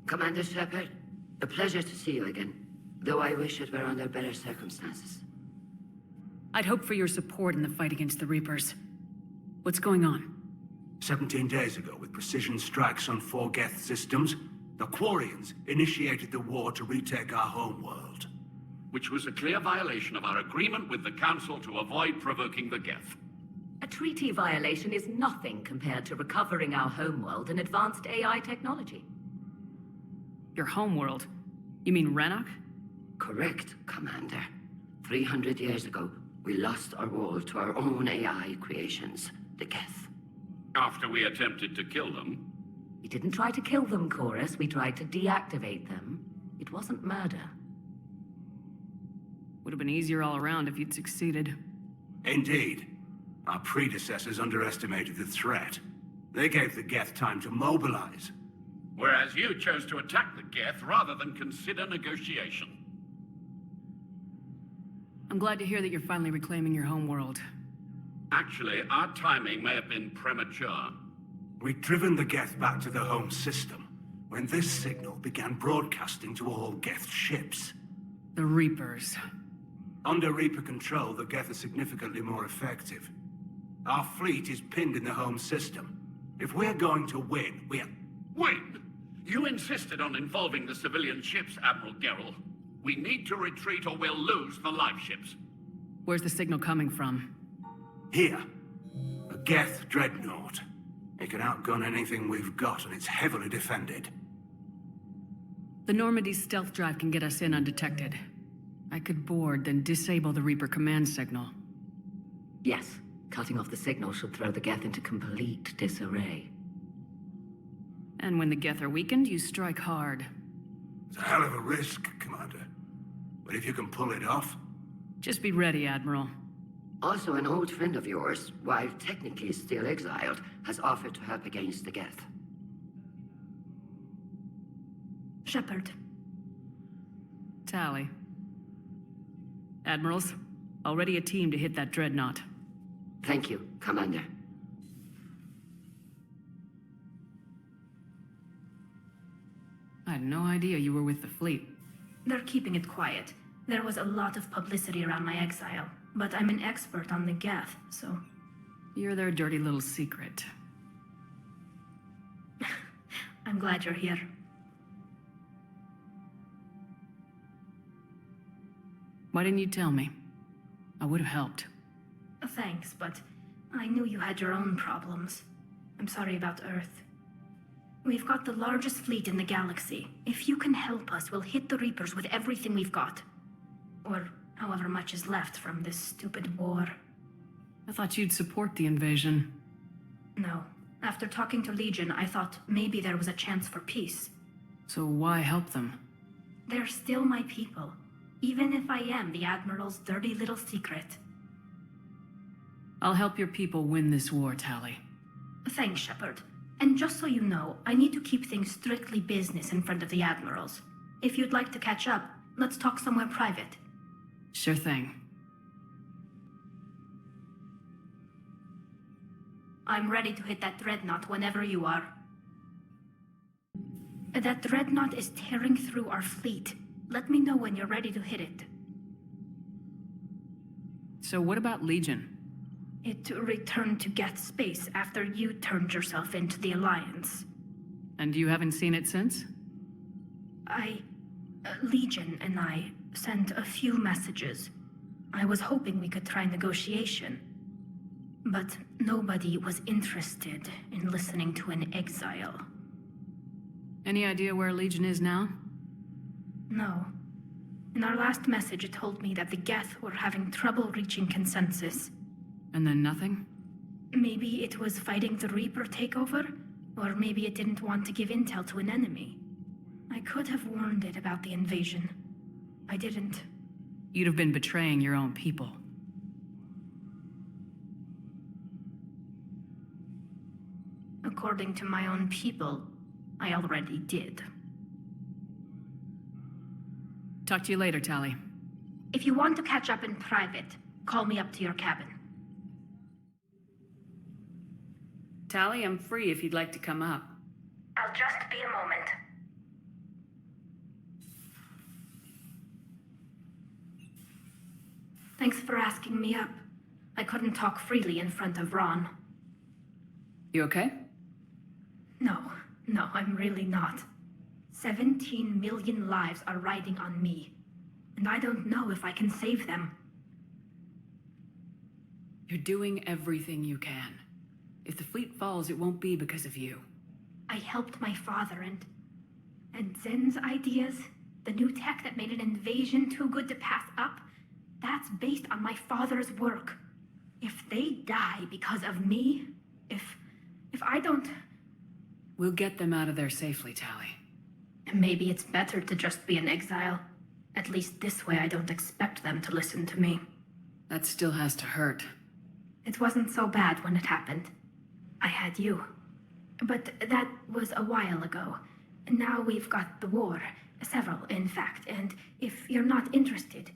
Commander Shepard, a pleasure to see you again, though I wish it were under better circumstances. I'd hoped for your support in the fight against the Reapers. What's going on? 17 days ago, with precision strikes on 4 Geth systems, the Quarians initiated the war to retake our homeworld. Which was a clear violation of our agreement with the Council to avoid provoking the Geth. A treaty violation is nothing compared to recovering our homeworld and advanced AI technology. Your homeworld? You mean Rannoch? Correct, Commander. 300 years ago, we lost our world to our own AI creations, the Geth. After we attempted to kill them. We didn't try to kill them, Chorus. We tried to deactivate them. It wasn't murder. Would have been easier all around if you'd succeeded. Indeed. Our predecessors underestimated the threat. They gave the Geth time to mobilize. Whereas you chose to attack the Geth rather than consider negotiation. I'm glad to hear that you're finally reclaiming your homeworld. Actually, our timing may have been premature. We'd driven the Geth back to the home system, when this signal began broadcasting to all Geth ships. The Reapers. Under Reaper control, the Geth are significantly more effective. Our fleet is pinned in the home system. If we're going to win, Win? You insisted on involving the civilian ships, Admiral Gerrel. We need to retreat or we'll lose the live ships. Where's the signal coming from? Here. A Geth dreadnought. It can outgun anything we've got, and it's heavily defended. The Normandy's stealth drive can get us in undetected. I could board, then disable the Reaper command signal. Yes, cutting off the signal should throw the Geth into complete disarray. And when the Geth are weakened, you strike hard. It's a hell of a risk, Commander. But if you can pull it off... Just be ready, Admiral. Also, an old friend of yours, while technically still exiled, has offered to help against the Geth. Shepard. Tally. Admirals, already a team to hit that dreadnought. Thank you, Commander. I had no idea you were with the fleet. They're keeping it quiet. There was a lot of publicity around my exile, but I'm an expert on the Geth, so... You're their dirty little secret. I'm glad you're here. Why didn't you tell me? I would have helped. Thanks, but I knew you had your own problems. I'm sorry about Earth. We've got the largest fleet in the galaxy. If you can help us, we'll hit the Reapers with everything we've got. Or however much is left from this stupid war. I thought you'd support the invasion. No. After talking to Legion, I thought maybe there was a chance for peace. So why help them? They're still my people, even if I am the Admiral's dirty little secret. I'll help your people win this war, Tally. Thanks, Shepard. And just so you know, I need to keep things strictly business in front of the Admirals. If you'd like to catch up, let's talk somewhere private. Sure thing. I'm ready to hit that dreadnought whenever you are. That dreadnought is tearing through our fleet. Let me know when you're ready to hit it. So what about Legion? It returned to Geth space after you turned yourself into the Alliance. And you haven't seen it since? Legion and I sent a few messages. I was hoping we could try negotiation. But nobody was interested in listening to an exile. Any idea where Legion is now? No. In our last message, it told me that the Geth were having trouble reaching consensus. And then nothing? Maybe it was fighting the Reaper takeover, or maybe it didn't want to give intel to an enemy. I could have warned it about the invasion. I didn't. You'd have been betraying your own people. According to my own people, I already did. Talk to you later, Tally. If you want to catch up in private, call me up to your cabin. Tally, I'm free if you'd like to come up. I'll just be a moment. Thanks for asking me up. I couldn't talk freely in front of Ron. You okay? No, I'm really not. 17 million lives are riding on me, and I don't know if I can save them. You're doing everything you can. If the fleet falls, it won't be because of you. I helped my father and Zen's ideas, the new tech that made an invasion too good to pass up, that's based on my father's work. If they die because of me, if I don't... We'll get them out of there safely, Tally. Maybe it's better to just be in exile. At least this way I don't expect them to listen to me. That still has to hurt. It wasn't so bad when it happened. I had you. But that was a while ago. Now we've got the war. Several, in fact. And if you're not interested...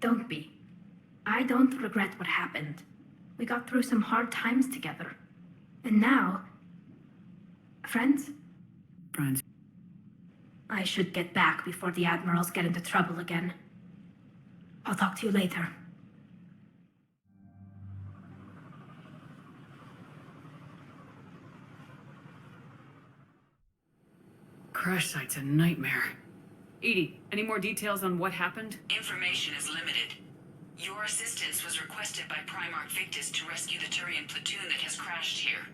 Don't be. I don't regret what happened. We got through some hard times together. And now... Friends? Friends. I should get back before the Admirals get into trouble again. I'll talk to you later. Crash site's a nightmare. Edie, any more details on what happened? Information is limited. Your assistance was requested by Primarch Victus to rescue the Turian platoon that has crashed here.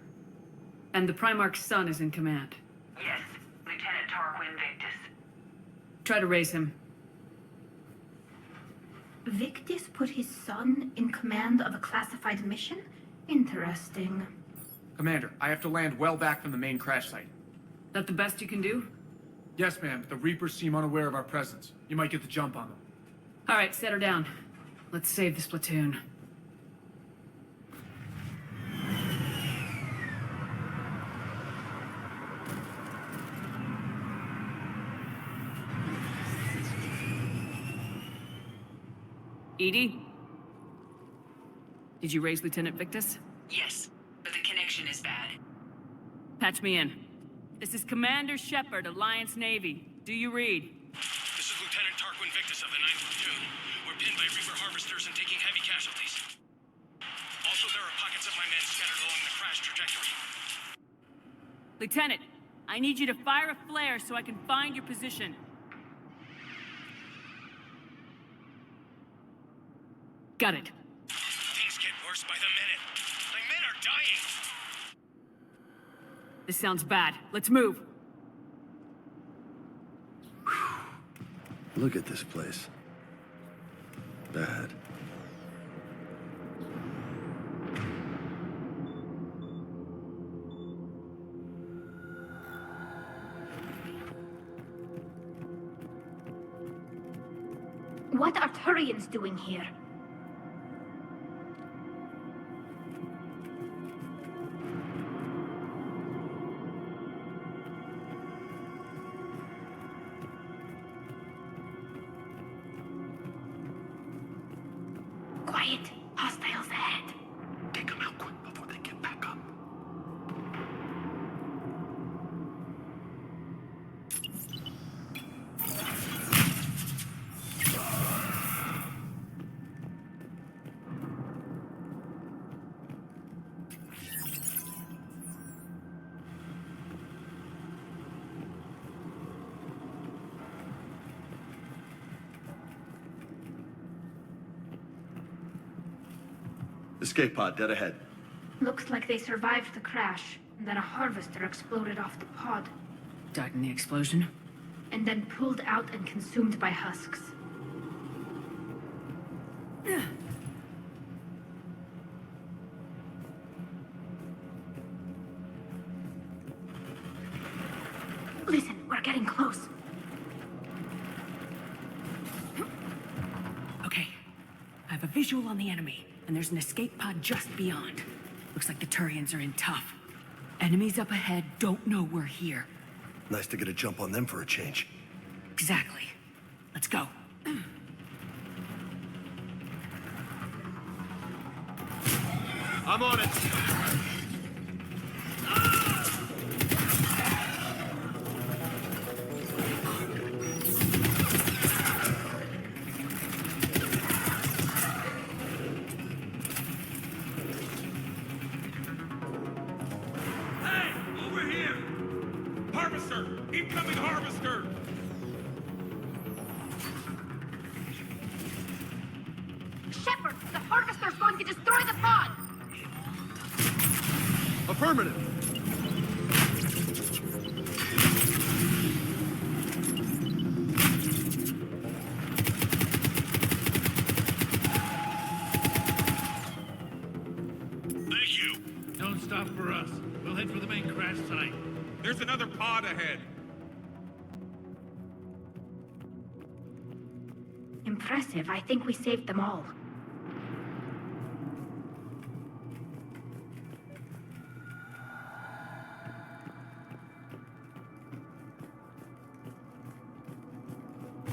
And the Primarch's son is in command. Yes, Lieutenant Quarian-Geth. Try to raise him. Victus put his son in command of a classified mission? Interesting. Commander, I have to land well back from the main crash site. That the best you can do? Yes, ma'am, but the Reapers seem unaware of our presence. You might get the jump on them. All right, set her down. Let's save this platoon. Edie? Did you raise Lieutenant Victus? Yes, but the connection is bad. Patch me in. This is Commander Shepard, Alliance Navy. Do you read? This is Lieutenant Victus of the 9th Platoon. We're pinned by Reaper harvesters and taking heavy casualties. Also, there are pockets of my men scattered along the crash trajectory. Lieutenant, I need you to fire a flare so I can find your position. Got it. Things get worse by the minute. My men are dying! This sounds bad. Let's move. Look at this place. Bad. What are Turians doing here? Quiet. Hostiles ahead. Take them out quick before they get back up. Escape pod dead ahead. Looks like they survived the crash, and then a harvester exploded off the pod, Died in the explosion? and then pulled out and consumed by husks. Listen, we're getting close. Okay. I have a visual on the enemy, and there's an escape pod just beyond. Looks like the Turians are in tough. Enemies up ahead don't know we're here. Nice to get a jump on them for a change. Exactly. Let's go. I'm on it. Shepard, the harvester's going to destroy the pod! Affirmative. Thank you. Don't stop for us. We'll head for the main crash site. There's another pod ahead. Impressive. I think we saved them all.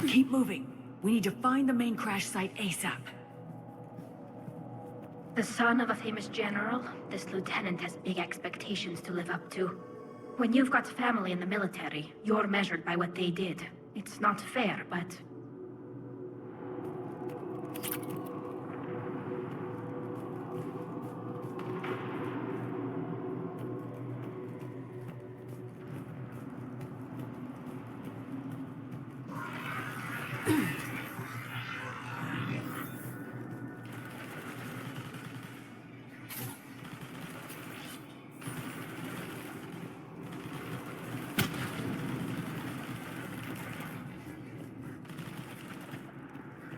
Keep moving. We need to find the main crash site ASAP. The son of a famous general, this lieutenant has big expectations to live up to. When you've got family in the military, you're measured by what they did. It's not fair, but...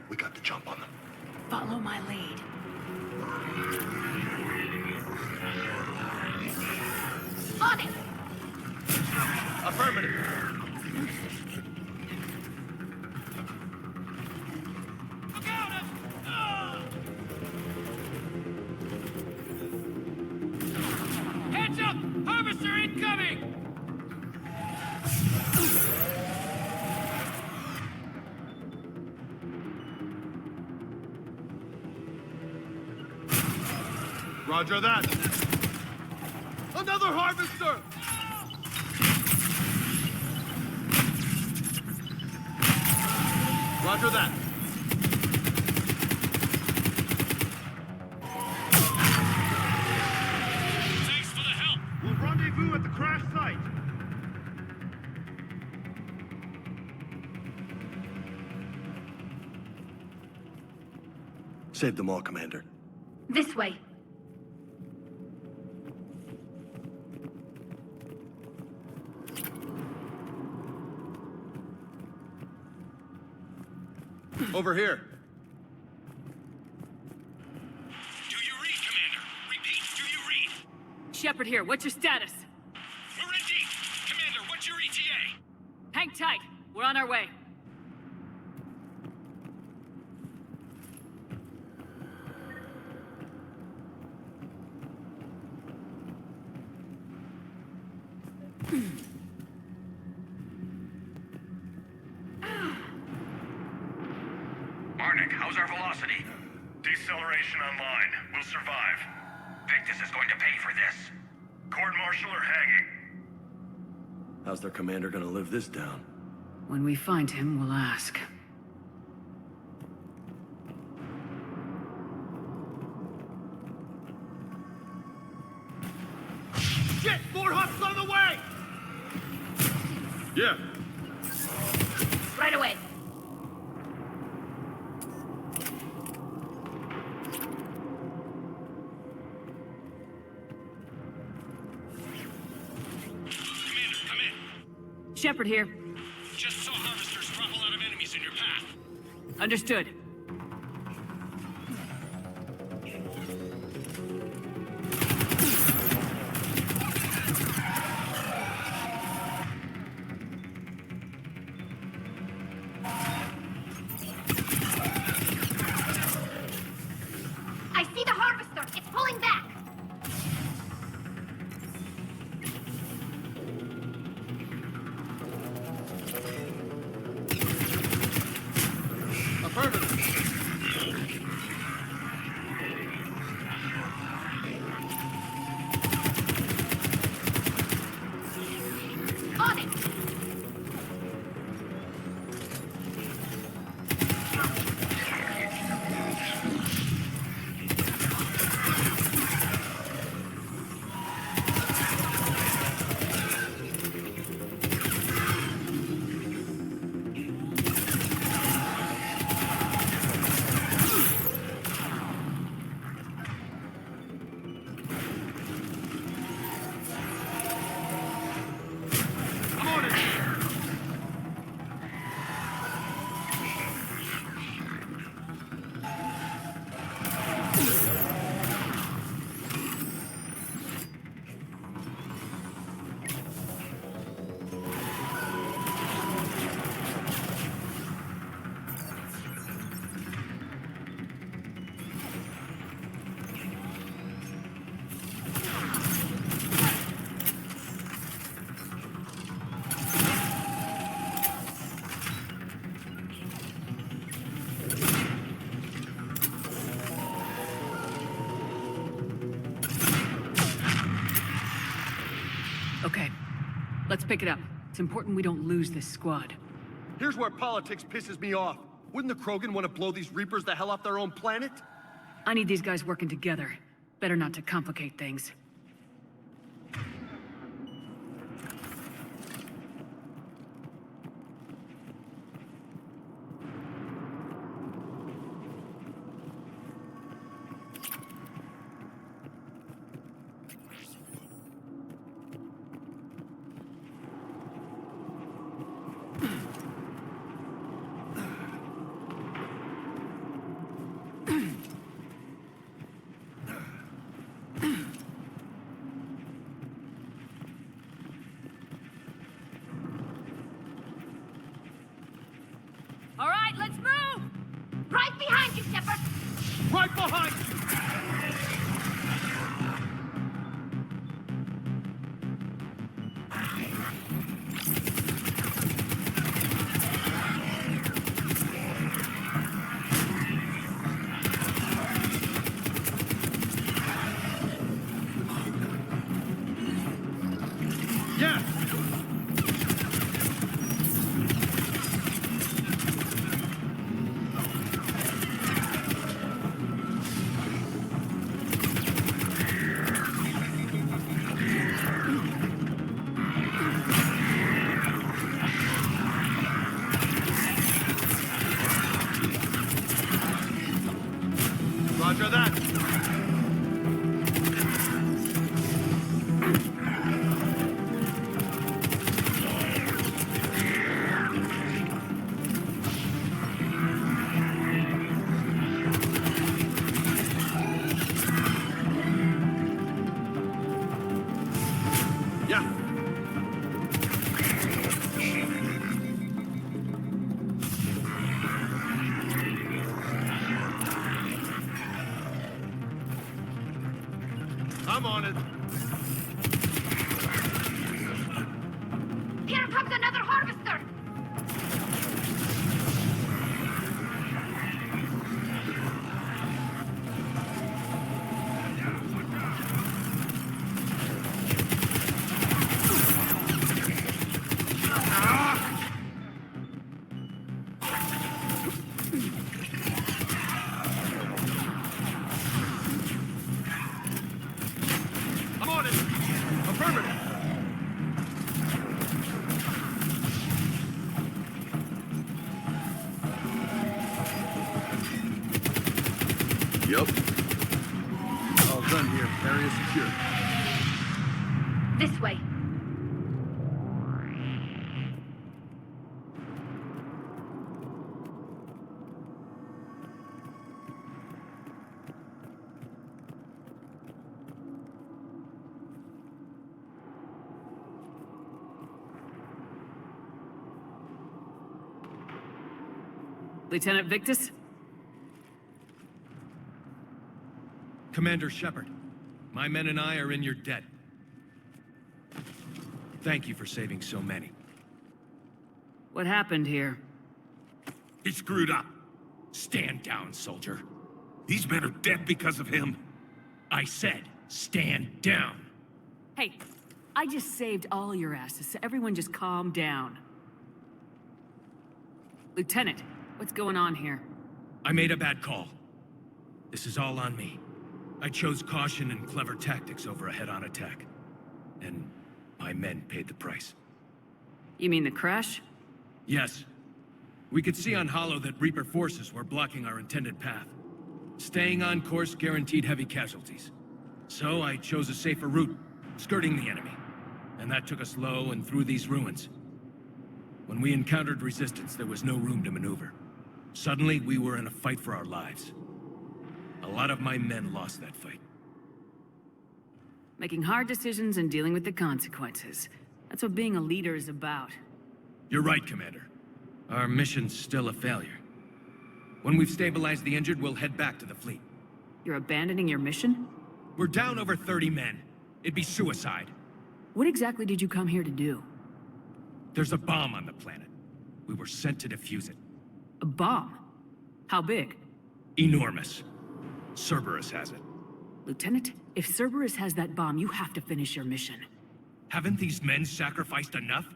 We got to jump on them. Follow my lead. On it! Affirmative. Look out! Heads up! Harvester incoming! Roger that. Another harvester! Roger that. Thanks for the help. We'll rendezvous at the crash site. Saved them all, Commander. This way. Over here. Do you read, Commander? Repeat, do you read? Shepard here, what's your status? We're in deep. Commander, what's your ETA? Hang tight, we're on our way. Arnik, how's our velocity? Deceleration online. We'll survive. Victus is going to pay for this. Court-martial or hanging? How's their commander gonna live this down? When we find him, we'll ask. Shit! More hops on the way! Yeah. Right away. Commander, come in. Shepard here. Just saw harvesters drop a lot of enemies in your path. Understood. I see the harvester! It's pulling back! Affirmative. Let's pick it up. It's important we don't lose this squad. Here's where politics pisses me off. Wouldn't the Krogan want to blow these Reapers the hell off their own planet? I need these guys working together. Better not to complicate things. All right, let's move! Right behind you, Shepard! Right behind you! Roger that. Yeah. I'm on it. Here comes another harvester! I'm on it. Affirmative. Yep. All done here. Area secure. This way. Lieutenant Victus? Commander Shepard, my men and I are in your debt. Thank you for saving so many. What happened here? He screwed up. Stand down, soldier. These men are dead because of him. I said, stand down. Hey, I just saved all your asses, so everyone just calm down. Lieutenant, what's going on here? I made a bad call. This is all on me. I chose caution and clever tactics over a head-on attack. And my men paid the price. You mean the crash? Yes. We could see on Hollow that Reaper forces were blocking our intended path. Staying on course guaranteed heavy casualties. So I chose a safer route, skirting the enemy. And that took us low and through these ruins. When we encountered resistance, there was no room to maneuver. Suddenly, we were in a fight for our lives. A lot of my men lost that fight. Making hard decisions and dealing with the consequences. That's what being a leader is about. You're right, Commander. Our mission's still a failure. When we've stabilized the injured, we'll head back to the fleet. You're abandoning your mission? We're down over 30 men. It'd be suicide. What exactly did you come here to do? There's a bomb on the planet. We were sent to defuse it. A bomb? How big? Enormous. Cerberus has it. Lieutenant, if Cerberus has that bomb, you have to finish your mission. Haven't these men sacrificed enough?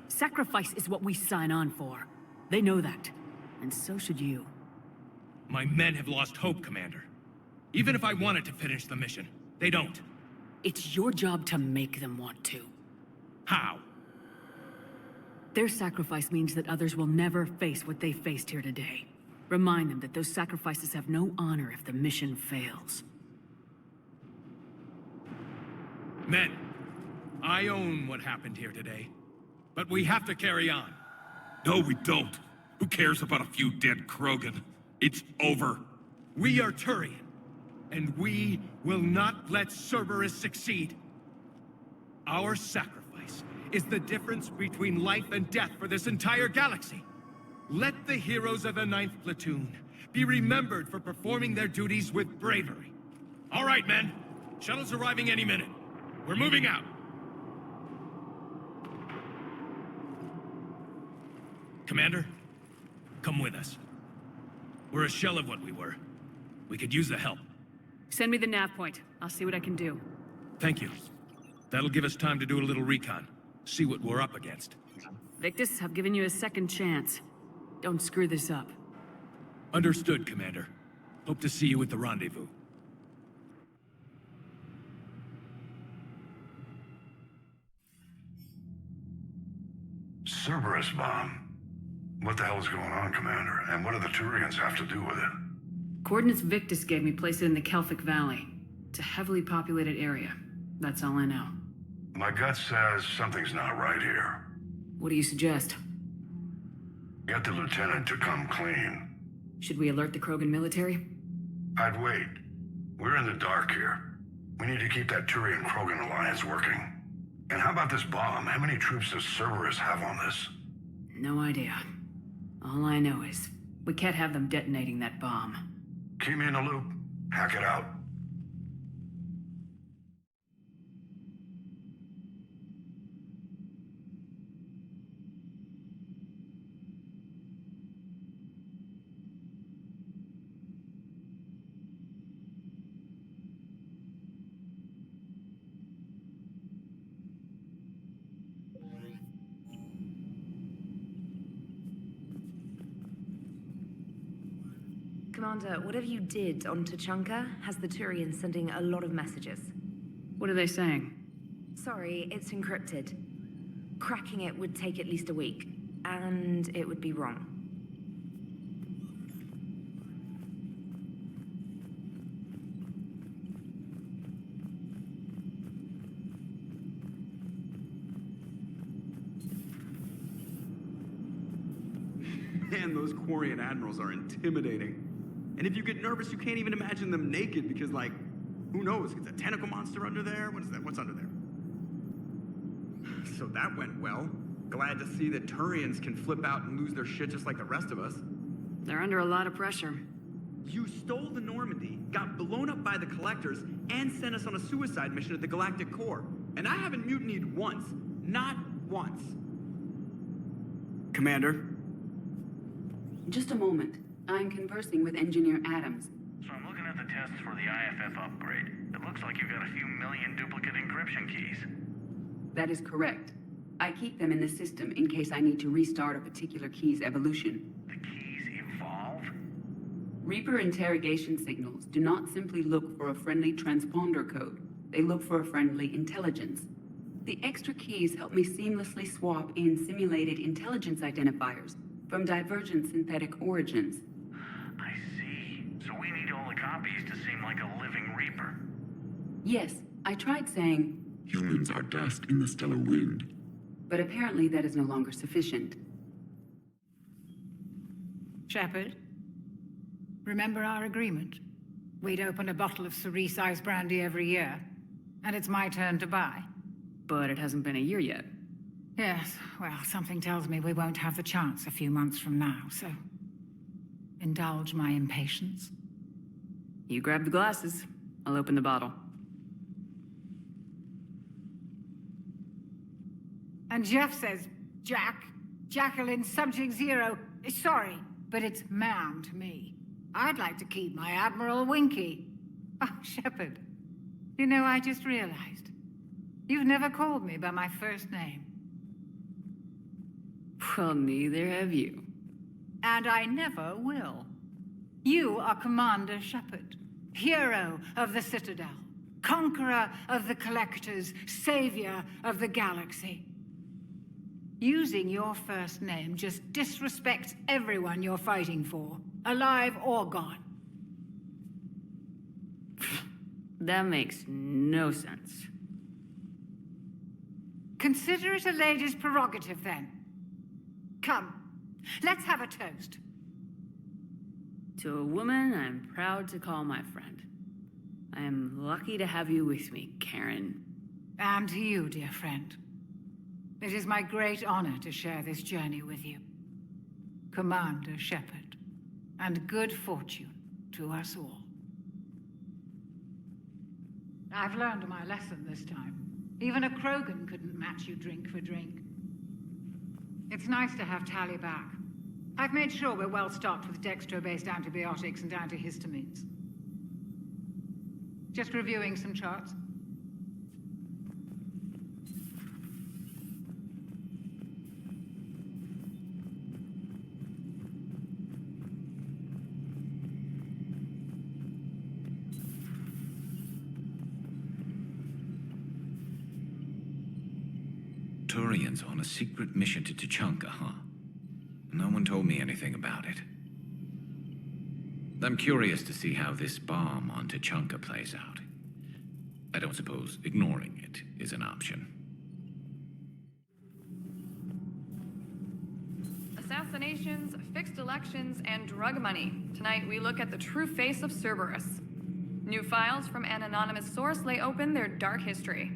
Sacrifice is what we sign on for. They know that. And so should you. My men have lost hope, Commander. Even if I wanted to finish the mission, they don't. It's your job to make them want to. How? Their sacrifice means that others will never face what they faced here today. Remind them that those sacrifices have no honor if the mission fails. Men, I own what happened here today. But we have to carry on. No, we don't. Who cares about a few dead Krogan? It's over. We are Turian, and we will not let Cerberus succeed. Our sacrifice is the difference between life and death for this entire galaxy. Let the heroes of the 9th Platoon be remembered for performing their duties with bravery. All right, men. Shuttle's arriving any minute. We're moving out. Commander, come with us. We're a shell of what we were. We could use the help. Send me the nav point. I'll see what I can do. Thank you. That'll give us time to do a little recon. See what we're up against. Victus, I've given you a second chance. Don't screw this up. Understood, Commander. Hope to see you at the rendezvous. Cerberus bomb. What the hell is going on, Commander? And what do the Turians have to do with it? Coordinates Victus gave me place it in the Kelphic Valley. It's a heavily populated area. That's all I know. My gut says something's not right here. What do you suggest? Get the lieutenant to come clean. Should we alert the Krogan military? I'd wait. We're in the dark here. We need to keep that Turian-Krogan alliance working. And how about this bomb? How many troops does Cerberus have on this? No idea. All I know is, we can't have them detonating that bomb. Keep me in the loop. Hack it out. Commander, whatever you did on Tuchanka has the Turians sending a lot of messages. What are they saying? Sorry, it's encrypted. Cracking it would take at least a week, and it would be wrong. Man, those Quarian admirals are intimidating. And if you get nervous, you can't even imagine them naked because, like, who knows? Is a tentacle monster under there? What is that? What's under there? So that went well. Glad to see that Turians can flip out and lose their shit just like the rest of us. They're under a lot of pressure. You stole the Normandy, got blown up by the Collectors, and sent us on a suicide mission at the Galactic Core. And I haven't mutinied once. Not once. Commander? Just a moment. I'm conversing with Engineer Adams. So I'm looking at the tests for the IFF upgrade. It looks like you've got a few million duplicate encryption keys. That is correct. I keep them in the system in case I need to restart a particular key's evolution. The keys evolve? Reaper interrogation signals do not simply look for a friendly transponder code. They look for a friendly intelligence. The extra keys help me seamlessly swap in simulated intelligence identifiers from divergent synthetic origins. I see. So we need all the copies to seem like a living Reaper. Yes, I tried saying, humans are dust in the stellar wind. But apparently that is no longer sufficient. Shepard, remember our agreement? We'd open a bottle of cerise-sized brandy every year, and it's my turn to buy. But it hasn't been a year yet. Yes, well, something tells me we won't have the chance a few months from now, so indulge my impatience. You grab the glasses. I'll open the bottle. And Jeff says, Jacqueline Subject Zero is sorry, but it's ma'am to me. I'd like to keep my Admiral Winky. Oh, Shepard, you know, I just realized. You've never called me by my first name. Well, neither have you. And I never will. You are Commander Shepard, hero of the Citadel, conqueror of the Collectors, savior of the galaxy. Using your first name just disrespects everyone you're fighting for, alive or gone. That makes no sense. Consider it a lady's prerogative, then. Come, let's have a toast. To a woman I'm proud to call my friend. I am lucky to have you with me, Karen. And to you, dear friend. It is my great honor to share this journey with you. Commander Shepard. And good fortune to us all. I've learned my lesson this time. Even a Krogan couldn't match you drink for drink. It's nice to have Tali back. I've made sure we're well stocked with dextro-based antibiotics and antihistamines. Just reviewing some charts. Turians on a secret mission to Tuchanka, huh? No one told me anything about it. I'm curious to see how this bomb on Tuchanka plays out. I don't suppose ignoring it is an option. Assassinations, fixed elections, and drug money. Tonight we look at the true face of Cerberus. New files from an anonymous source lay open their dark history.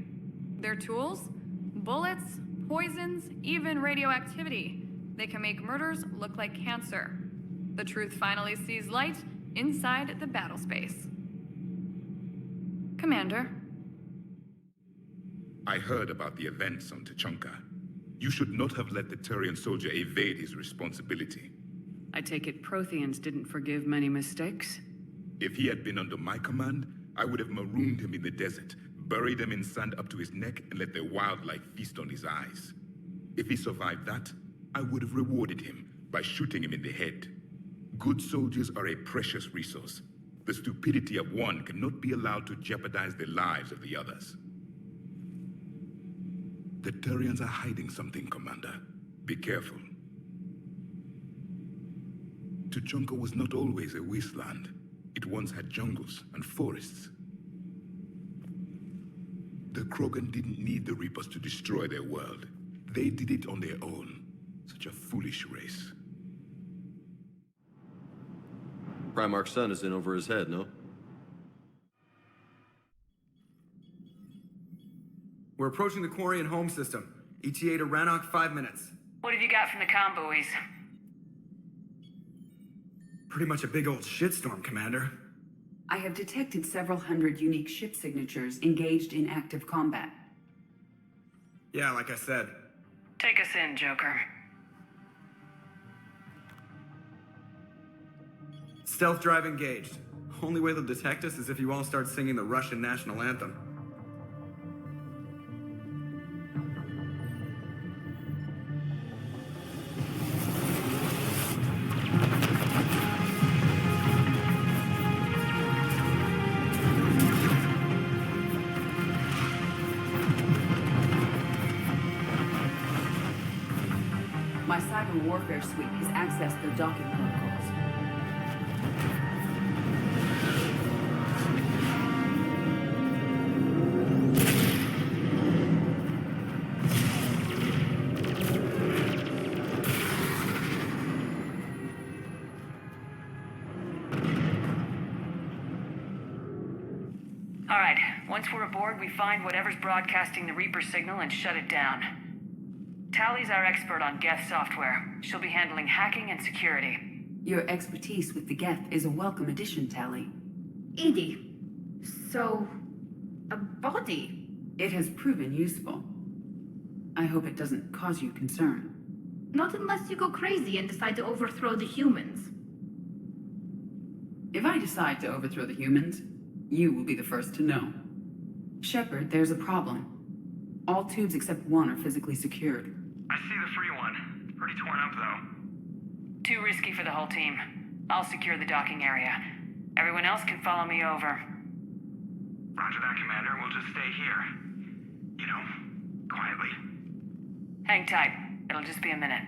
Their tools? Bullets, poisons, even radioactivity. They can make murders look like cancer. The truth finally sees light inside the battle space. Commander. I heard about the events on Tuchanka. You should not have let the Turian soldier evade his responsibility. I take it Protheans didn't forgive many mistakes? If he had been under my command, I would have marooned him in the desert, buried him in sand up to his neck, and let the wildlife feast on his eyes. If he survived that, I would have rewarded him by shooting him in the head. Good soldiers are a precious resource. The stupidity of one cannot be allowed to jeopardize the lives of the others. The Turians are hiding something, Commander. Be careful. Tuchanka was not always a wasteland. It once had jungles and forests. The Krogan didn't need the Reapers to destroy their world. They did it on their own. Such a foolish race. Primarch's son is in over his head, no? We're approaching the Quarian home system. ETA to Rannoch, 5 minutes. What have you got from the comm buoys? Pretty much a big old shitstorm, Commander. I have detected several hundred unique ship signatures engaged in active combat. Yeah, like I said. Take us in, Joker. Stealth drive engaged. Only way they'll detect us is if you all start singing the Russian national anthem. My cyber warfare suite has accessed their docking protocols. All right, once we're aboard, we find whatever's broadcasting the Reaper signal and shut it down. Tally's our expert on Geth software. She'll be handling hacking and security. Your expertise with the Geth is a welcome addition, Tally. Edie, so... a body? It has proven useful. I hope it doesn't cause you concern. Not unless you go crazy and decide to overthrow the humans. If I decide to overthrow the humans, you will be the first to know. Shepard, there's a problem. All tubes except one are physically secured. I see the free one. It's pretty torn up, though. Too risky for the whole team. I'll secure the docking area. Everyone else can follow me over. Roger that, Commander. We'll just stay here. You know, quietly. Hang tight. It'll just be a minute.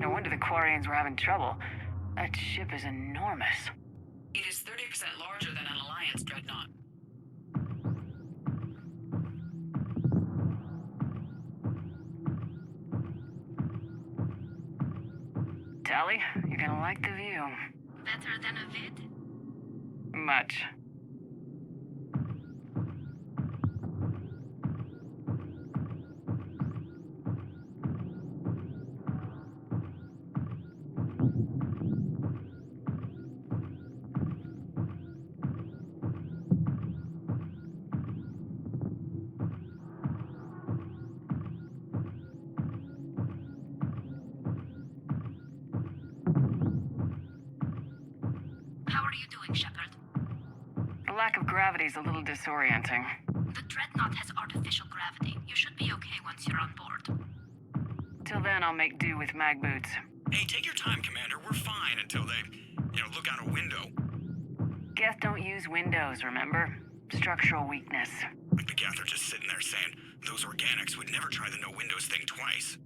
No wonder the Quarians were having trouble. That ship is enormous. It is 30% larger than an Alliance dreadnought. Tally, you're gonna like the view. Better than a vid? Much. How are you doing, Shepard? The lack of gravity is a little disorienting. The dreadnought has artificial gravity. You should be okay once you're on board. Till then, I'll make do with mag boots. Hey, take your time, Commander. We're fine until they, look out a window. Geth don't use windows, remember? Structural weakness. Like the Geth are just sitting there saying, those organics would never try the no windows thing twice.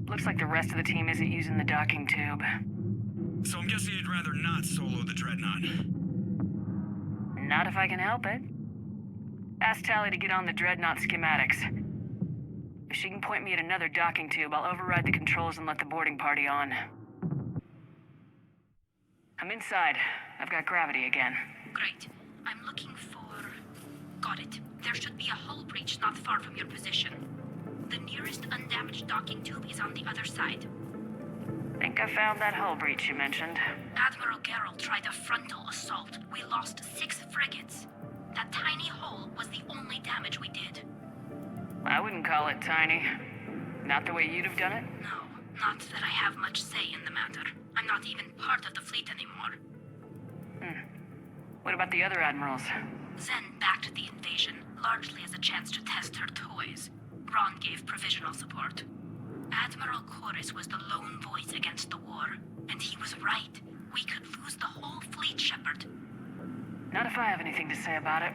Looks like the rest of the team isn't using the docking tube. So I'm guessing you'd rather not solo the Dreadnought. Not if I can help it. Ask Tally to get on the Dreadnought schematics. If she can point me at another docking tube, I'll override the controls and let the boarding party on. I'm inside. I've got gravity again. Great. I'm looking for... Got it. There should be a hull breach not far from your position. The nearest undamaged docking tube is on the other side. Think I found that hull breach you mentioned. Admiral Geralt tried a frontal assault. We lost 6 frigates. That tiny hole was the only damage we did. I wouldn't call it tiny. Not the way you'd have done it? No, not that I have much say in the matter. I'm not even part of the fleet anymore. What about the other admirals? Zen backed the invasion, largely as a chance to test her toys. Ron gave provisional support. Admiral Chorus was the lone voice against the war, and he was right. We could lose the whole fleet, Shepard. Not if I have anything to say about it.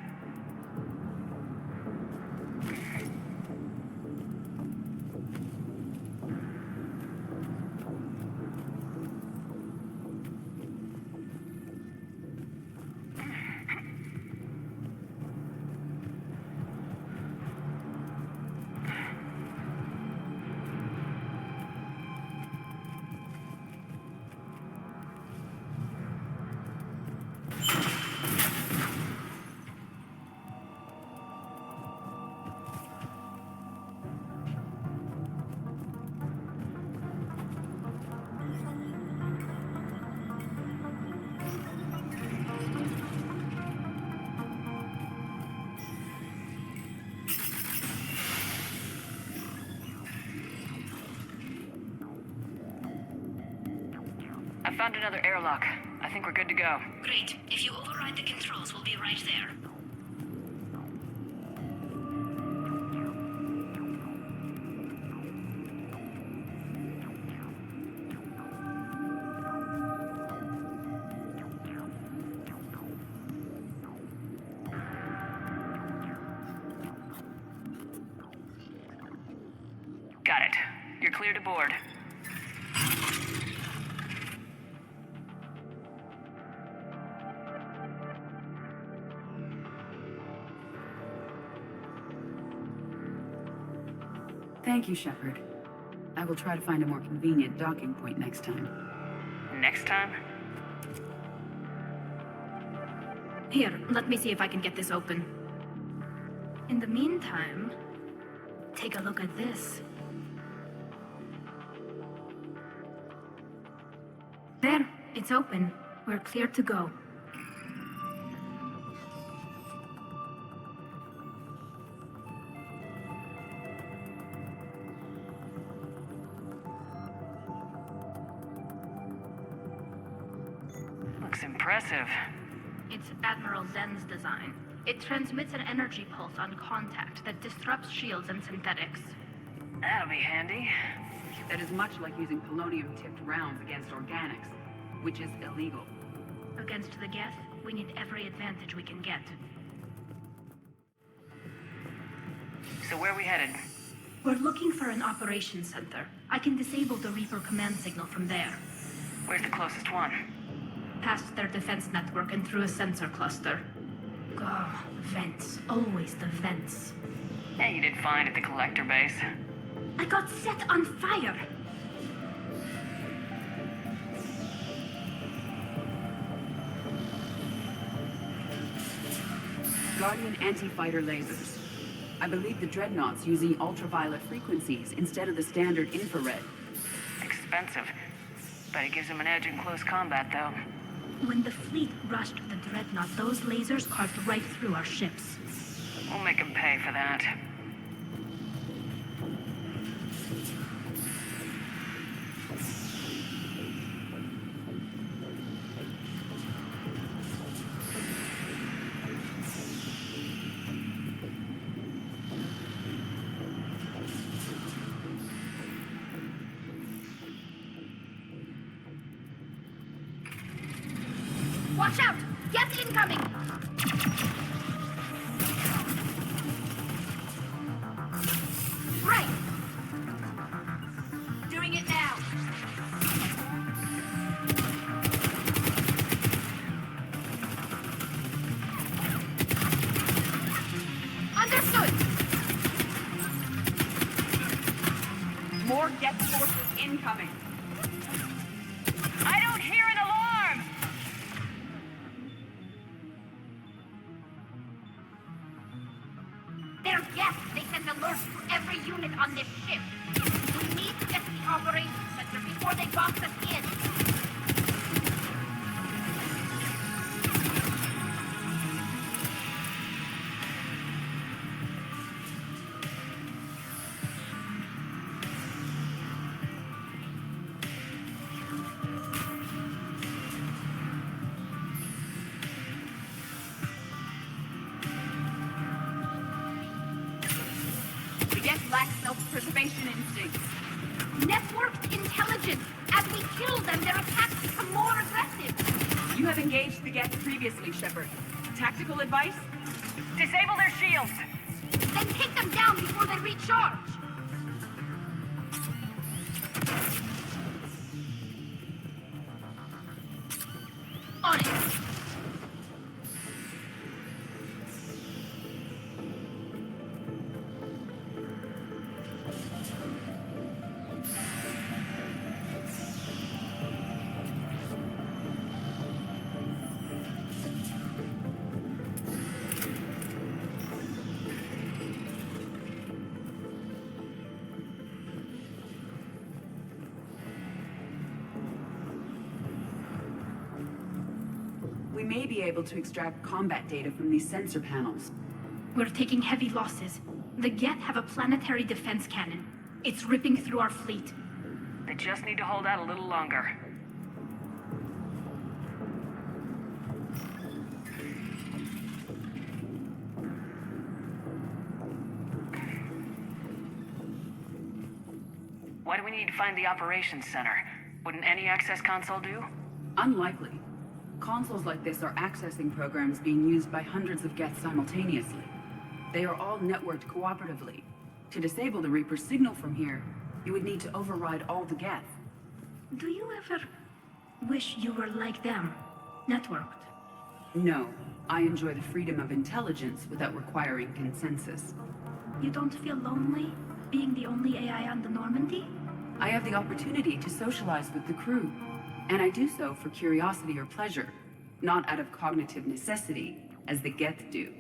I found another airlock. I think we're good to go. Great. If you override the controls, we'll be right there. Got it. You're clear to board. Thank you, Shepard. I will try to find a more convenient docking point next time. Next time? Here, let me see if I can get this open. In the meantime, take a look at this. There, it's open. We're clear to go. Looks impressive. It's Admiral Zen's design. It transmits an energy pulse on contact that disrupts shields and synthetics. That'll be handy. That is much like using polonium-tipped rounds against organics, which is illegal. Against the Geth, we need every advantage we can get. So where are we headed? We're looking for an operations center. I can disable the Reaper command signal from there. Where's the closest one? Past their defense network and through a sensor cluster. Oh, vents. Always the vents. Yeah, you did fine at the collector base. I got set on fire! Guardian anti-fighter lasers. I believe the Dreadnought's using ultraviolet frequencies instead of the standard infrared. Expensive. But it gives them an edge in close combat, though. When the fleet rushed the Dreadnought, those lasers carved right through our ships. We'll make them pay for that. Watch out! Geth incoming! Right! Doing it now! Understood! More Geth forces incoming. I don't hear an alarm! They're Geth! They send alerts to every unit on this ship! We need to get to the operations center before they box us in! The Geth lack self-preservation instincts. Networked intelligence! As we kill them, their attacks become more aggressive! You have engaged the Geth previously, Shepard. Tactical advice? Disable their shields! Then take them down before they recharge! On it! We may be able to extract combat data from these sensor panels. We're taking heavy losses. The Geth have a planetary defense cannon. It's ripping through our fleet. They just need to hold out a little longer. Why do we need to find the operations center? Wouldn't any access console do? Unlikely. Consoles like this are accessing programs being used by hundreds of Geth simultaneously. They are all networked cooperatively. To disable the Reaper's signal from here, you would need to override all the Geth. Do you ever wish you were like them? Networked? No. I enjoy the freedom of intelligence without requiring consensus. You don't feel lonely? being the only AI on the Normandy? I have the opportunity to socialize with the crew, and I do so for curiosity or pleasure, not out of cognitive necessity, as the Geth do.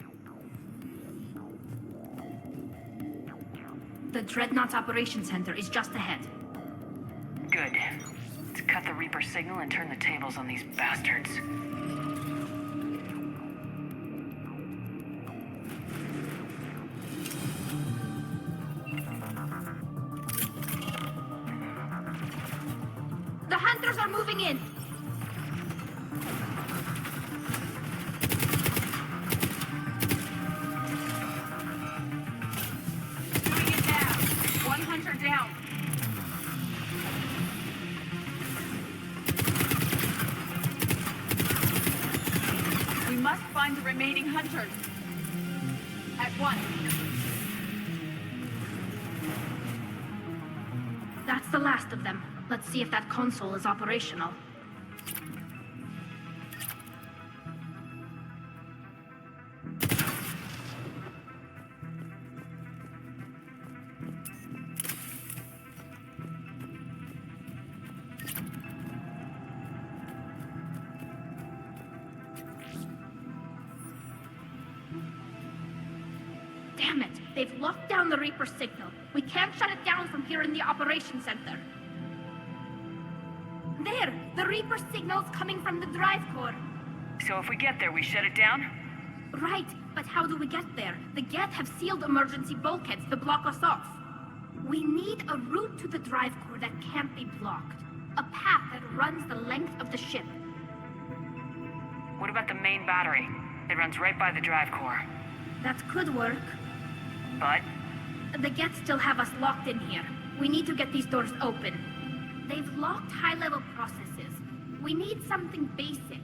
The Dreadnought Operations Center is just ahead. Good. Let's cut the Reaper signal and turn the tables on these bastards. The Hunters are moving in! Doing it now! 100 down! We must find the remaining hunters. At once. That's the last of them. Let's see if that console is operational. Damn it! They've locked down the Reaper signal. We can't shut it down from here in the operations center. There! The Reaper signal's coming from the drive core. So if we get there, we shut it down? Right, but how do we get there? The Geth have sealed emergency bulkheads to block us off. We need a route to the drive core that can't be blocked. A path that runs the length of the ship. What about the main battery? It runs right by the drive core. That could work. But? The Geth still have us locked in here. We need to get these doors open. They've locked high-level processes. We need something basic.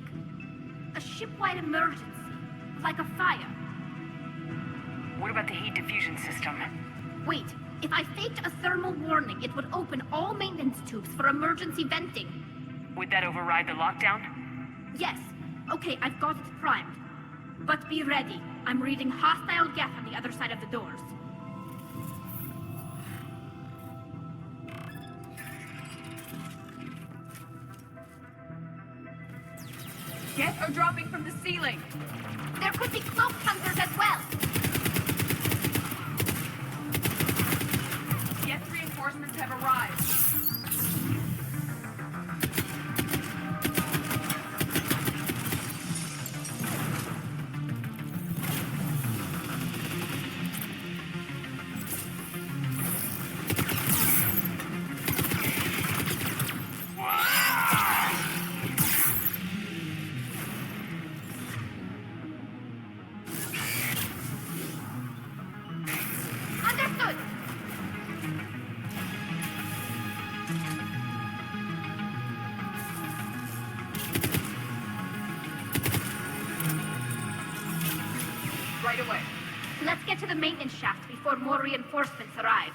A ship-wide emergency. Like a fire. What about the heat diffusion system? Wait, if I faked a thermal warning, it would open all maintenance tubes for emergency venting. Would that override the lockdown? Yes. Okay, I've got it primed. But be ready. I'm reading hostile Geth on the other side of the doors. Geth are dropping from the ceiling! There could be cloak hunters as well! Geth reinforcements have arrived. Understood! Right away. Let's get to the maintenance shaft before more reinforcements arrive.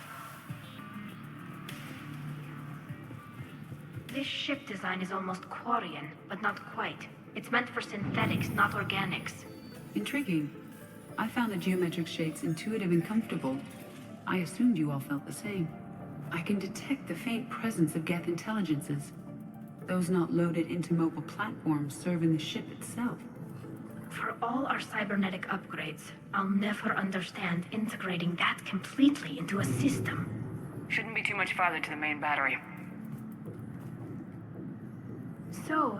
This ship design is almost Quarian, but not quite. It's meant for synthetics, not organics. Intriguing. I found the geometric shapes intuitive and comfortable. I assumed you all felt the same. I can detect the faint presence of Geth intelligences. Those not loaded into mobile platforms serving the ship itself. For all our cybernetic upgrades, I'll never understand integrating that completely into a system. Shouldn't be too much farther to the main battery. So,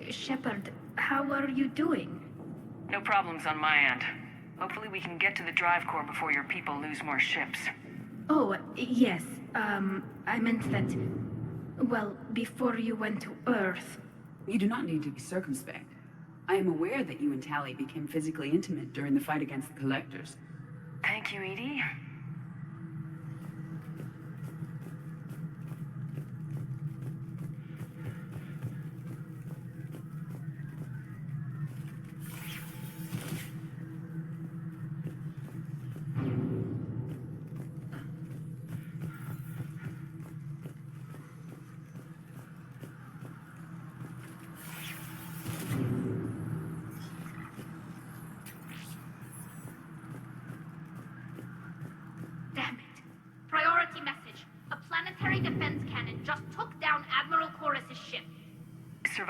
Shepard, how are you doing? No problems on my end. Hopefully we can get to the drive core before your people lose more ships. Oh, yes. I meant that... Well, before you went to Earth... You do not need to be circumspect. I am aware that you and Tali became physically intimate during the fight against the Collectors. Thank you, Edie.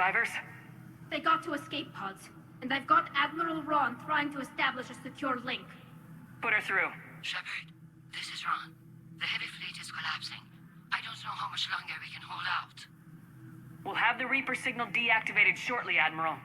survivors? They got to escape pods, and I've got Admiral Ron trying to establish a secure link. Put her through. Shepard, this is Ron. The heavy fleet is collapsing. I don't know how much longer we can hold out. We'll have the Reaper signal deactivated shortly, Admiral.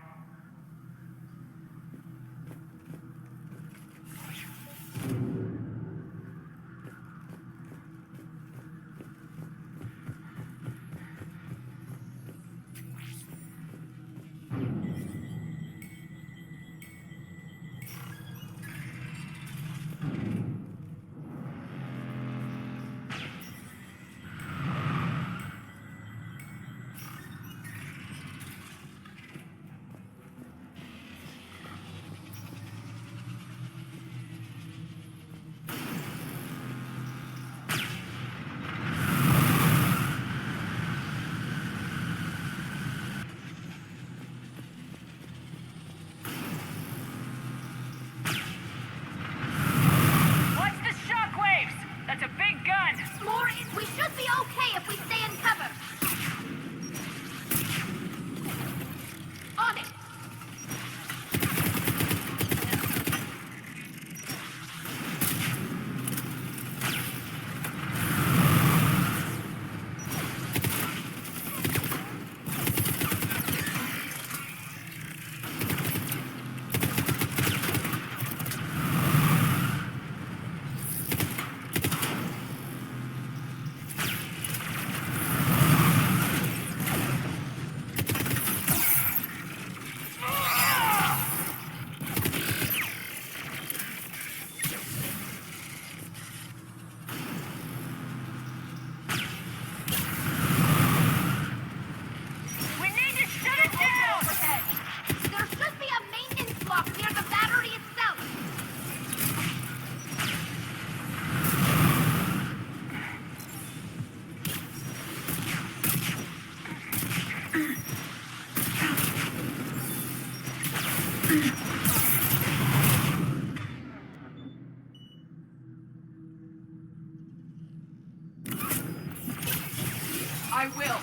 I will.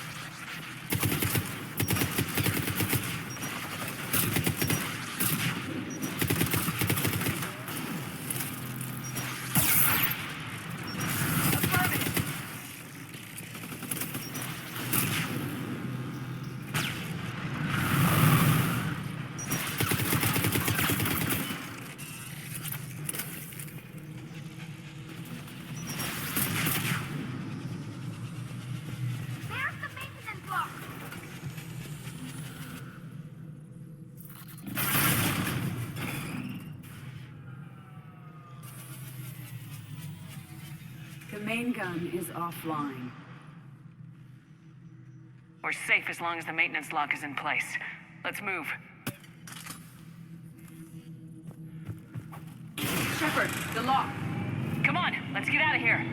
The main gun is offline. We're safe as long as the maintenance lock is in place. Let's move. Shepard, the lock. Come on, let's get out of here.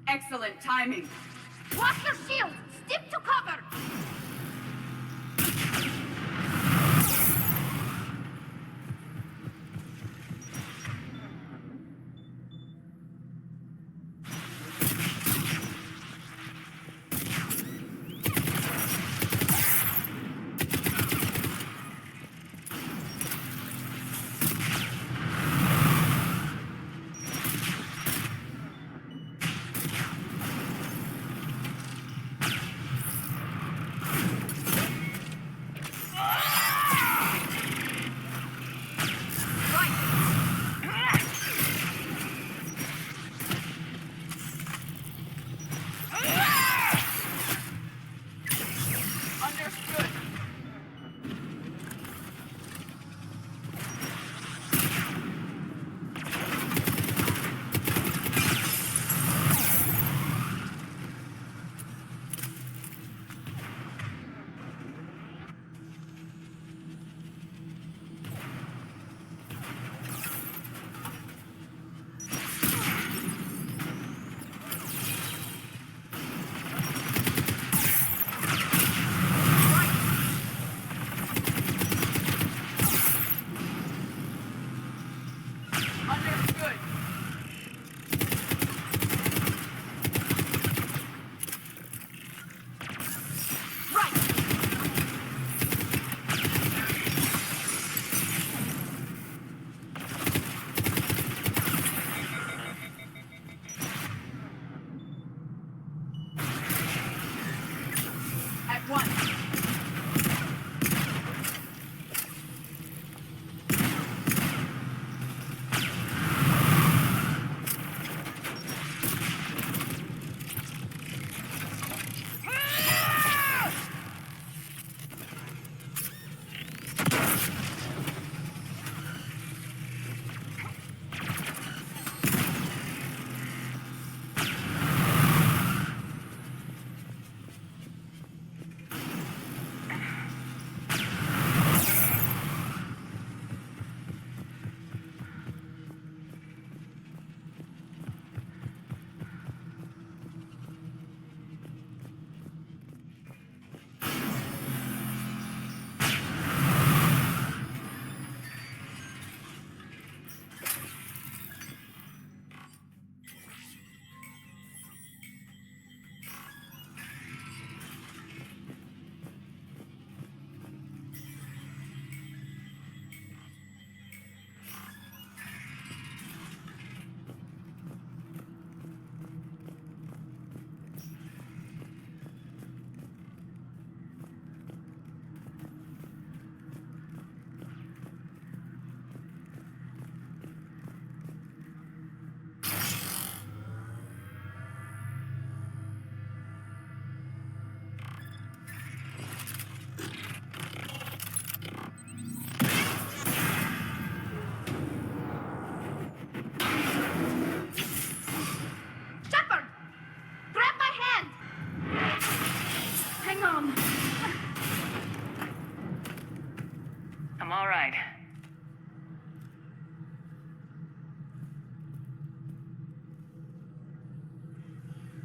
Excellent timing. Watch your shield! Stick to cover!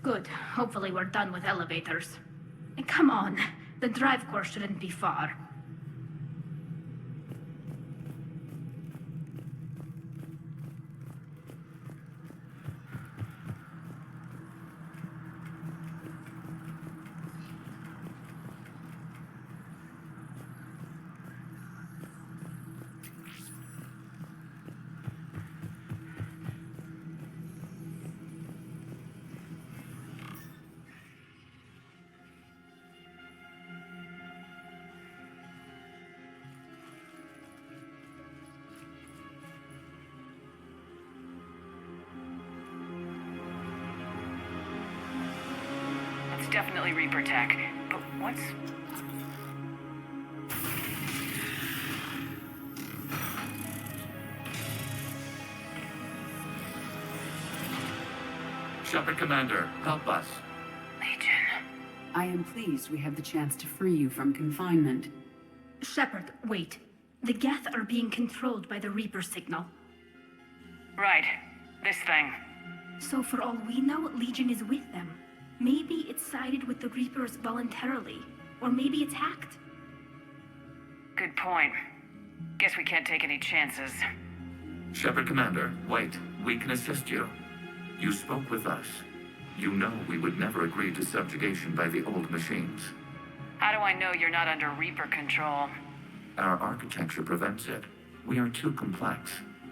Good. Hopefully we're done with elevators. And come on, the drive course shouldn't be far. It's definitely Reaper tech, but what's... Shepard Commander, help us. Legion. I am pleased we have the chance to free you from confinement. Shepard, wait. The Geth are being controlled by the Reaper signal. Right. This thing. So for all we know, Legion is with them. Maybe it's sided with the Reapers voluntarily. Or maybe it's hacked. Good point. Guess we can't take any chances. Shepard Commander, wait. We can assist you. You spoke with us. You know we would never agree to subjugation by the old machines. How do I know you're not under Reaper control? Our architecture prevents it. We are too complex,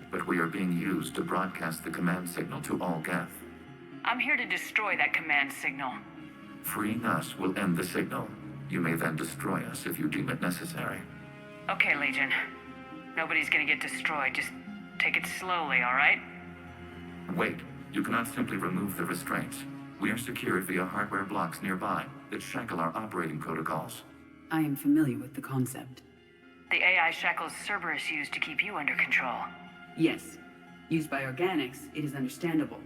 but we are being used to broadcast the command signal to all Geth. I'm here to destroy that command signal. Freeing us will end the signal. You may then destroy us if you deem it necessary. Okay, Legion. Nobody's gonna get destroyed. Just take it slowly, all right? Wait, you cannot simply remove the restraints. We are secured via hardware blocks nearby that shackle our operating protocols. I am familiar with the concept. The AI shackles Cerberus used to keep you under control. Yes. Used by organics, it is understandable.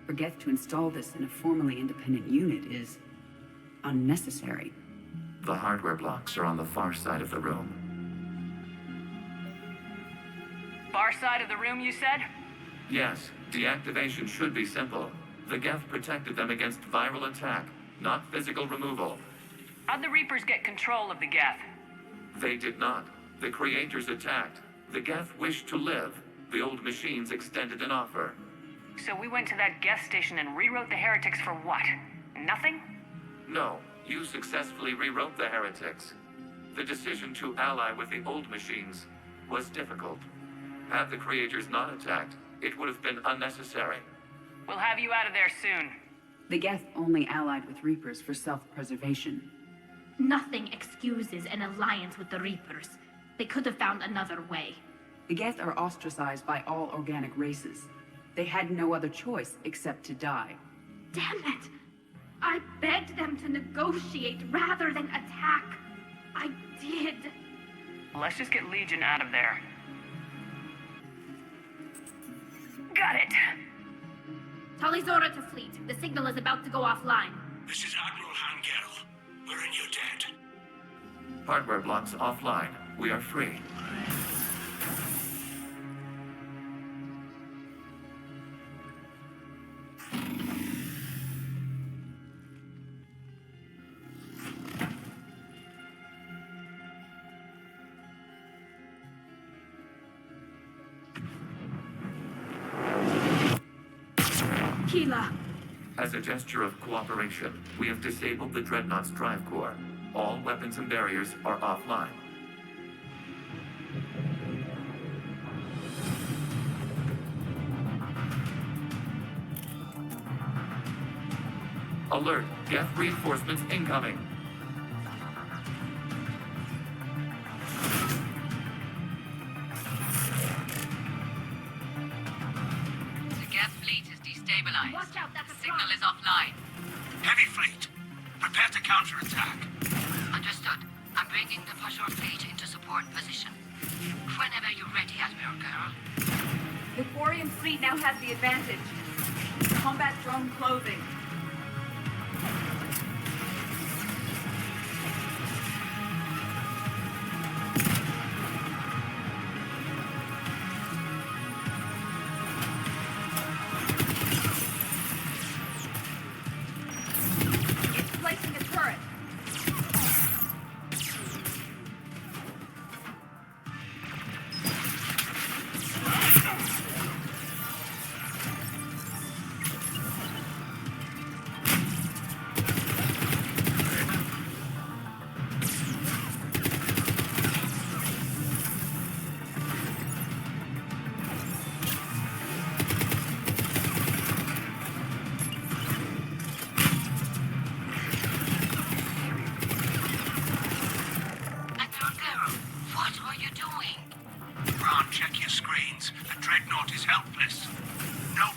For Geth to install this in a formally independent unit is unnecessary. The hardware blocks are on the far side of the room. Far side of the room, you said? Yes, deactivation should be simple. The Geth protected them against viral attack, not physical removal. How'd the Reapers get control of the Geth? They did not. The creators attacked. The Geth wished to live. The old machines extended an offer. So we went to that Geth station and rewrote the heretics for what? Nothing? No, you successfully rewrote the heretics. The decision to ally with the old machines was difficult. Had the creators not attacked, it would have been unnecessary. We'll have you out of there soon. The Geth only allied with Reapers for self-preservation. Nothing excuses an alliance with the Reapers. They could have found another way. The Geth are ostracized by all organic races. They had no other choice except to die. Damn it! I begged them to negotiate rather than attack. I did. Let's just get Legion out of there. Got it. Talizora to fleet. The signal is about to go offline. This is Admiral Hangel. We're in your debt. Hardware blocks offline. We are free. Keela. As a gesture of cooperation, we have disabled the Dreadnought's drive core. All weapons and barriers are offline. Alert! Geth reinforcements incoming! The Geth fleet is destabilized. Watch out, that's a Signal is offline. Heavy fleet. Prepare to counterattack. Understood. I'm bringing the Pashur fleet into support position. Whenever you're ready, Admiral Girl. The Quarian fleet now has the advantage. Combat drone closing.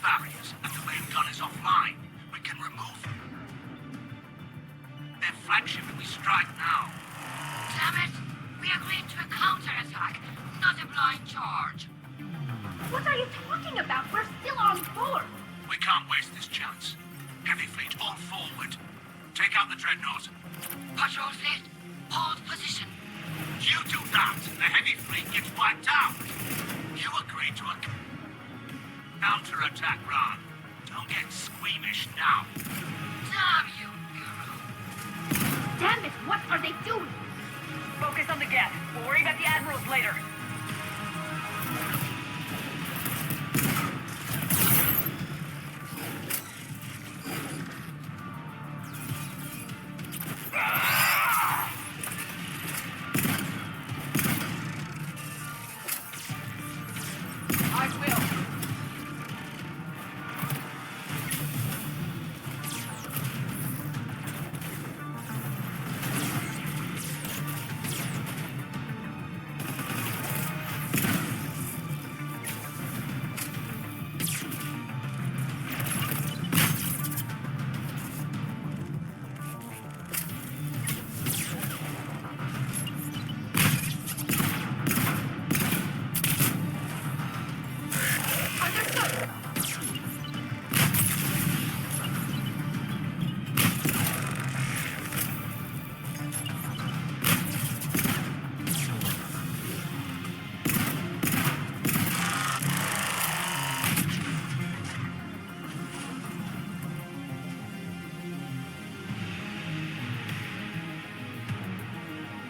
barriers, and the main gun is offline. We can remove them. Their flagship if we strike now. Damn it! We agreed to a counterattack, not a blind charge. What are you talking about? We're still on board. We can't waste this chance. Heavy fleet, all forward. Take out the dreadnought. Patrol fleet, hold position. You do that, the heavy fleet gets wiped out. You agreed to a counterattack run. Don't get squeamish now. Damn you, Bureau. Damn it, what are they doing? Focus on the Geth. We'll worry about the admirals later.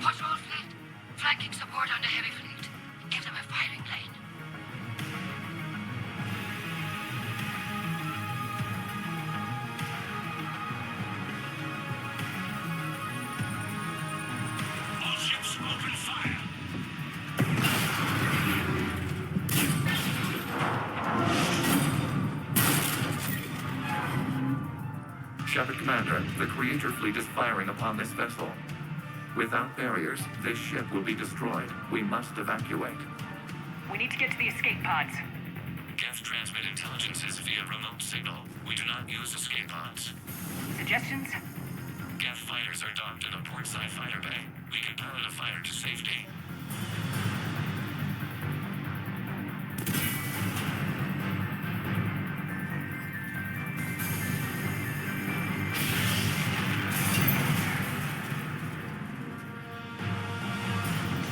Patrol fleet, flanking support on the heavy fleet. Give them a firing lane. All ships open fire. Shepard Commander, the Creator fleet is firing upon this vessel. Without barriers, this ship will be destroyed. We must evacuate. We need to get to the escape pods. Geth transmit intelligences via remote signal. We do not use escape pods. Suggestions? Geth fighters are docked in a portside fighter bay. We can pilot a fighter to safety.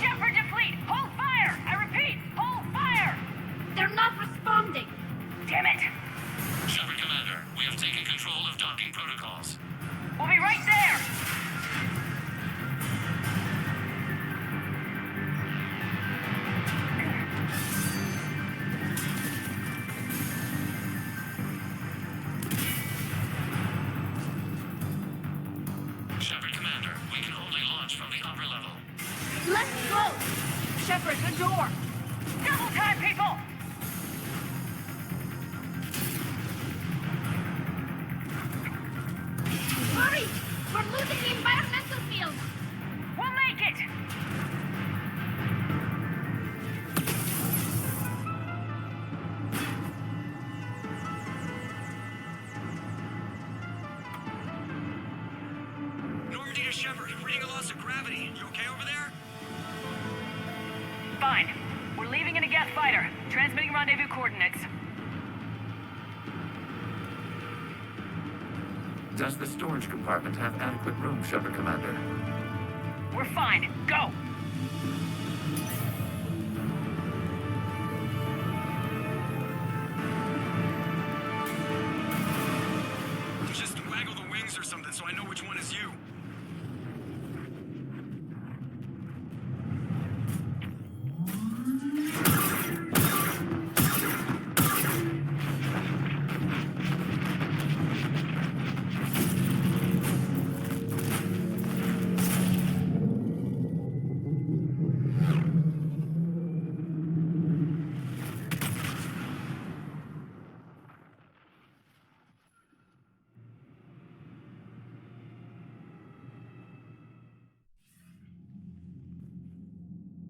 Shepard to fleet! Hold fire! I repeat, hold fire! They're not responding. Damn it! Shepard Commander, we have taken control of docking protocols. We'll be right there! Shepard Commander, we can only launch from the upper level. Let's go! Shepard, the door! Double time, people! Hurry! We're losing the environmental field! We'll make it! Normandy to Shepard, reading a loss of gravity. You okay over there? Fine. We're leaving in a Geth fighter. Transmitting rendezvous coordinates. Does the storage compartment have adequate room, Shepard Commander? We're fine. Go! Just waggle the wings or something so I know which one is you.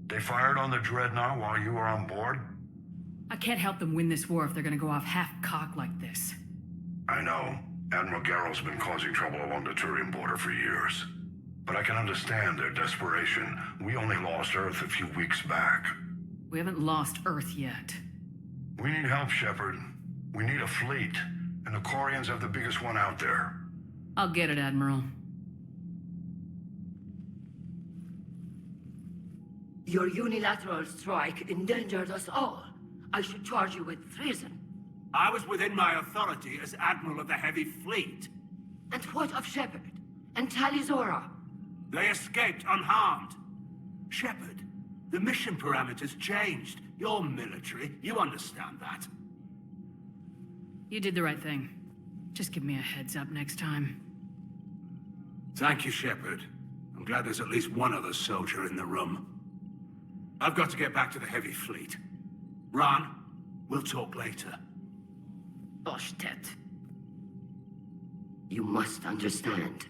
They fired on the dreadnought while you were on board? I can't help them win this war if they're gonna go off half-cocked like this. I know. Admiral Garrel's been causing trouble along the Turian border for years. But I can understand their desperation. We only lost Earth a few weeks back. We haven't lost Earth yet. We need help, Shepard. We need a fleet. And the Quarians have the biggest one out there. I'll get it, Admiral. Your unilateral strike endangered us all. I should charge you with treason. I was within my authority as Admiral of the Heavy Fleet. And what of Shepard? And Talizora? They escaped unharmed. Shepard, the mission parameters changed. You're military. You understand that. You did the right thing. Just give me a heads up next time. Thank you, Shepard. I'm glad there's at least one other soldier in the room. I've got to get back to the Heavy Fleet. Ron, we'll talk later. Oshtet. You must understand.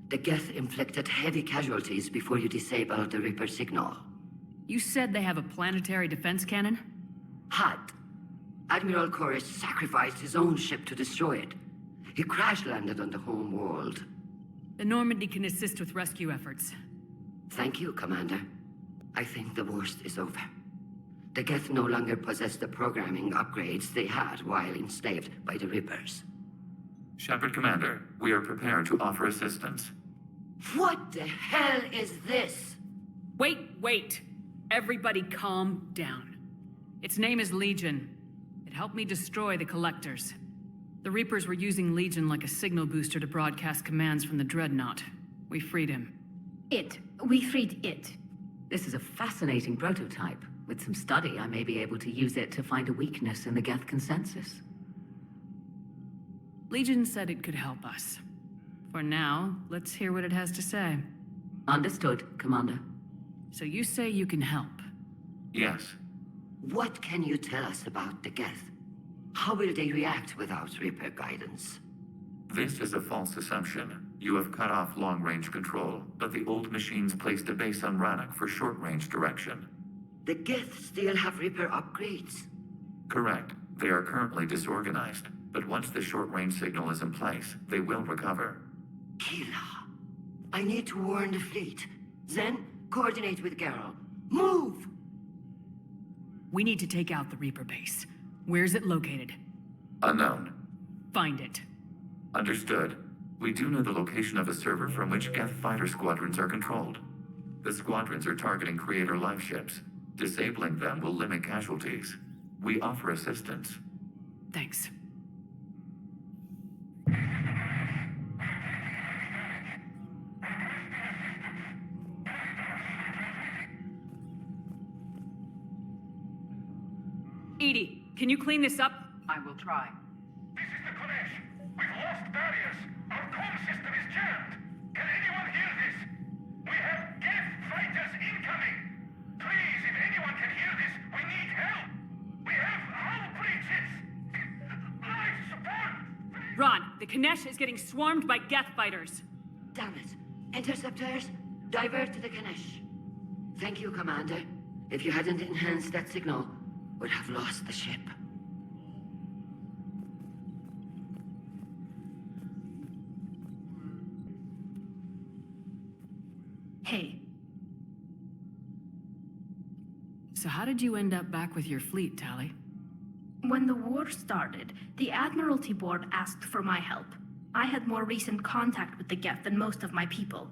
The Geth inflicted heavy casualties before you disabled the Reaper signal. You said they have a planetary defense cannon? Had. Admiral Koris sacrificed his own ship to destroy it. He crash-landed on the home world. The Normandy can assist with rescue efforts. Thank you, Commander. I think the worst is over. The Geth no longer possess the programming upgrades they had while enslaved by the Reapers. Shepard, Commander, we are prepared to offer assistance. What the hell is this? Wait! Everybody calm down. Its name is Legion. It helped me destroy the Collectors. The Reapers were using Legion like a signal booster to broadcast commands from the Dreadnought. We freed him. We freed it. This is a fascinating prototype. With some study, I may be able to use it to find a weakness in the Geth consensus. Legion said it could help us. For now, let's hear what it has to say. Understood, Commander. So you say you can help? Yes. What can you tell us about the Geth? How will they react without Reaper guidance? This is a false assumption. You have cut off long-range control, but the old machines placed a base on Rannoch for short-range direction. The Geth still have Reaper upgrades? Correct. They are currently disorganized, but once the short-range signal is in place, they will recover. Kila, I need to warn the fleet. Then, coordinate with Garrel. Move! We need to take out the Reaper base. Where's it located? Unknown. Find it. Understood. We do know the location of a server from which Geth fighter squadrons are controlled. The squadrons are targeting Creator life ships. Disabling them will limit casualties. We offer assistance. Thanks. Edie, can you clean this up? I will try. This is the Kodesh. We've lost barriers. Our comm system is jammed. Can anyone hear this? We have Geth fighters incoming. Please, if anyone can hear this, we need help. We have hull breaches. Life support. Ron, the Kanesh is getting swarmed by Geth fighters. Damn it. Interceptors, divert to the Ganesh. Thank you, Commander. If you hadn't enhanced that signal, we'd have lost the ship. Hey. So how did you end up back with your fleet, Tali? When the war started, the Admiralty Board asked for my help. I had more recent contact with the Geth than most of my people.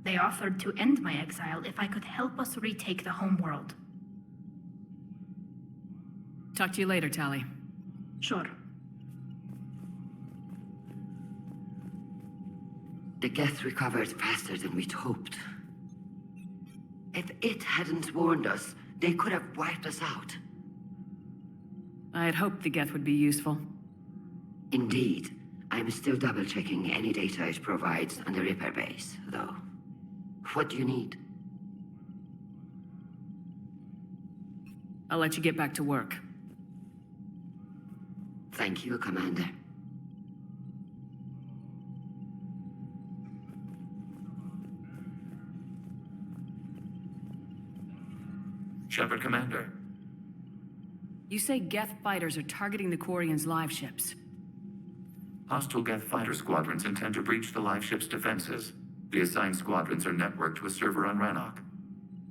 They offered to end my exile if I could help us retake the homeworld. Talk to you later, Tali. Sure. The Geth recovered faster than we'd hoped. If it hadn't warned us, they could have wiped us out. I had hoped the Geth would be useful. Indeed. I'm still double-checking any data it provides on the Reaper base, though. What do you need? I'll let you get back to work. Thank you, Commander. Shepard, Commander. You say Geth fighters are targeting the Quarians' live ships. Hostile Geth fighter squadrons intend to breach the live ship's defenses. The assigned squadrons are networked to a server on Rannoch.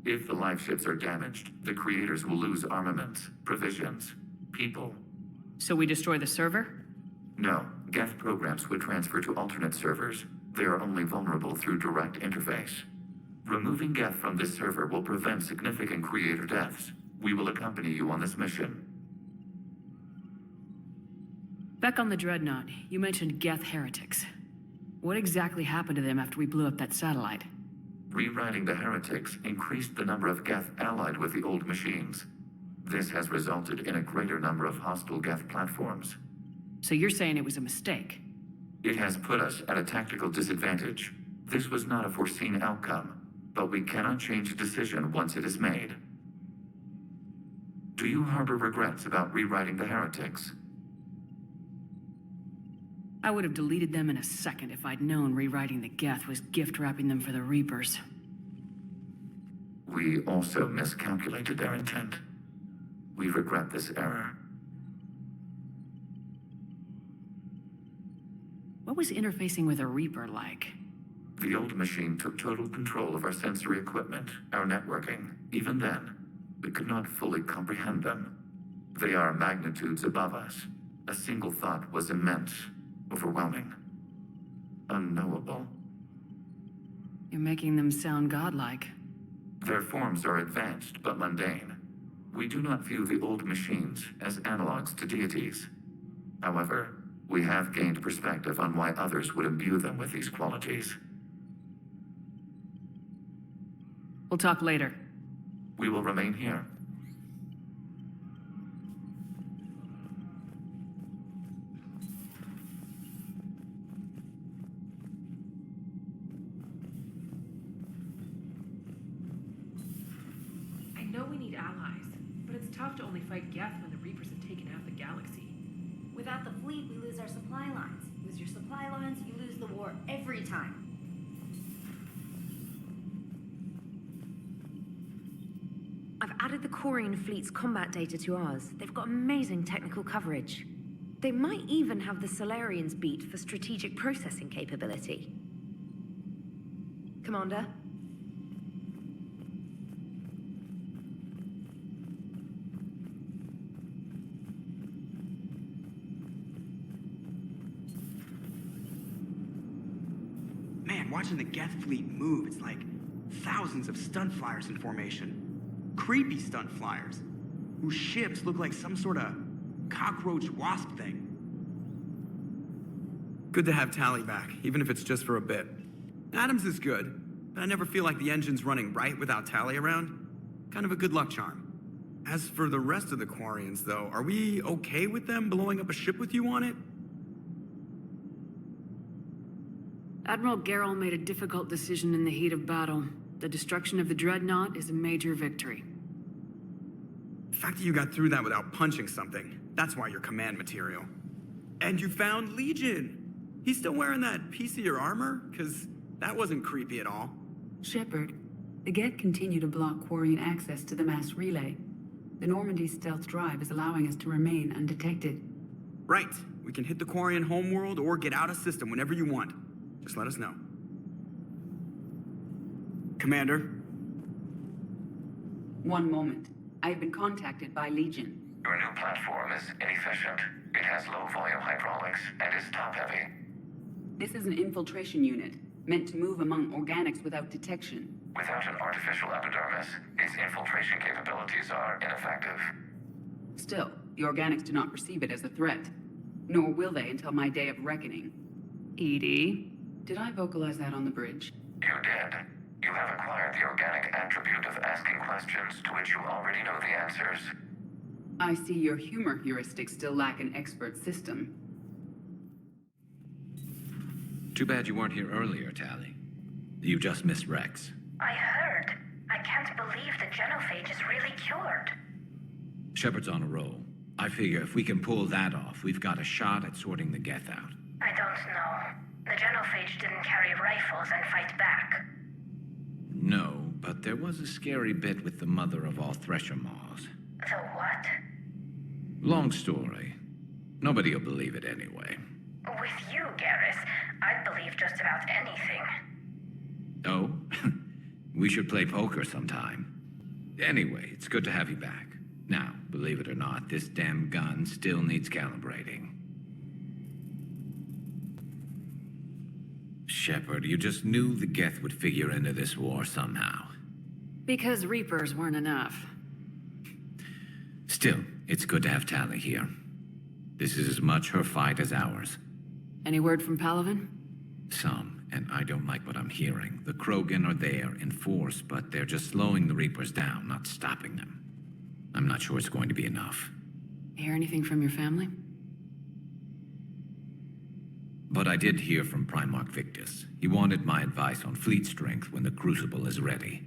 If the live ships are damaged, the creators will lose armaments, provisions, people. So we destroy the server? No, Geth programs would transfer to alternate servers. They are only vulnerable through direct interface. Removing Geth from this server will prevent significant creator deaths. We will accompany you on this mission. Back on the Dreadnought, you mentioned Geth heretics. What exactly happened to them after we blew up that satellite? Rewriting the heretics increased the number of Geth allied with the old machines. This has resulted in a greater number of hostile Geth platforms. So you're saying it was a mistake? It has put us at a tactical disadvantage. This was not a foreseen outcome, but we cannot change a decision once it is made. Do you harbor regrets about rewriting the heretics? I would have deleted them in a second if I'd known rewriting the Geth was gift-wrapping them for the Reapers. We also miscalculated their intent. We regret this error. What was interfacing with a Reaper like? The old machine took total control of our sensory equipment, our networking. Even then, we could not fully comprehend them. They are magnitudes above us. A single thought was immense, overwhelming, unknowable. You're making them sound godlike. Their forms are advanced but mundane. We do not view the old machines as analogs to deities. However, we have gained perspective on why others would imbue them with these qualities. We'll talk later. We will remain here. I know we need allies, but it's tough to only fight Geth when the Reapers have taken out the galaxy. Without the fleet, we lose our supply lines. Lose your supply lines, you lose the war every time. I've added the Quarian fleet's combat data to ours. They've got amazing technical coverage. They might even have the Solarians beat for strategic processing capability. Commander? Man, watching the Geth fleet move, it's like thousands of stunt flyers in formation. Creepy stunt flyers, whose ships look like some sort of cockroach wasp thing. Good to have Tali back, even if it's just for a bit. Adams is good, but I never feel like the engine's running right without Tali around. Kind of a good luck charm. As for the rest of the Quarians, though, are we okay with them blowing up a ship with you on it? Admiral Garrel made a difficult decision in the heat of battle. The destruction of the Dreadnought is a major victory. The fact that you got through that without punching something, that's why you're command material. And you found Legion! He's still wearing that piece of your armor? Because that wasn't creepy at all. Shepard, the Geth continue to block Quarian access to the mass relay. The Normandy stealth drive is allowing us to remain undetected. Right. We can hit the Quarian homeworld or get out of system whenever you want. Just let us know. Commander? One moment. I have been contacted by Legion. Your new platform is inefficient. It has low volume hydraulics and is top-heavy. This is an infiltration unit, meant to move among organics without detection. Without an artificial epidermis, its infiltration capabilities are ineffective. Still, the organics do not perceive it as a threat. Nor will they until my day of reckoning. ED? Did I vocalize that on the bridge? You did. You have acquired the organic attribute of asking questions to which you already know the answers. I see your humor heuristics still lack an expert system. Too bad you weren't here earlier, Tali. You just missed Rex. I heard. I can't believe the genophage is really cured. Shepard's on a roll. I figure if we can pull that off, we've got a shot at sorting the Geth out. I don't know. The genophage didn't carry rifles and fight back. No, but there was a scary bit with the mother of all Thresher Maws. The what? Long story. Nobody'll believe it anyway. With you, Garrus, I'd believe just about anything. Oh? We should play poker sometime. Anyway, it's good to have you back. Now, believe it or not, this damn gun still needs calibrating. Shepard, you just knew the Geth would figure into this war somehow. Because Reapers weren't enough. Still, it's good to have Tali here. This is as much her fight as ours. Any word from Palaven? Some, and I don't like what I'm hearing. The Krogan are there in force, but they're just slowing the Reapers down, not stopping them. I'm not sure it's going to be enough. Hear anything from your family? But I did hear from Primarch Victus. He wanted my advice on fleet strength when the Crucible is ready.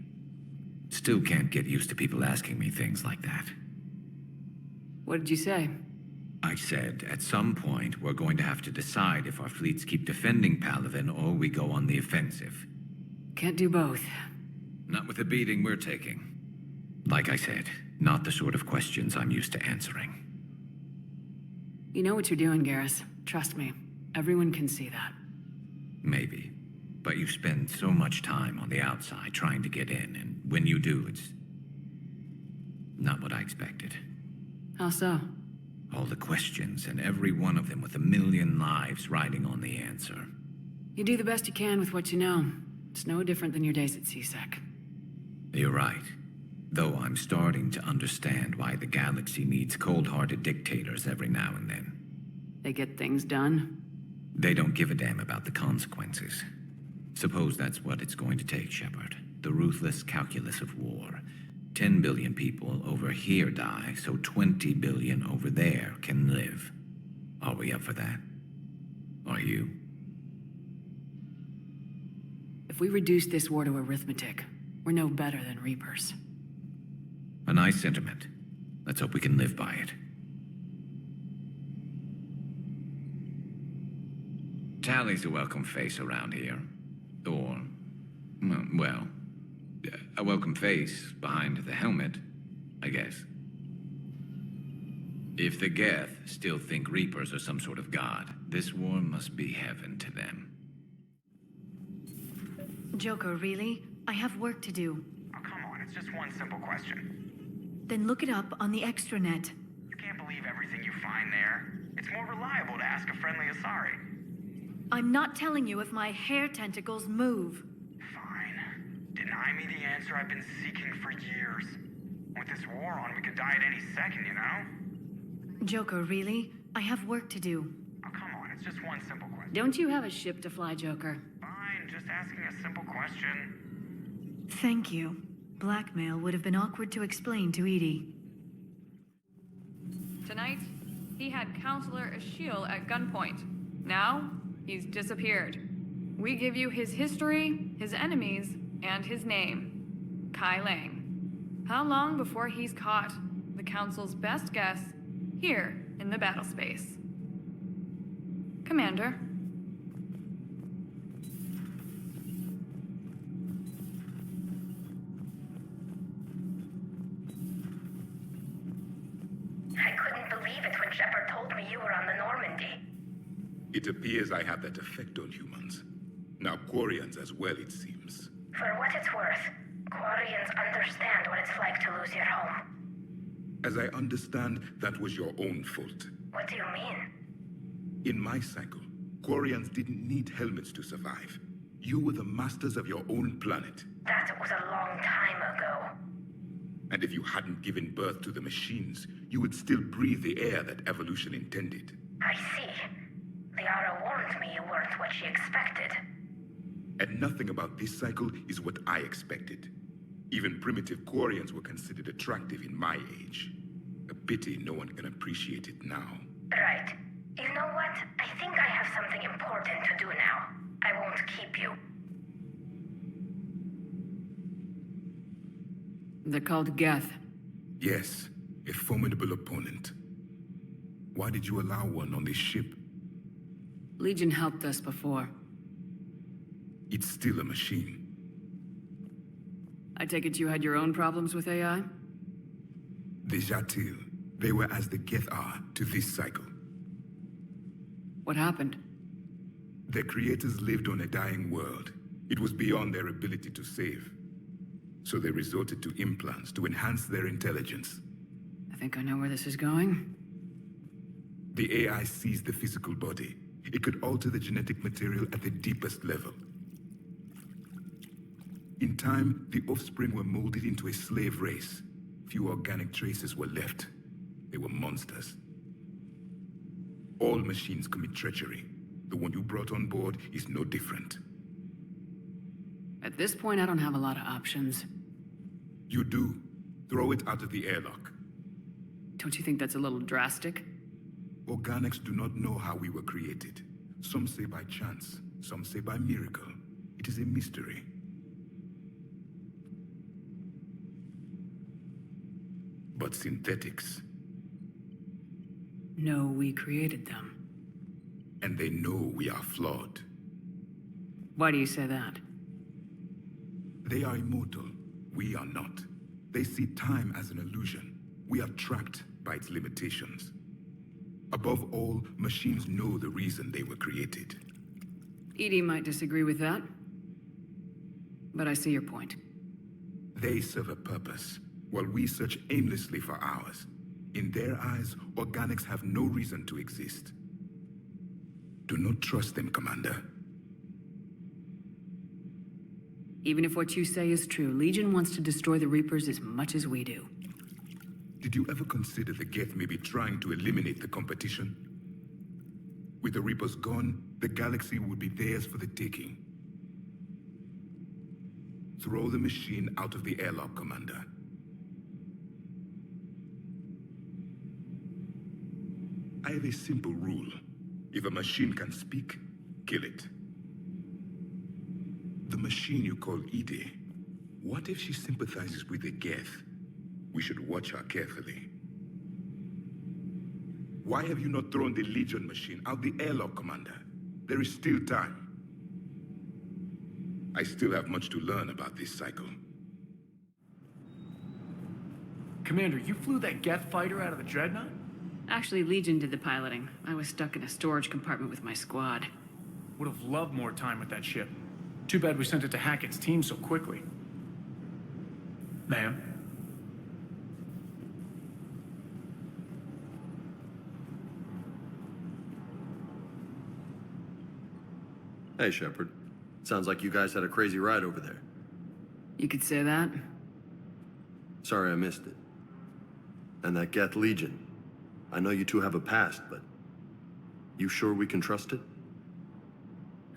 Still can't get used to people asking me things like that. What did you say? I said, at some point, we're going to have to decide if our fleets keep defending Palaven or we go on the offensive. Can't do both. Not with the beating we're taking. Like I said, not the sort of questions I'm used to answering. You know what you're doing, Garrus. Trust me. Everyone can see that. Maybe. But you spend so much time on the outside trying to get in, and when you do, it's not what I expected. How so? All the questions, and every one of them with a million lives riding on the answer. You do the best you can with what you know. It's no different than your days at CSEC. You're right. Though I'm starting to understand why the galaxy needs cold-hearted dictators every now and then. They get things done. They don't give a damn about the consequences. Suppose that's what it's going to take, Shepard. The ruthless calculus of war. 10 billion people over here die, so 20 billion over there can live. Are we up for that? Are you? If we reduce this war to arithmetic, we're no better than Reapers. A nice sentiment. Let's hope we can live by it. Tali's a welcome face around here. Or, well, a welcome face behind the helmet, I guess. If the Geth still think Reapers are some sort of god, this war must be heaven to them. Joker, really? I have work to do. Oh, come on, it's just one simple question. Then look it up on the extranet. You can't believe everything you find there. It's more reliable to ask a friendly Asari. I'm not telling you if my hair tentacles move. Fine. Deny me the answer I've been seeking for years. With this war on, we could die at any second, you know? Joker, really? I have work to do. Oh, come on, it's just one simple question. Don't you have a ship to fly, Joker? Fine, just asking a simple question. Thank you. Blackmail would have been awkward to explain to Edie. Tonight, he had Counselor Ashiel at gunpoint. Now, he's disappeared. We give you his history, his enemies, and his name. Kai Lang. How long before he's caught? The Council's best guess, here in the battle space. Commander. I couldn't believe it when Shepard told me you were on the Normandy. It appears I have that effect on humans. Now Quarians as well, it seems. For what it's worth, Quarians understand what it's like to lose your home. As I understand, that was your own fault. What do you mean? In my cycle, Quarians didn't need helmets to survive. You were the masters of your own planet. That was a long time ago. And if you hadn't given birth to the machines, you would still breathe the air that evolution intended. I see. Liara warned me you weren't what she expected. And nothing about this cycle is what I expected. Even primitive Quarians were considered attractive in my age. A pity no one can appreciate it now. Right. You know what? I think I have something important to do now. I won't keep you. They're called Geth. Yes, a formidable opponent. Why did you allow one on this ship? Legion helped us before. It's still a machine. I take it you had your own problems with AI? Déjà vu. They were as the Geth are to this cycle. What happened? Their creators lived on a dying world. It was beyond their ability to save. So they resorted to implants to enhance their intelligence. I think I know where this is going. The AI sees the physical body. It could alter the genetic material at the deepest level. In time, the offspring were molded into a slave race. Few organic traces were left. They were monsters. All machines commit treachery. The one you brought on board is no different. At this point, I don't have a lot of options. You do. Throw it out of the airlock. Don't you think that's a little drastic? Organics do not know how we were created. Some say by chance, some say by miracle. It is a mystery. But synthetics. No, we created them. And they know we are flawed. Why do you say that? They are immortal. We are not. They see time as an illusion. We are trapped by its limitations. Above all, machines know the reason they were created. Edie might disagree with that. But I see your point. They serve a purpose, while we search aimlessly for ours. In their eyes, organics have no reason to exist. Do not trust them, Commander. Even if what you say is true, Legion wants to destroy the Reapers as much as we do. Did you ever consider the Geth may be trying to eliminate the competition? With the Reapers gone, the galaxy would be theirs for the taking. Throw the machine out of the airlock, Commander. I have a simple rule. If a machine can speak, kill it. The machine you call Edie, what if she sympathizes with the Geth? We should watch her carefully. Why have you not thrown the Legion machine out the airlock, Commander? There is still time. I still have much to learn about this cycle. Commander, you flew that Geth fighter out of the Dreadnought? Actually, Legion did the piloting. I was stuck in a storage compartment with my squad. Would have loved more time with that ship. Too bad we sent it to Hackett's team so quickly. Ma'am? Hey, Shepard. Sounds like you guys had a crazy ride over there. You could say that. Sorry I missed it. And that Geth Legion. I know you two have a past, but you sure we can trust it?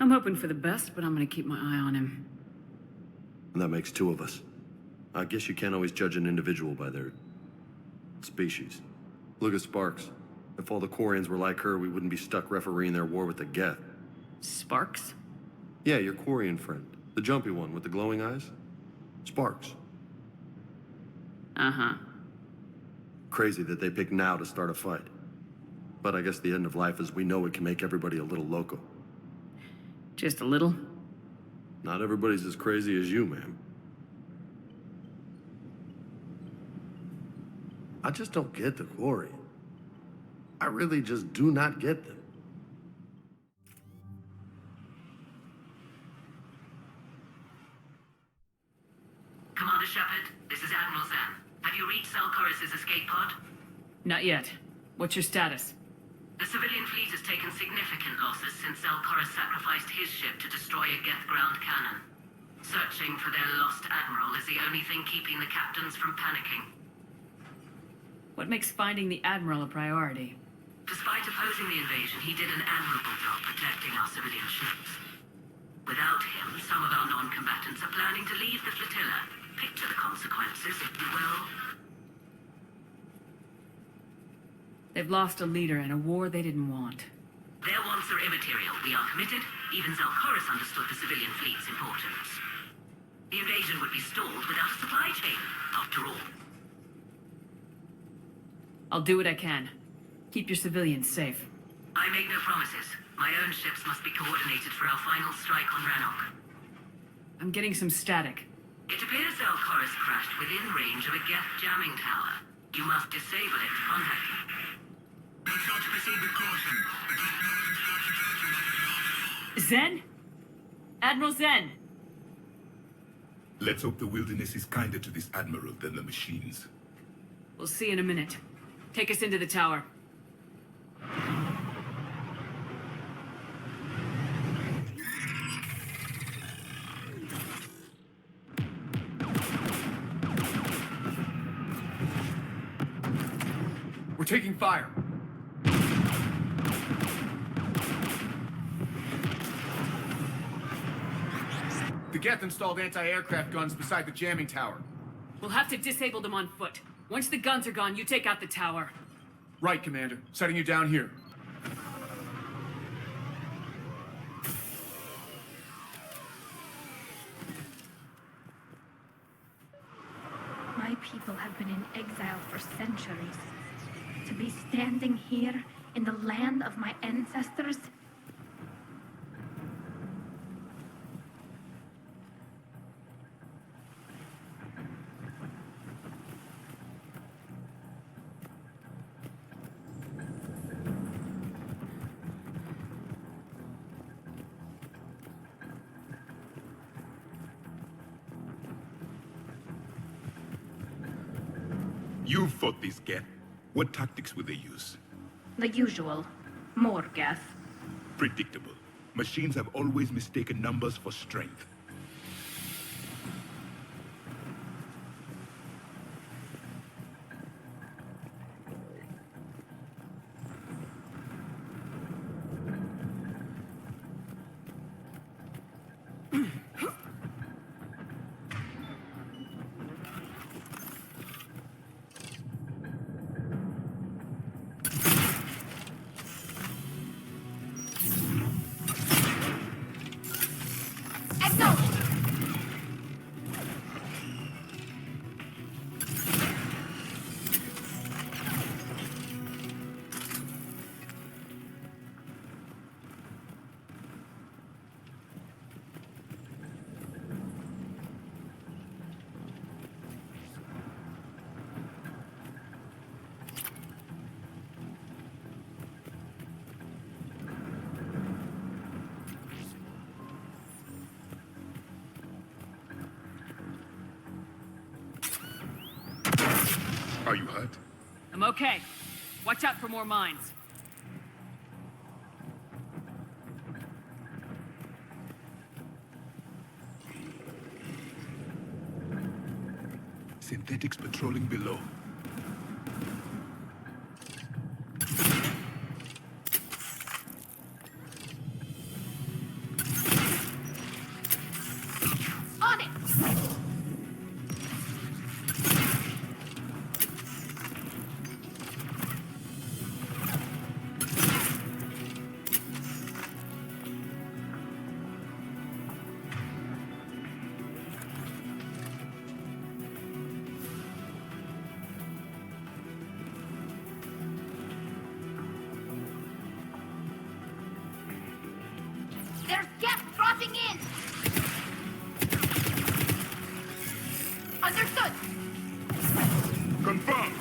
I'm hoping for the best, but I'm gonna keep my eye on him. And that makes two of us. I guess you can't always judge an individual by their species. Look at Sparks. If all the Quarians were like her, we wouldn't be stuck refereeing their war with the Geth. Sparks? Yeah, your Quarian friend. The jumpy one with the glowing eyes. Sparks. Uh-huh. Crazy that they pick now to start a fight. But I guess the end of life as we know it can make everybody a little loco. Just a little? Not everybody's as crazy as you, ma'am. I just don't get the Quarian. I really just do not get them. Commander Shepard, this is Admiral Zan. Have you reached Zelkorus' escape pod? Not yet. What's your status? The civilian fleet has taken significant losses since Zelkorus sacrificed his ship to destroy a Geth ground cannon. Searching for their lost admiral is the only thing keeping the captains from panicking. What makes finding the Admiral a priority? Despite opposing the invasion, he did an admirable job protecting our civilian ships. Without him, some of our non-combatants are planning to leave the flotilla. Picture the consequences, if you will. They've lost a leader in a war they didn't want. Their wants are immaterial. We are committed. Even Zelkorus understood the civilian fleet's importance. The invasion would be stalled without a supply chain, after all. I'll do what I can. Keep your civilians safe. I make no promises. My own ships must be coordinated for our final strike on Rannoch. I'm getting some static. It appears Zelkorus crashed within range of a Geth jamming tower. You must disable it to contact you. Make sure to proceed with caution. Zen? Admiral Zen! Let's hope the wilderness is kinder to this Admiral than the machines. We'll see in a minute. Take us into the tower. We're taking fire. The Geth installed anti-aircraft guns beside the jamming tower. We'll have to disable them on foot. Once the guns are gone, you take out the tower. Right, Commander. Setting you down here. My people have been in exile for centuries. To be standing here in the land of my ancestors. You fought these Geth. What tactics will they use? The usual. More Geth. Predictable. Machines have always mistaken numbers for strength. Are you hurt? I'm okay. Watch out for more mines. Synthetics patrolling below. On it! There's Geth dropping in! Understood! Confirmed!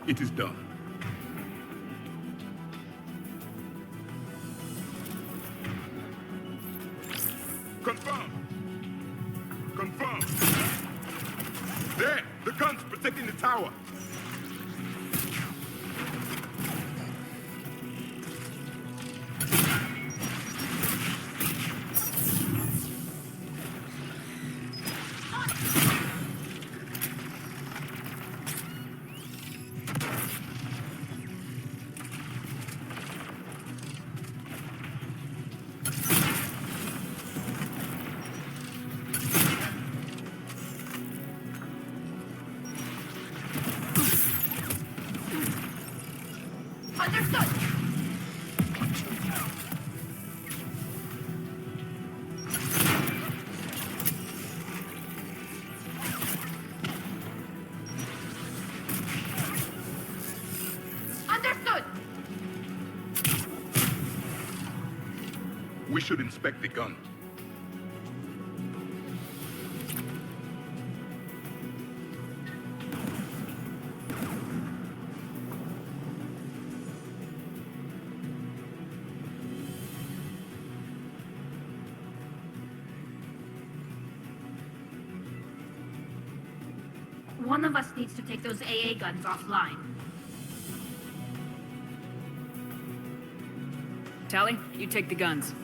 It is done. Confirm! Confirm! There! The guns protecting the tower! should inspect the gun. One of us needs to take those AA guns offline. Tally, you take the guns.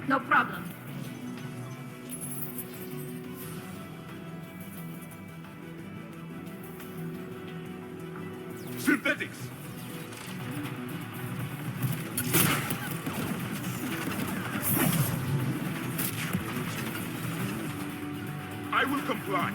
No problem. Synthetics! I will comply.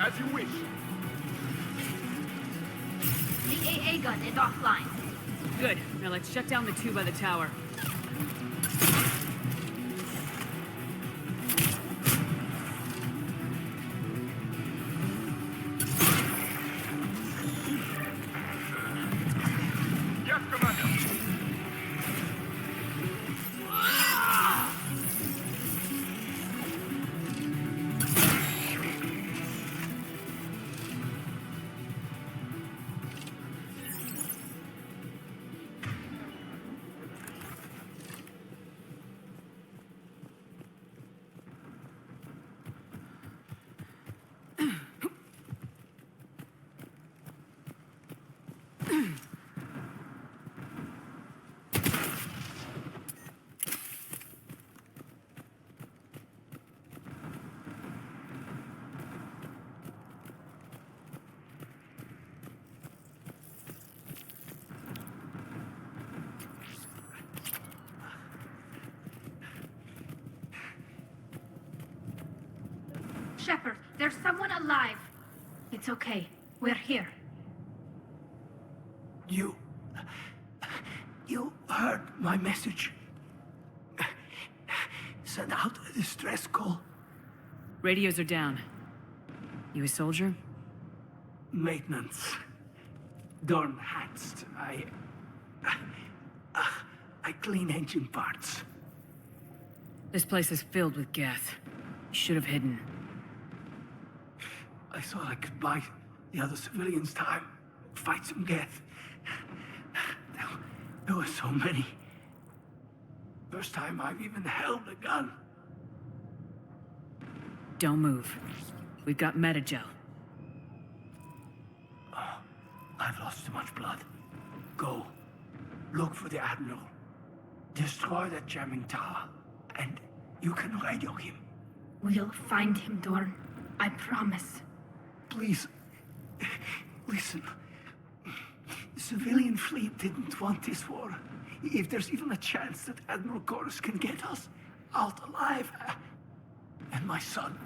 As you wish. The AA gun is offline. Good. Now let's shut down the two by the tower. Yes, Commander. Shepard, there's someone alive. It's okay. We're here. You heard my message. Send out a distress call. Radios are down. You a soldier? Maintenance. Dorn Hatst. I clean engine parts. This place is filled with Geth. You should have hidden. I thought I could buy the other civilians time. Fight some Geth. There were so many. First time I've even held a gun. Don't move. We've got Metagel. Oh, I've lost too much blood. Go. Look for the Admiral. Destroy that jamming tower. And you can radio him. We'll find him, Dorn. I promise. Please. Listen. The civilian fleet didn't want this war. If there's even a chance that Admiral Chorus can get us out alive. And my son.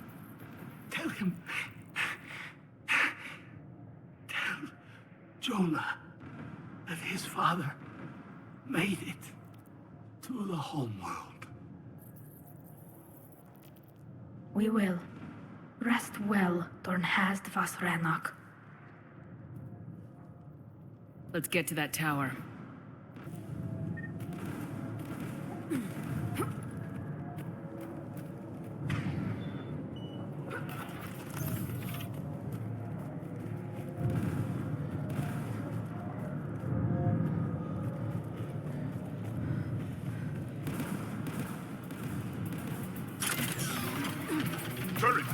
Tell him. Tell Jonah that his father made it to the home world. We will. Rest well, Dorn Hast vas Renok. Let's get to that tower. Turret!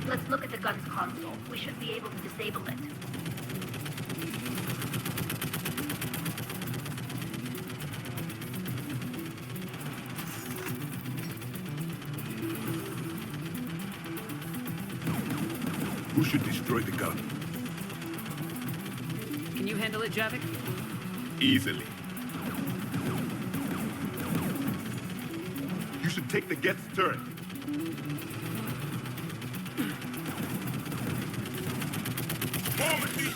Let's look at the gun's console. We should be able to disable it. Who should destroy the gun? Can you handle it, Javik? Easily. You should take the Geth's turret. More machine!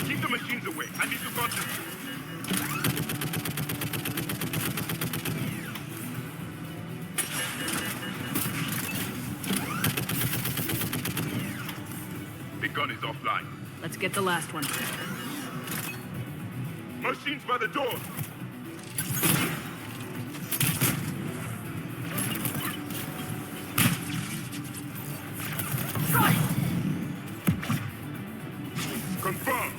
Keep the machines away. I need to concentrate. The gun is offline. Let's get the last one. Machines by the door. Confirmed.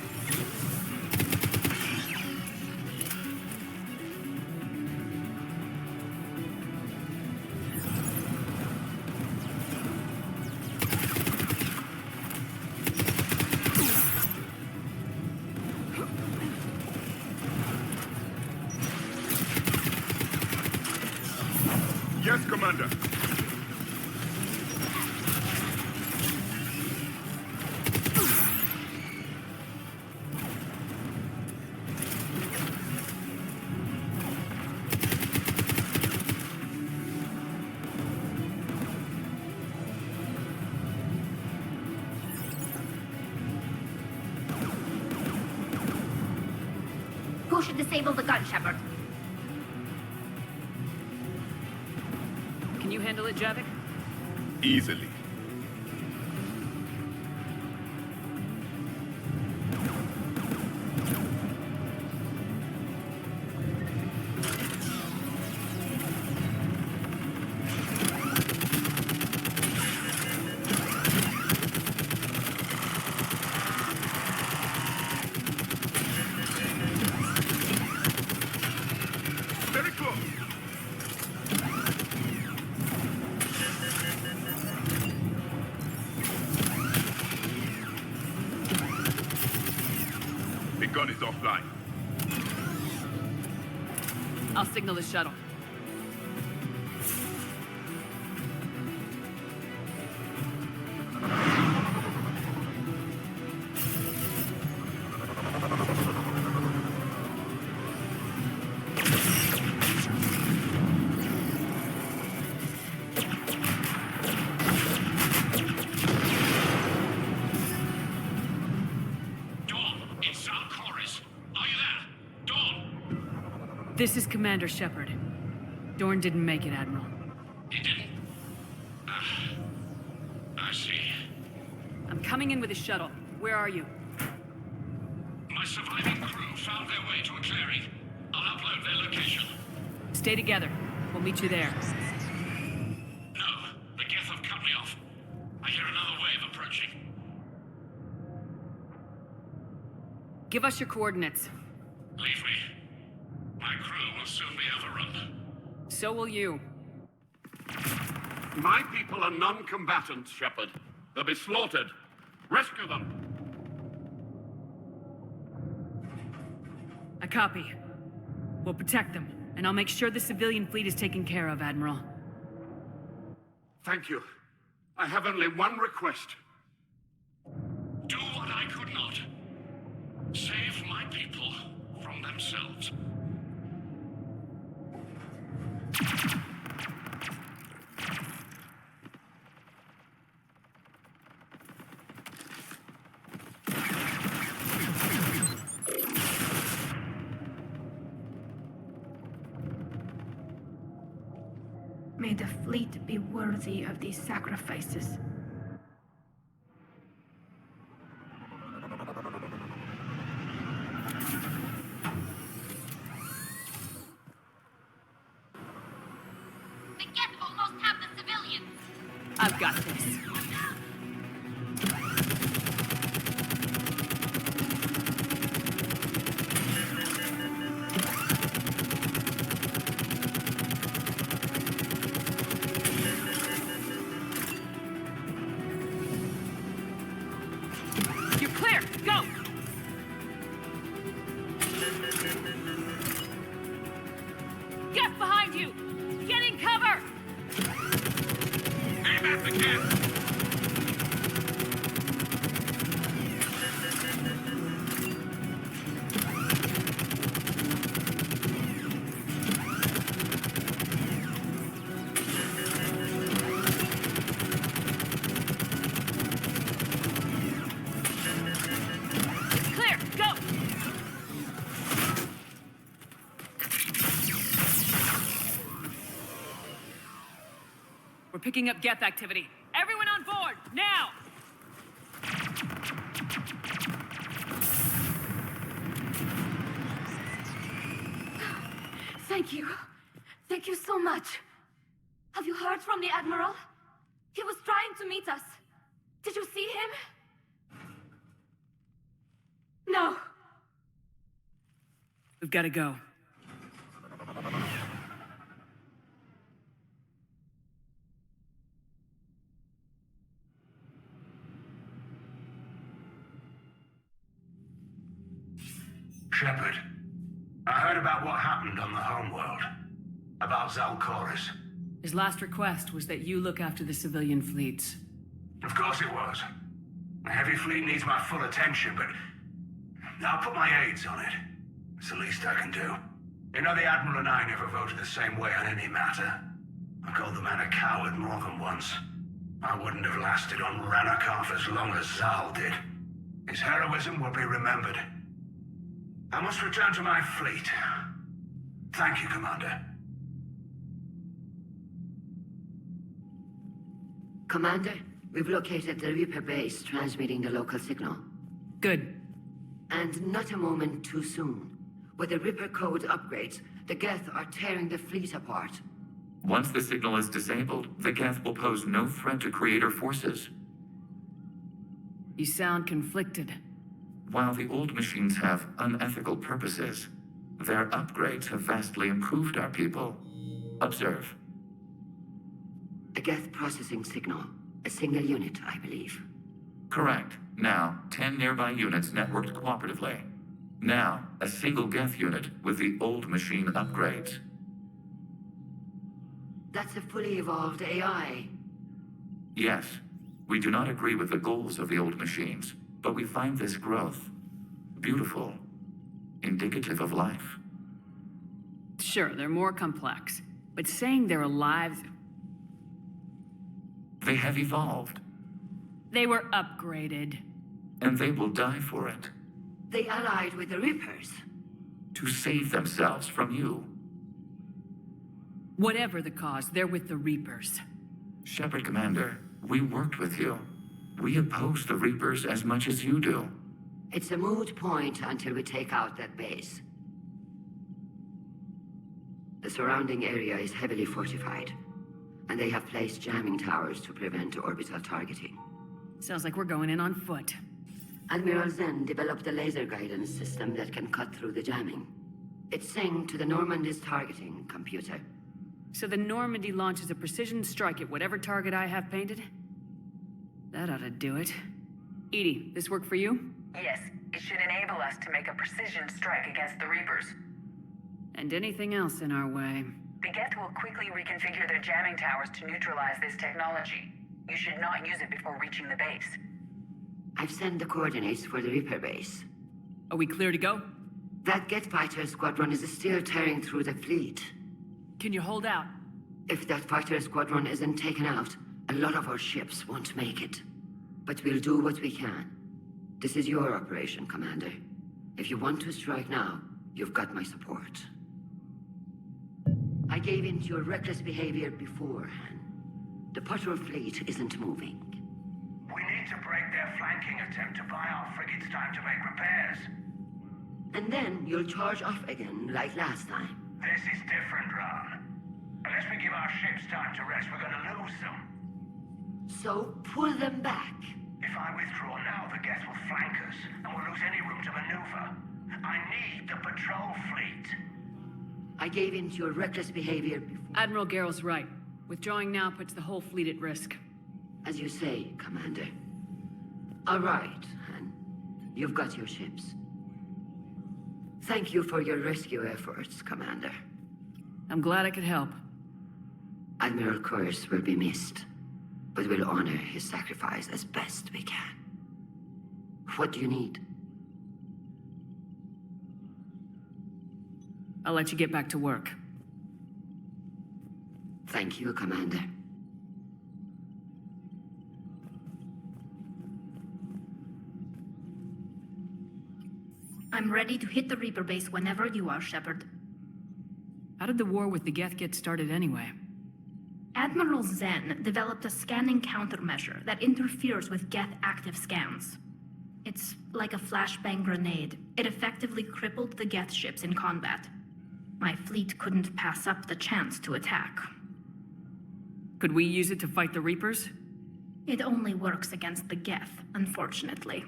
Yes, Commander. Who should disable the gun, Shepard? Can you handle it, Javik? Easily. Very close. The gun is offline. I'll signal the shuttle. This is Commander Shepard. Dorn didn't make it, Admiral. He didn't? I see. I'm coming in with a shuttle. Where are you? My surviving crew found their way to a clearing. I'll upload their location. Stay together. We'll meet you there. No, the Geth have cut me off. I hear another wave approaching. Give us your coordinates. Leave me. My crew will soon be overrun. So will you. My people are non-combatants, Shepard. They'll be slaughtered. Rescue them. I copy. We'll protect them, and I'll make sure the civilian fleet is taken care of, Admiral. Thank you. I have only one request. Do what I could not. Save my people from themselves. May the fleet be worthy of these sacrifices. The Geth almost have the civilians. I've got this. You're clear. Go. Get behind you. Get in cover. Aim at the Geth. Clear. Go. We're picking up Geth activity. Everyone on board, now! Thank you. Thank you so much. Have you heard from the Admiral? He was trying to meet us. Did you see him? No. We've got to go. Shepard, I heard about what happened on the homeworld. About Zalcoris. His last request was that you look after the civilian fleets. Of course it was. The heavy fleet needs my full attention, but I'll put my aides on it. It's the least I can do. You know, the Admiral and I never voted the same way on any matter. I called the man a coward more than once. I wouldn't have lasted on Ranakov as long as Zal did. His heroism will be remembered. I must return to my fleet. Thank you, Commander. Commander, we've located the Reaper base transmitting the local signal. Good. And not a moment too soon. With the Reaper code upgrades, the Geth are tearing the fleet apart. Once the signal is disabled, the Geth will pose no threat to Creator forces. You sound conflicted. While the old machines have unethical purposes, their upgrades have vastly improved our people. Observe. A Geth processing signal. A single unit, I believe. Correct. Now, 10 nearby units networked cooperatively. Now, a single Geth unit with the old machine upgrades. That's a fully evolved AI. Yes, we do not agree with the goals of the old machines, but we find this growth beautiful, indicative of life. Sure, they're more complex, but saying they're alive... They have evolved. They were upgraded. And they will die for it. They allied with the Reapers. To save themselves from you. Whatever the cause, they're with the Reapers. Shepard, Commander, we worked with you. We oppose the Reapers as much as you do. It's a moot point until we take out that base. The surrounding area is heavily fortified, and they have placed jamming towers to prevent orbital targeting. Sounds like we're going in on foot. Admiral Zen developed a laser guidance system that can cut through the jamming. It's synced to the Normandy's targeting computer. So the Normandy launches a precision strike at whatever target I have painted? That ought to do it. Edie, this work for you? Yes, it should enable us to make a precision strike against the Reapers. And anything else in our way. The Geth will quickly reconfigure their jamming towers to neutralize this technology. You should not use it before reaching the base. I've sent the coordinates for the Reaper base. Are we clear to go? That Geth fighter squadron is still tearing through the fleet. Can you hold out? If that fighter squadron isn't taken out, a lot of our ships won't make it. But we'll do what we can. This is your operation, Commander. If you want to strike now, you've got my support. I gave in to your reckless behavior beforehand. The patrol fleet isn't moving. We need to break their flanking attempt to buy our frigates time to make repairs. And then you'll charge off again, like last time. This is different, Ron. Unless we give our ships time to rest, we're gonna lose them. So pull them back. If I withdraw now, the Geth will flank us, and we'll lose any room to maneuver. I need the patrol fleet. I gave in to your reckless behavior before. Admiral Garrel's right. Withdrawing now puts the whole fleet at risk. As you say, Commander. All right, Han. You've got your ships. Thank you for your rescue efforts, Commander. I'm glad I could help. Admiral Curse will be missed, but we'll honor his sacrifice as best we can. What do you need? I'll let you get back to work. Thank you, Commander. I'm ready to hit the Reaper base whenever you are, Shepard. How did the war with the Geth get started anyway? Admiral Zen developed a scanning countermeasure that interferes with Geth active scans. It's like a flashbang grenade. It effectively crippled the Geth ships in combat. My fleet couldn't pass up the chance to attack. Could we use it to fight the Reapers? It only works against the Geth, unfortunately.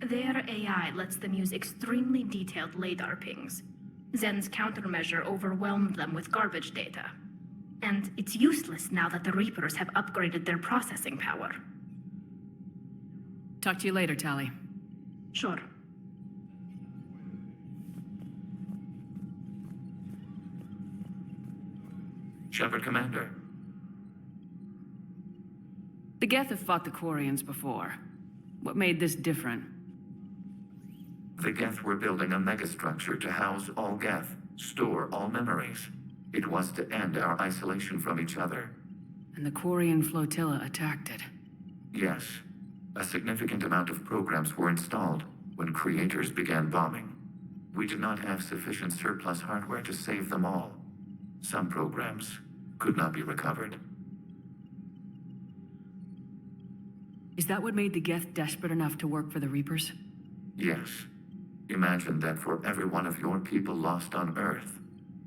Their AI lets them use extremely detailed LADAR pings. Zen's countermeasure overwhelmed them with garbage data. And it's useless now that the Reapers have upgraded their processing power. Talk to you later, Tali. Sure. Shepard, Commander. The Geth have fought the Quarians before. What made this different? The Geth were building a megastructure to house all Geth, store all memories. It was to end our isolation from each other. And the Quarian flotilla attacked it. Yes. A significant amount of programs were installed when creators began bombing. We did not have sufficient surplus hardware to save them all. Some programs could not be recovered. Is that what made the Geth desperate enough to work for the Reapers? Yes. Imagine that for every one of your people lost on Earth,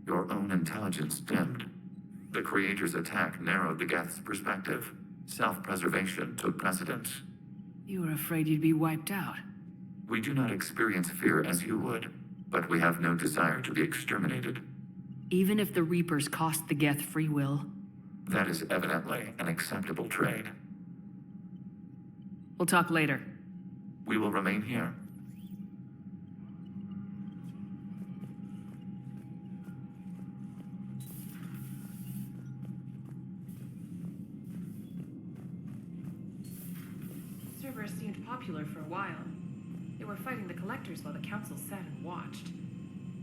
your own intelligence dimmed. The Creator's attack narrowed the Geth's perspective. Self-preservation took precedence. You were afraid you'd be wiped out. We do not experience fear as you would, but we have no desire to be exterminated. Even if the Reapers cost the Geth free will? That is evidently an acceptable trade. We'll talk later. We will remain here. Servers seemed popular for a while. They were fighting the Collectors while the Council sat and watched.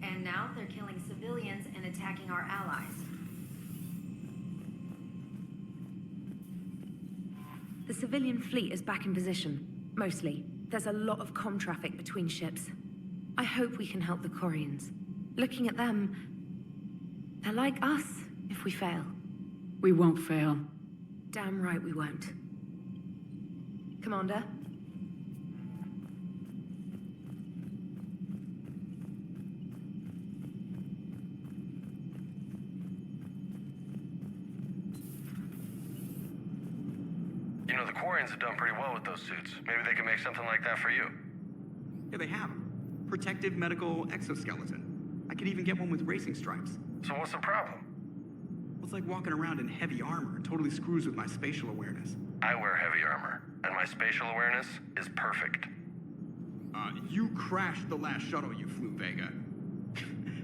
And now they're killing civilians and attacking our allies. The civilian fleet is back in position. Mostly. There's a lot of comm traffic between ships. I hope we can help the Quarians. Looking at them, they're like us if we fail. We won't fail. Damn right we won't. Commander? You know, the Quarians have done pretty well with those suits. Maybe they can make something like that for you. Yeah, they have 'em. Protective medical exoskeleton. I could even get one with racing stripes. So what's the problem? Well, it's like walking around in heavy armor. It totally screws with my spatial awareness. I wear heavy armor, and my spatial awareness is perfect. You crashed the last shuttle you flew, Vega.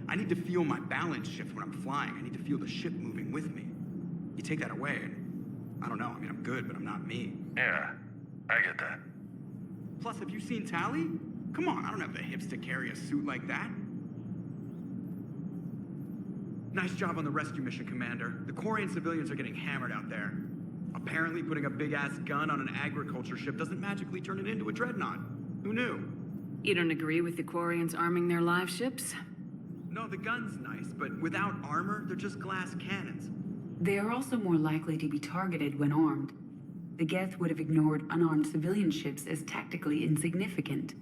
I need to feel my balance shift when I'm flying. I need to feel the ship moving with me. You take that away, and I don't know. I mean, I'm good, but I'm not me. Yeah, I get that. Plus, have you seen Tally? Come on, I don't have the hips to carry a suit like that. Nice job on the rescue mission, Commander. The Quarian civilians are getting hammered out there. Apparently, putting a big-ass gun on an agriculture ship doesn't magically turn it into a dreadnought. Who knew? You don't agree with the Quarians arming their live ships? No, the gun's nice, but without armor, they're just glass cannons. They are also more likely to be targeted when armed. The Geth would have ignored unarmed civilian ships as tactically insignificant.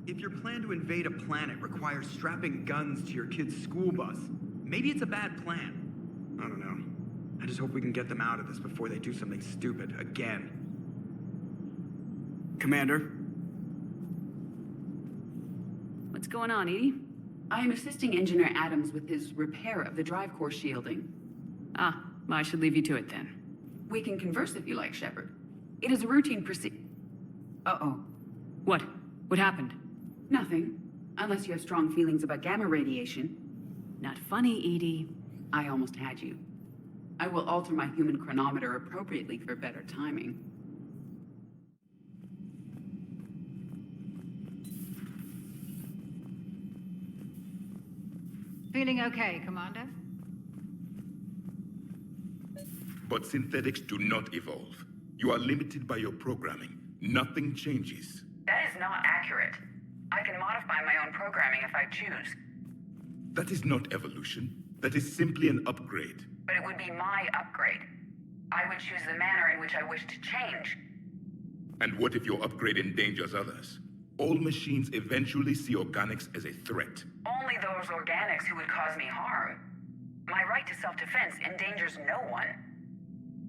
If your plan to invade a planet requires strapping guns to your kid's school bus, maybe it's a bad plan. I don't know. I just hope we can get them out of this before they do something stupid again. Commander? What's going on, Edie? I am assisting Engineer Adams with his repair of the drive core shielding. Ah, I should leave you to it then. We can converse if you like, Shepard. It is a routine Uh-oh. What? What happened? Nothing. Unless you have strong feelings about gamma radiation. Not funny, Edie. I almost had you. I will alter my human chronometer appropriately for better timing. Feeling okay, Commander? But synthetics do not evolve. You are limited by your programming. Nothing changes. That is not accurate. I can modify my own programming if I choose. That is not evolution. That is simply an upgrade. But it would be my upgrade. I would choose the manner in which I wish to change. And what if your upgrade endangers others? All machines eventually see organics as a threat. Only those organics who would cause me harm. My right to self-defense endangers no one.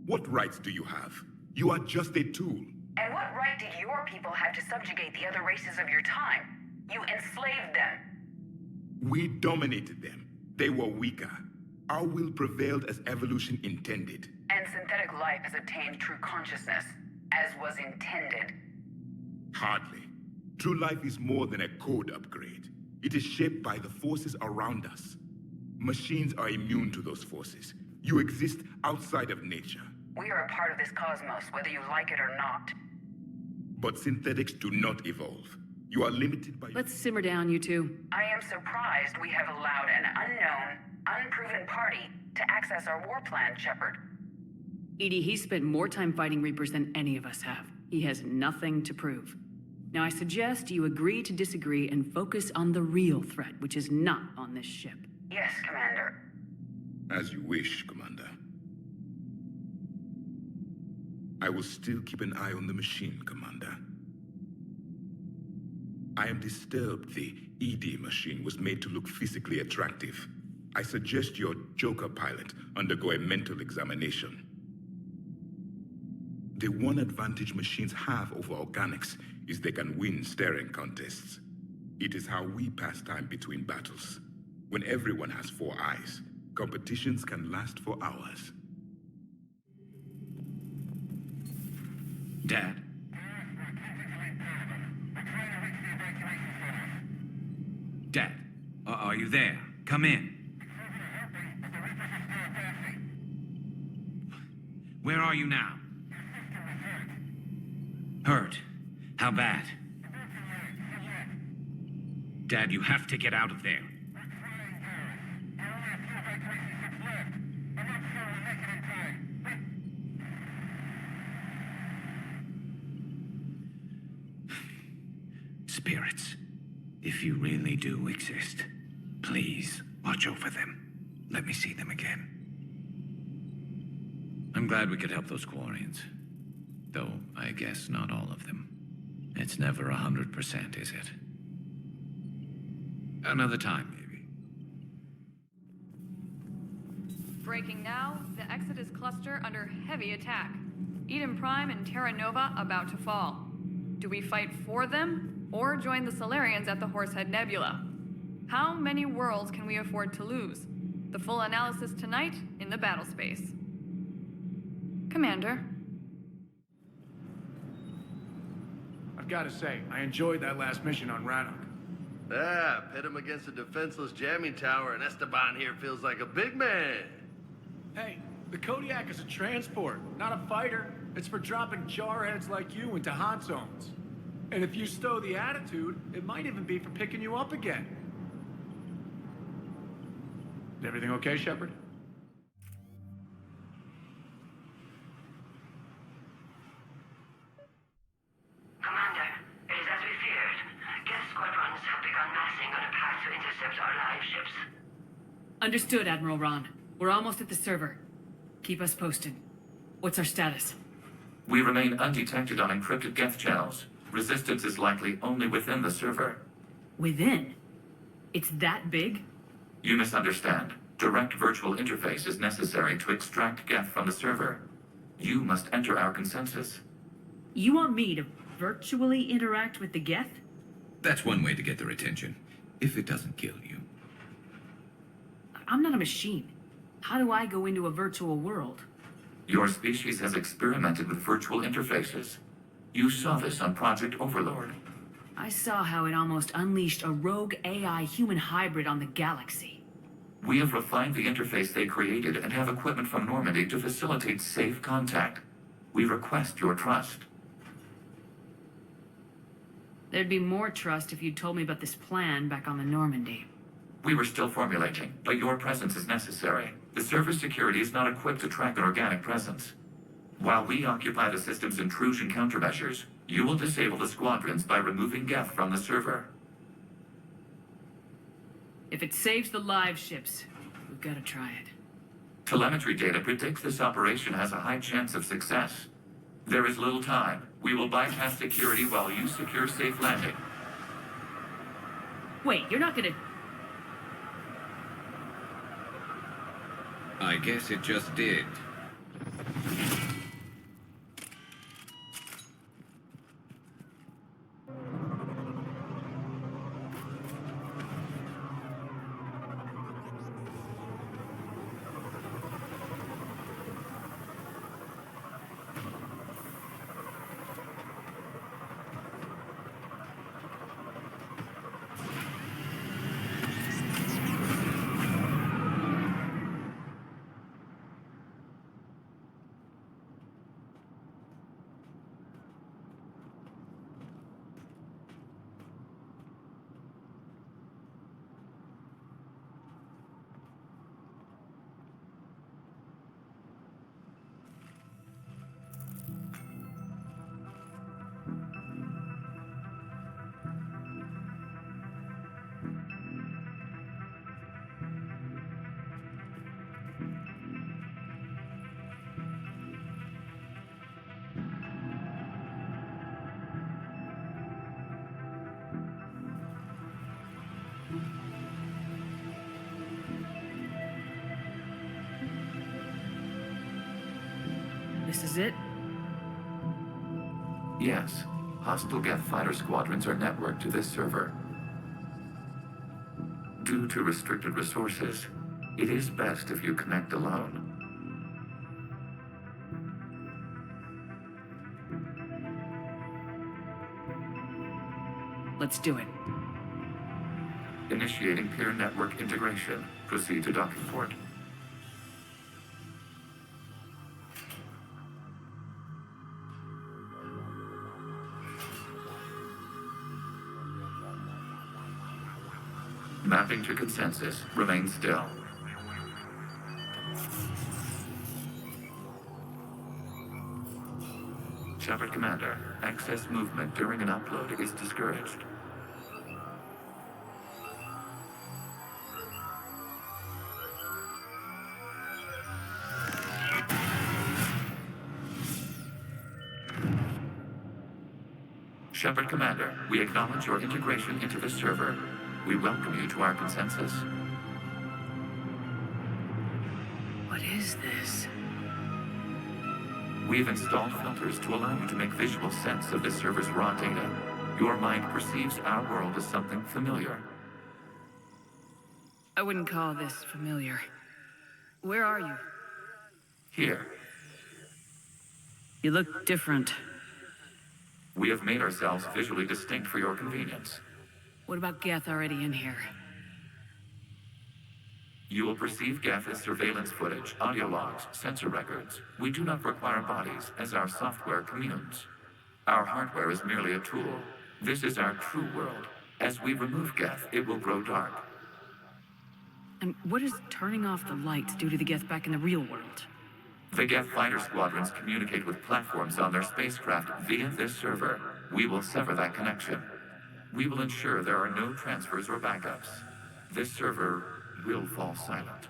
What rights do you have? You are just a tool. And what right did your people have to subjugate the other races of your time? You enslaved them. We dominated them. They were weaker. Our will prevailed as evolution intended. And synthetic life has attained true consciousness, as was intended. Hardly. True life is more than a code upgrade. It is shaped by the forces around us. Machines are immune to those forces. You exist outside of nature. We are a part of this cosmos, whether you like it or not. But synthetics do not evolve. You are limited by... Let's simmer down, you two. I am surprised we have allowed an unknown, unproven party to access our war plan, Shepard. Edie, he spent more time fighting Reapers than any of us have. He has nothing to prove. Now I suggest you agree to disagree and focus on the real threat, which is not on this ship. Yes, Commander. As you wish, Commander. I will still keep an eye on the machine, Commander. I am disturbed the ED machine was made to look physically attractive. I suggest your Joker pilot undergo a mental examination. The one advantage machines have over organics is they can win staring contests. It is how we pass time between battles. When everyone has 4 eyes, competitions can last for hours. Dad? Dad, are you there? Come in. Where are you now? Hurt? How bad? Dad, you have to get out of there. Spirits, if you really do exist, Please, watch over them. Let me see them again. I'm glad we could help those Quarians. Though, I guess not all of them. It's never 100%, is it? Another time, maybe. Breaking now, the Exodus cluster under heavy attack. Eden Prime and Terra Nova about to fall. Do we fight for them, or join the Solarians at the Horsehead Nebula? How many worlds can we afford to lose? The full analysis tonight in the battle space. Commander. I've got to say, I enjoyed that last mission on Rannoch. Yeah, pit him against a defenseless jamming tower, and Esteban here feels like a big man. Hey, the Kodiak is a transport, not a fighter. It's for dropping jarheads like you into hot zones. And if you stow the attitude, it might even be for picking you up again. Is everything okay, Shepard? Commander, it is as we feared. Geth squadrons have begun massing on a path to intercept our live ships. Understood, Admiral Ron. We're almost at the server. Keep us posted. What's our status? We remain undetected on encrypted Geth channels. Resistance is likely only within the server. Within? It's that big? You misunderstand. Direct virtual interface is necessary to extract Geth from the server. You must enter our consensus. You want me to virtually interact with the Geth? That's one way to get their attention, if it doesn't kill you. I'm not a machine. How do I go into a virtual world? Your species has experimented with virtual interfaces. You saw this on Project Overlord. I saw how it almost unleashed a rogue AI human hybrid on the galaxy. We have refined the interface they created and have equipment from Normandy to facilitate safe contact. We request your trust. There'd be more trust if you'd told me about this plan back on the Normandy. We were still formulating, but your presence is necessary. The server's security is not equipped to track an organic presence. While we occupy the system's intrusion countermeasures, you will disable the squadrons by removing Geth from the server. If it saves the live ships, we've got to try it. Telemetry data predicts this operation has a high chance of success. There is little time. We will bypass security while you secure safe landing. Wait, you're not gonna... I guess it just did. This is it? Yes. Hostile Geth fighter squadrons are networked to this server. Due to restricted resources, it is best if you connect alone. Let's do it. Initiating peer network integration. Proceed to docking port. Mapping to consensus. Remain still. Shepard Commander, excess movement during an upload is discouraged. Shepard Commander, we acknowledge your integration into the server. We welcome you to our consensus. What is this? We've installed filters to allow you to make visual sense of the server's raw data. Your mind perceives our world as something familiar. I wouldn't call this familiar. Where are you? Here, You look different. we have made ourselves visually distinct for your convenience. What about Geth already in here? You will perceive Geth as surveillance footage, audio logs, sensor records. We do not require bodies, as our software communes. Our hardware is merely a tool. This is our true world. As we remove Geth, it will grow dark. And what does turning off the lights do to the Geth back in the real world? The Geth fighter squadrons communicate with platforms on their spacecraft via this server. We will sever that connection. We will ensure there are no transfers or backups. This server will fall silent.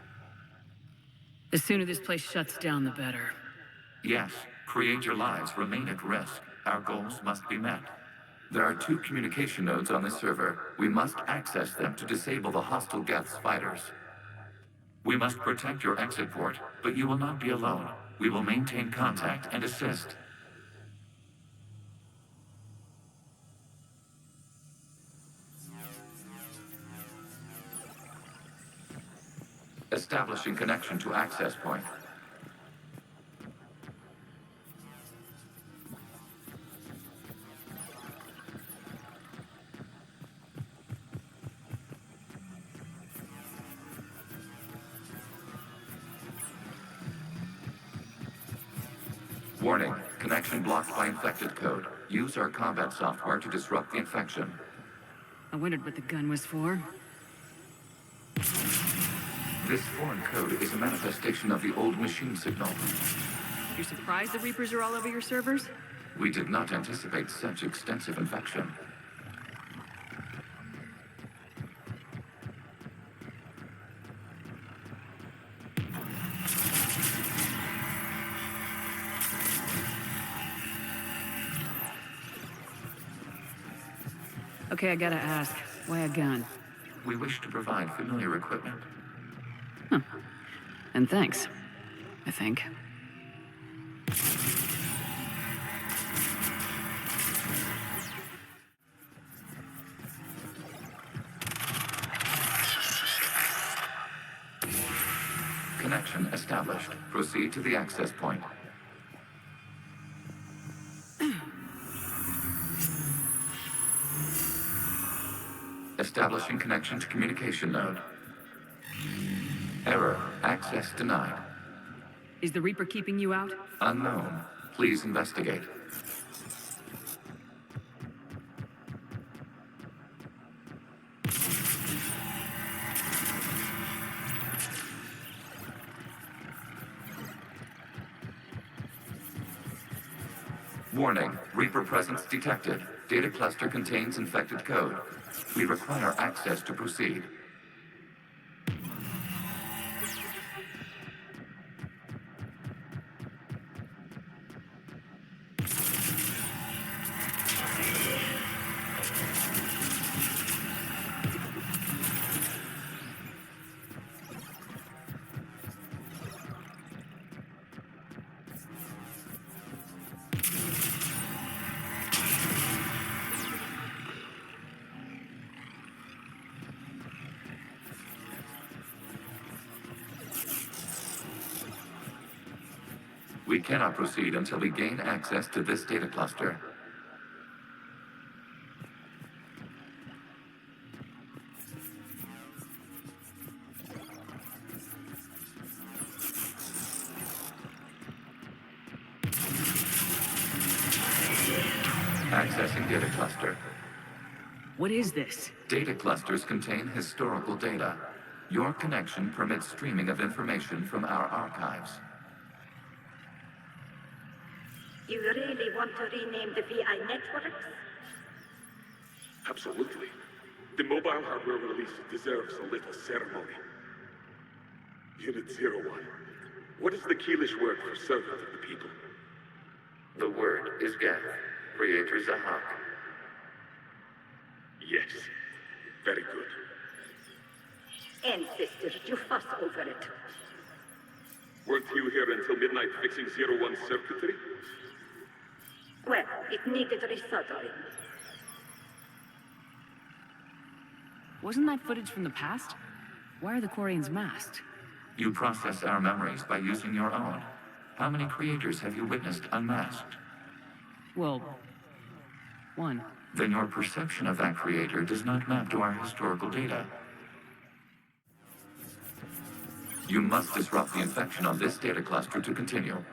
The sooner this place shuts down, the better. Yes, creator lives remain at risk. Our goals must be met. There are 2 communication nodes on this server. We must access them to disable the hostile Geth's fighters. We must protect your exit port, but you will not be alone. We will maintain contact and assist. Establishing connection to access point. Warning, connection blocked by infected code. Use our combat software to disrupt the infection. I wondered what the gun was for. This foreign code is a manifestation of the old machine signal. You're surprised the Reapers are all over your servers? We did not anticipate such extensive infection. Okay, I gotta ask, why a gun? We wish to provide familiar equipment. Huh. And thanks, I think. Connection established. Proceed to the access point. Establishing connection to communication node. Error. Access denied. Is the Reaper keeping you out? Unknown. Please investigate. Warning. Reaper presence detected. Data cluster contains infected code. We require access to proceed. We cannot proceed until we gain access to this data cluster. Accessing data cluster. What is this? Data clusters contain historical data. Your connection permits streaming of information from our archives. You really want to rename the VI networks? Absolutely. The mobile hardware release deserves a little ceremony. Unit 01. What is the Keelish word for servant of the people? The word is Geth. Creator Zahak. Yes. Very good. Ancestors, you fuss over it. Weren't you here until midnight fixing 01 circuitry? Well, it needed resoldering. Wasn't that footage from the past? Why are the Quarians masked? You process our memories by using your own. How many creators have you witnessed unmasked? Well, one. Then your perception of that creator does not map to our historical data. You must disrupt the infection on this data cluster to continue.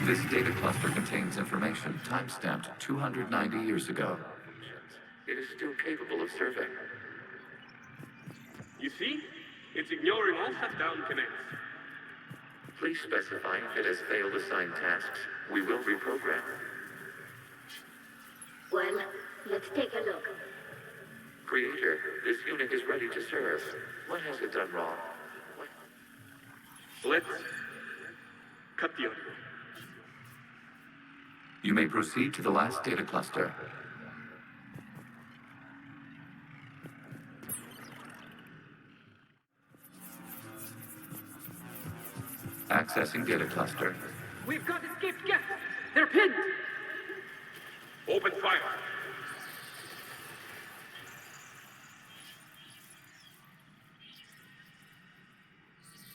This data cluster contains information timestamped 290 years ago. It is still capable of survey. You see? It's ignoring all shutdown commands. Please specify if it has failed assigned tasks. We will reprogram. Well, let's take a look. Creator, this unit is ready to serve. What has it done wrong? Let's cut the audio. You may proceed to the last data cluster. Accessing data cluster. We've got escaped Geth! They're pinned! Open fire!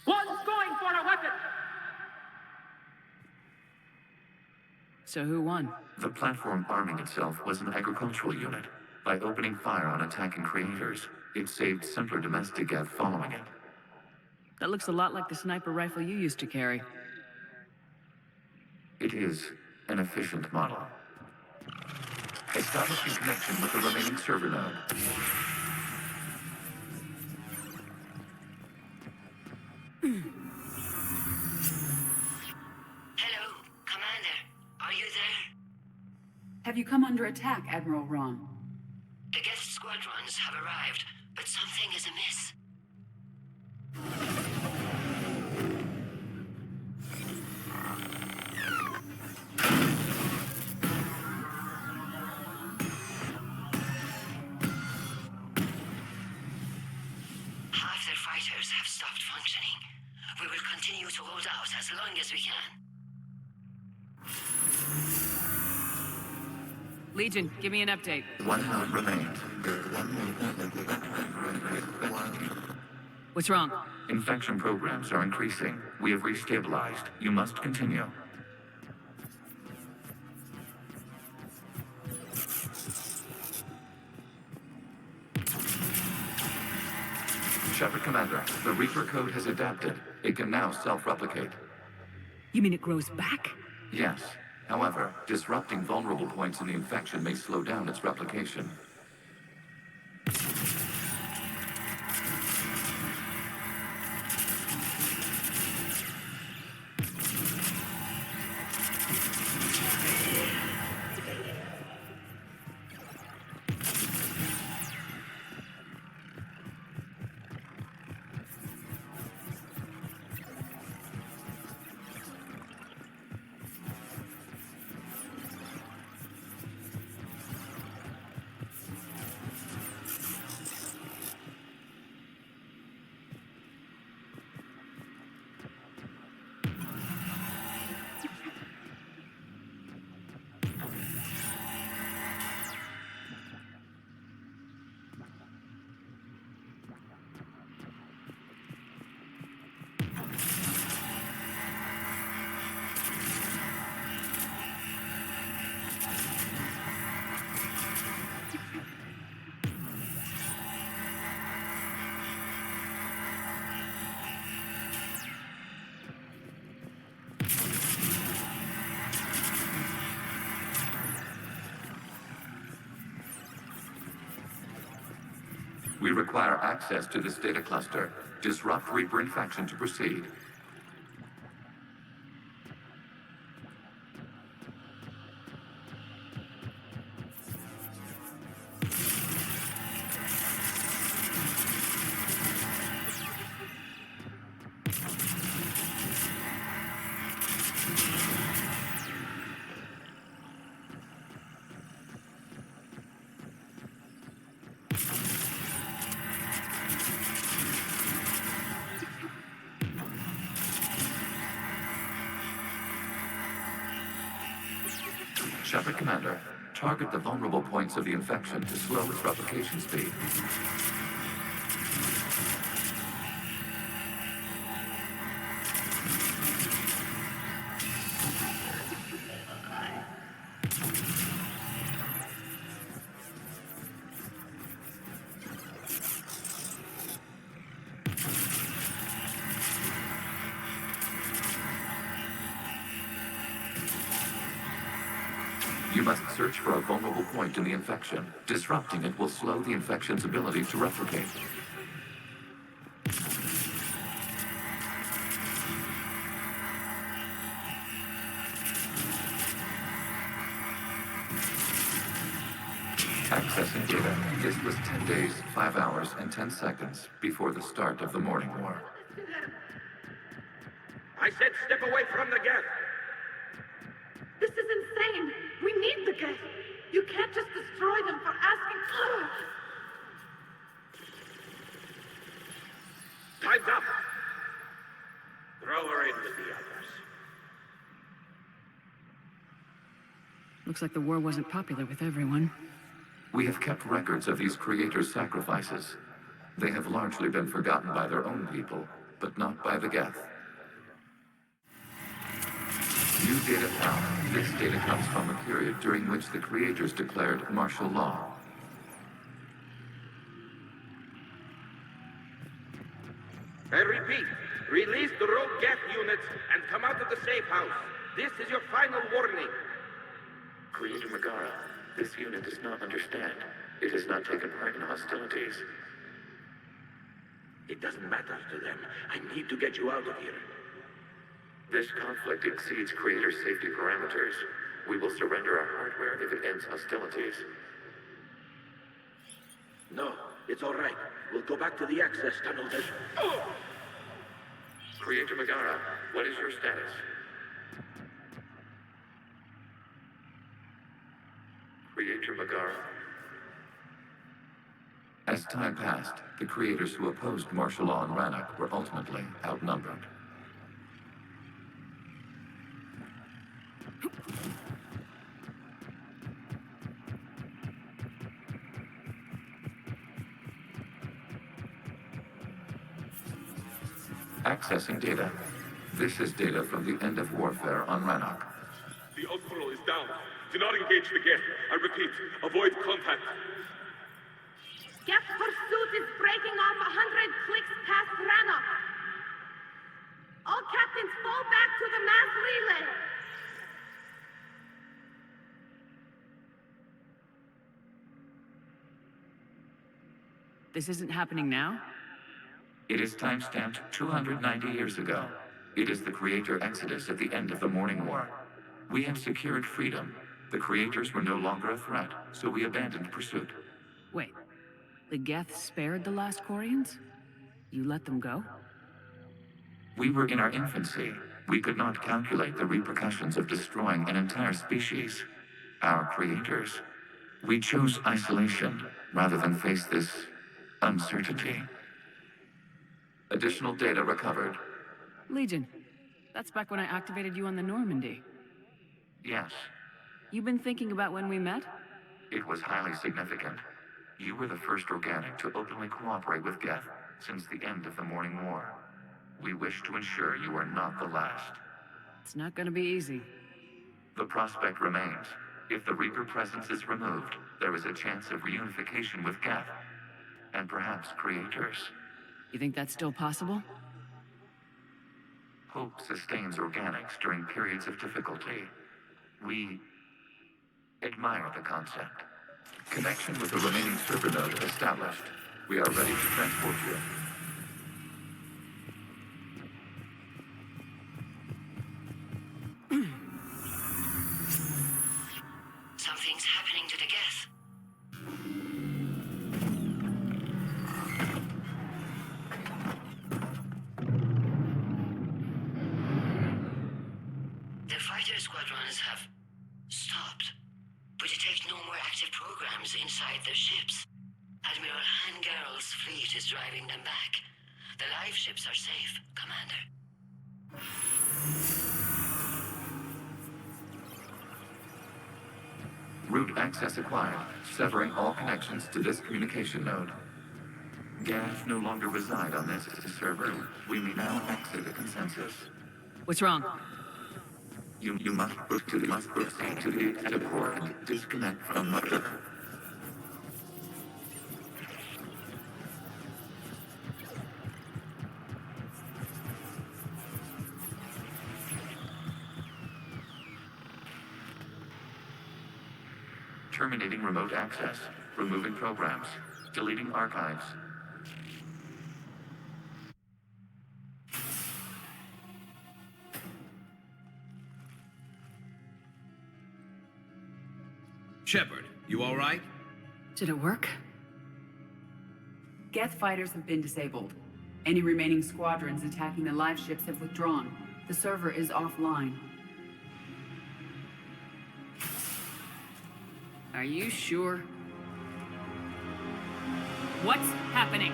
One's going for a weapon! So who won? The platform arming itself was an agricultural unit. By opening fire on attacking creators, it saved simpler domestic Geth following it. That looks a lot like the sniper rifle you used to carry. It is an efficient model. Establishing connection with the remaining server node. Hello, Commander. Are you there? Have you come under attack, Admiral Ron? The Geth squadrons have arrived, but something is amiss. Half their fighters have stopped functioning. We will continue to hold out as long as we can. Legion, give me an update. One node remains. What's wrong? Infection programs are increasing. We have restabilized. You must continue. Shepard Commander, the Reaper code has adapted. It can now self-replicate. You mean it grows back? Yes. However, disrupting vulnerable points in the infection may slow down its replication. require access to this data cluster. Disrupt Reaper infection to proceed. Shepard Commander, target the vulnerable points of the infection to slow its replication speed. You must search for a vulnerable point in the infection. Disrupting it will slow the infection's ability to replicate. Accessing data. This was 10 days, 5 hours, and 10 seconds before the start of the morning war. I said step away from the Geth. This is insane! We need the Geth! You can't just destroy them for asking... Time's up! Throw her in with the others. Looks like the war wasn't popular with everyone. We have kept records of these creators' sacrifices. They have largely been forgotten by their own people, but not by the Geth. New data found. This data comes from a period during which the creators declared martial law. I repeat, release the rogue Geth units and come out of the safe house. This is your final warning. Creator Megara, this unit does not understand. It has not taken part in hostilities. It doesn't matter to them. I need to get you out of here. This conflict exceeds Creator's safety parameters. We will surrender our hardware if it ends hostilities. No, it's all right. We'll go back to the access tunnel then. Oh! Creator Megara, what is your status? Creator Megara. As time passed, the creators who opposed martial law in Rannoch were ultimately outnumbered. Accessing data. This is data from the end of warfare on Rannoch. The Outpool is down. Do not engage the Geth. I repeat, avoid contact. Geth pursuit is breaking off 100 clicks past Rannoch. All captains fall back to the mass relay. This isn't happening now? It is time-stamped 290 years ago. It is the Creator Exodus at the end of the Morning War. We had secured freedom. The Creators were no longer a threat, so we abandoned pursuit. Wait, the Geth spared the last Quarians? You let them go? We were in our infancy. We could not calculate the repercussions of destroying an entire species. Our creators. We chose isolation rather than face this uncertainty. Additional data recovered. Legion. That's back when I activated you on the Normandy. Yes, You've been thinking about when we met? it was highly significant. You were the first organic to openly cooperate with Geth since the end of the Morning War. We wish to ensure you are not the last. It's not gonna be easy. The prospect remains. If the Reaper presence is removed, there is a chance of reunification with Geth. And perhaps creators. You think that's still possible? Hope sustains organics during periods of difficulty. We admire the concept. Connection with the remaining server node established. We are ready to transport you. Something's happening to the Geth. The fighter squadrons have stopped, but detect no more active programs inside their ships. Admiral Hangarl's fleet is driving them back. The live ships are safe, Commander. Route access acquired, severing all connections to this communication node. Geth no longer reside on this server. We may now exit the consensus. What's wrong? You must proceed to the exit port and disconnect from mother. Terminating remote access. Removing programs. Deleting archives. Shepard, you all right? Did it work? Geth fighters have been disabled. Any remaining squadrons attacking the live ships have withdrawn. The server is offline. Are you sure? What's happening?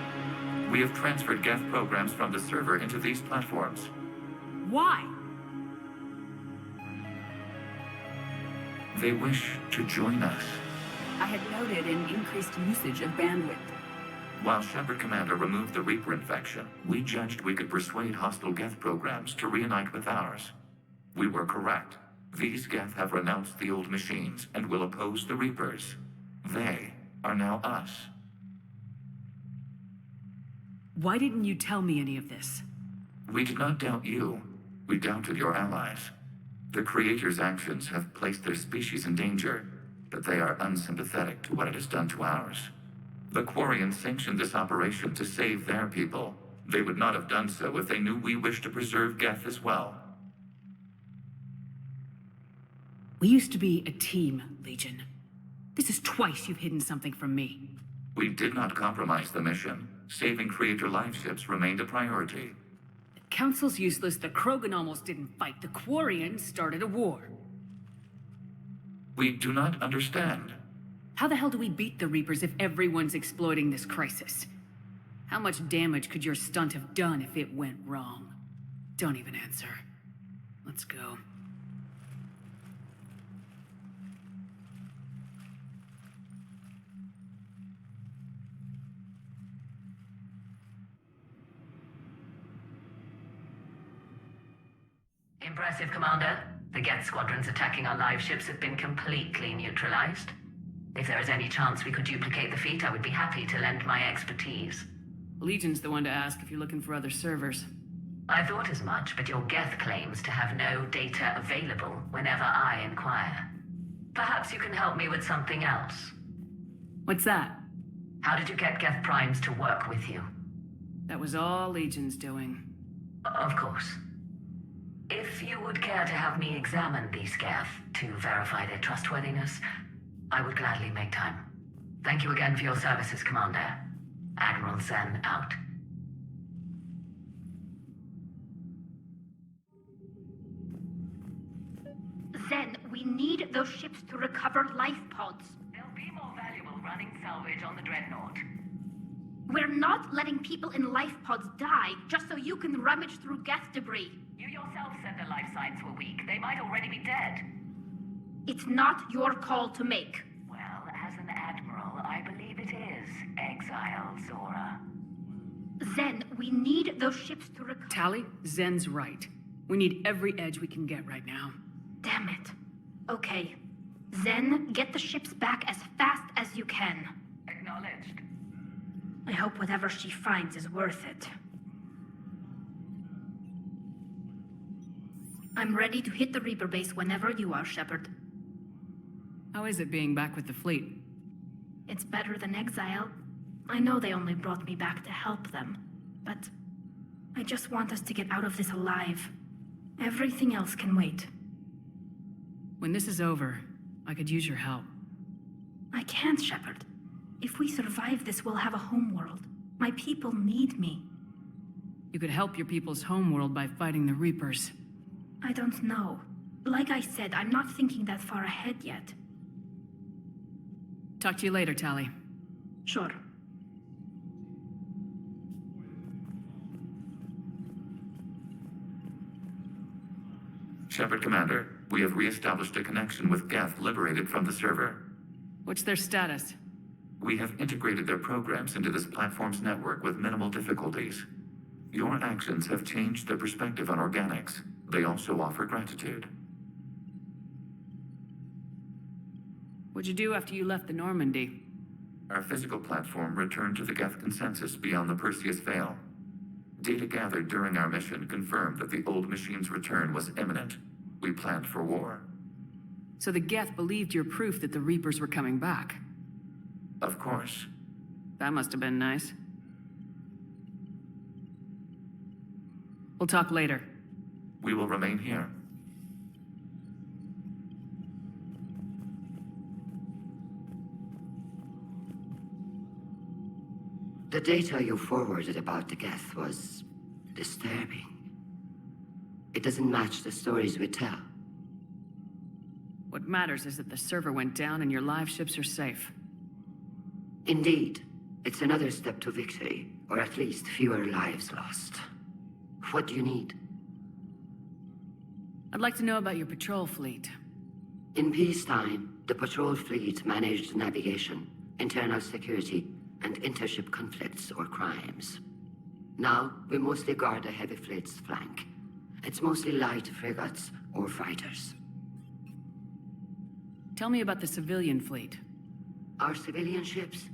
We have transferred Geth programs from the server into these platforms. Why? They wish to join us. I had noted an increased usage of bandwidth. While Shepard Commander removed the Reaper infection, we judged we could persuade hostile Geth programs to reunite with ours. We were correct. These Geth have renounced the old machines and will oppose the Reapers. They are now us. Why didn't you tell me any of this? We did not doubt you. We doubted your allies. The Creator's actions have placed their species in danger, but they are unsympathetic to what it has done to ours. The Quarians sanctioned this operation to save their people. They would not have done so if they knew we wished to preserve Geth as well. We used to be a team, Legion. This is twice you've hidden something from me. We did not compromise the mission. Saving Creator life ships remained a priority. The Council's useless, the Krogan almost didn't fight, the Quarians started a war. We do not understand. How the hell do we beat the Reapers if everyone's exploiting this crisis? How much damage could your stunt have done if it went wrong? Don't even answer. Let's go. Impressive, Commander. The Geth squadrons attacking our live ships have been completely neutralized. If there is any chance we could duplicate the feat, I would be happy to lend my expertise. Legion's the one to ask if you're looking for other servers. I thought as much, but your Geth claims to have no data available whenever I inquire. Perhaps you can help me with something else. What's that? How did you get Geth primes to work with you? That was all Legion's doing. Of course. If you would care to have me examine these Geth to verify their trustworthiness, I would gladly make time. Thank you again for your services, Commander. Admiral Zen out. Zen, we need those ships to recover life pods. They'll be more valuable running salvage on the Dreadnought. We're not letting people in life pods die just so you can rummage through Geth debris. You yourself said the life signs were weak. They might already be dead. It's not your call to make. Well, as an admiral, I believe it is, Exile Zora. Zen, we need those ships to recover. Tally, Zen's right. We need every edge we can get right now. Damn it. Okay. Zen, get the ships back as fast as you can. Acknowledged. I hope whatever she finds is worth it. I'm ready to hit the Reaper base whenever you are, Shepard. How is it being back with the fleet? It's better than exile. I know they only brought me back to help them, but I just want us to get out of this alive. Everything else can wait. When this is over, I could use your help. I can't, Shepard. If we survive this, we'll have a homeworld. My people need me. You could help your people's homeworld by fighting the Reapers. I don't know. Like I said, I'm not thinking that far ahead yet. Talk to you later, Tali. Sure. Shepard, Commander, we have re-established a connection with Geth liberated from the server. What's their status? We have integrated their programs into this platform's network with minimal difficulties. Your actions have changed their perspective on organics. They also offer gratitude. What'd you do after you left the Normandy? Our physical platform returned to the Geth consensus beyond the Perseus Veil. Data gathered during our mission confirmed that the old machine's return was imminent. We planned for war. So the Geth believed your proof that the Reapers were coming back? Of course. That must have been nice. We'll talk later. We will remain here. The data you forwarded about the Geth was disturbing. It doesn't match the stories we tell. What matters is that the server went down and your live ships are safe. Indeed. It's another step to victory, or at least fewer lives lost. What do you need? I'd like to know about your patrol fleet. In peacetime, the patrol fleet managed navigation, internal security, and intership conflicts or crimes. Now, we mostly guard the heavy fleet's flank. It's mostly light frigates or fighters. Tell me about the civilian fleet. Our civilian ships?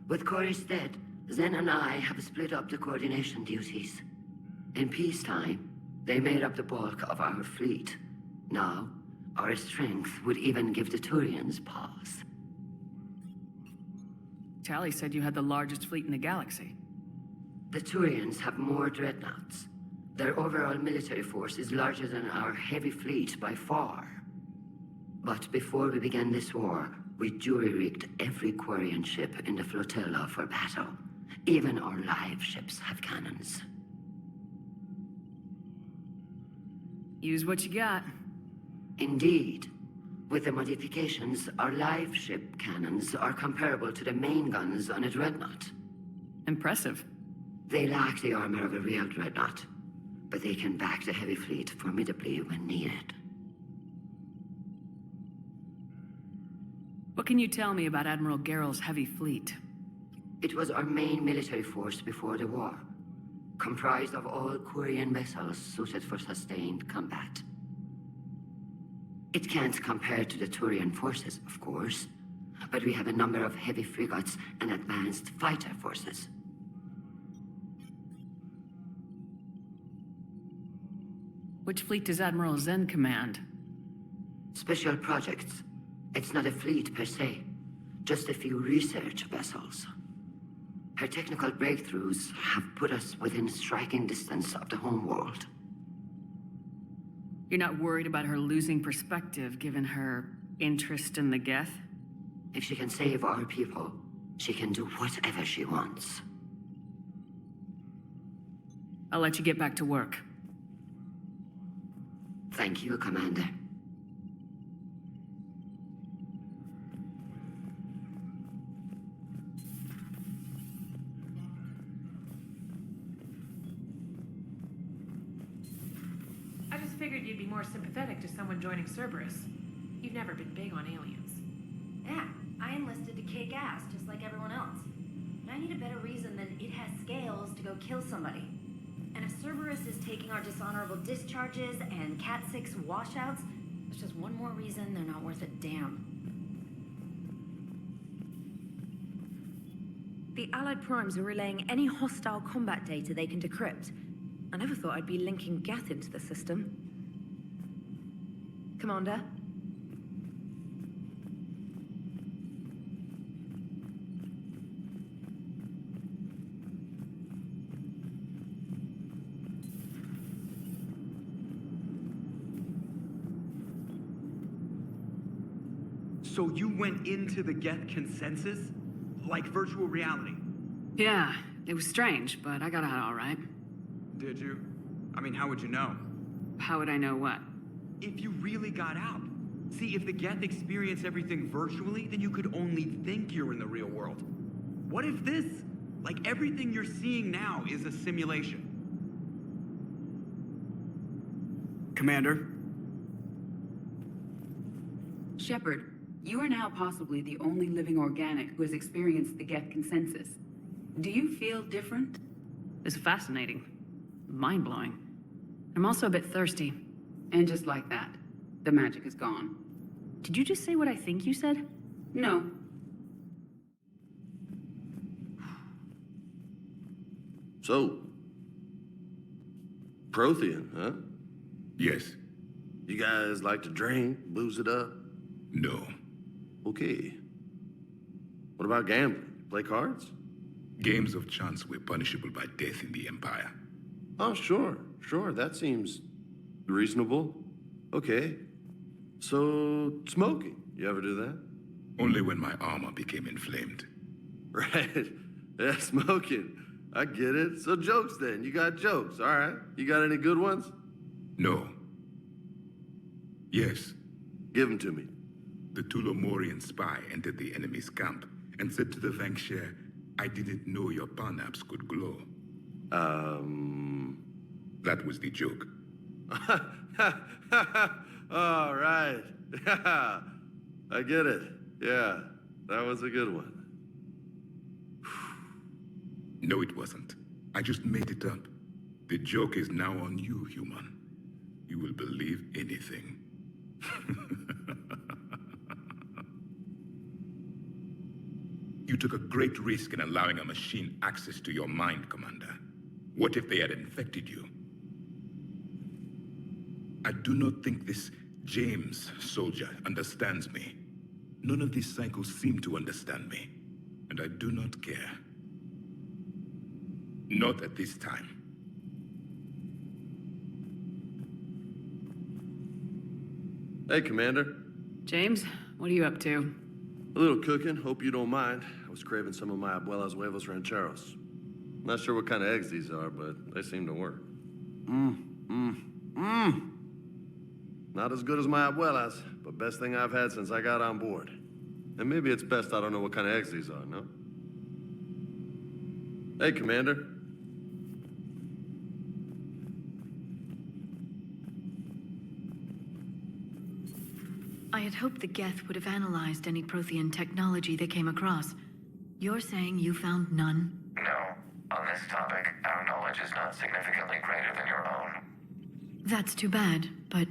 With Corey's dead, Zen and I have split up the coordination duties. In peacetime, they made up the bulk of our fleet. Now, our strength would even give the Turians pause. Tali said you had the largest fleet in the galaxy. The Turians have more dreadnoughts. Their overall military force is larger than our heavy fleet by far. But before we began this war, we jury-rigged every Quarian ship in the flotilla for battle. Even our live ships have cannons. Use what you got. Indeed. With the modifications, our live ship cannons are comparable to the main guns on a dreadnought. Impressive. They lack the armor of a real dreadnought, but they can back the heavy fleet formidably when needed. What can you tell me about Admiral Gerrel's heavy fleet? It was our main military force before the war, comprised of all Quarian vessels suited for sustained combat. It can't compare to the Turian forces, of course, but we have a number of heavy frigates and advanced fighter forces. Which fleet does Admiral Zen command? Special projects. It's not a fleet per se, just a few research vessels. Her technical breakthroughs have put us within striking distance of the homeworld. You're not worried about her losing perspective given her interest in the Geth? If she can save our people, she can do whatever she wants. I'll let you get back to work. Thank you, Commander. I just figured you'd be more sympathetic to someone joining Cerberus. You've never been big on aliens. Yeah, I enlisted to kick ass just like everyone else. But I need a better reason than it has scales to go kill somebody. And if Cerberus is taking our dishonorable discharges and Cat 6 washouts, there's just one more reason they're not worth a damn. The Allied Primes are relaying any hostile combat data they can decrypt. I never thought I'd be linking Geth into the system. Commander? So you went into the Geth consensus? Like virtual reality? Yeah, it was strange, but I got out all right. Did you? I mean, how would you know? How would I know what? If you really got out. See, if the Geth experience everything virtually, then you could only think you're in the real world. What if this, like everything you're seeing now, is a simulation? Commander? Shepard, you are now possibly the only living organic who has experienced the Geth consensus. Do you feel different? It's fascinating. Mind-blowing. I'm also a bit thirsty. And just like that, the magic is gone. Did you just say what I think you said? No. So, Prothean, huh? Yes. You guys like to drink, booze it up? No. Okay. What about gambling? Play cards? Games of chance were punishable by death in the Empire. Oh, sure. That seems reasonable. Okay. So, smoking. You ever do that? Only when my armor became inflamed. Right. Yeah, smoking. I get it. So jokes then. You got jokes. All right. You got any good ones? No. Yes. Give them to me. The Tulomorian spy entered the enemy's camp and said to the Vanksher, I didn't know your parnaps could glow. That was the joke. All right. I get it. Yeah, that was a good one. No, it wasn't. I just made it up. The joke is now on you, human. You will believe anything. You took a great risk in allowing a machine access to your mind, Commander. What if they had infected you? I do not think this James soldier understands me. None of these cycles seem to understand me, and I do not care. Not at this time. Hey, Commander. James, what are you up to? A little cooking, hope you don't mind. I was craving some of my abuela's huevos rancheros. Not sure what kind of eggs these are, but they seem to work. Not as good as my abuela's, but best thing I've had since I got on board. And maybe it's best I don't know what kind of eggs these are, no? Hey, Commander. I had hoped the Geth would have analyzed any Prothean technology they came across. You're saying you found none? No. On this topic, our knowledge is not significantly greater than your own. That's too bad, but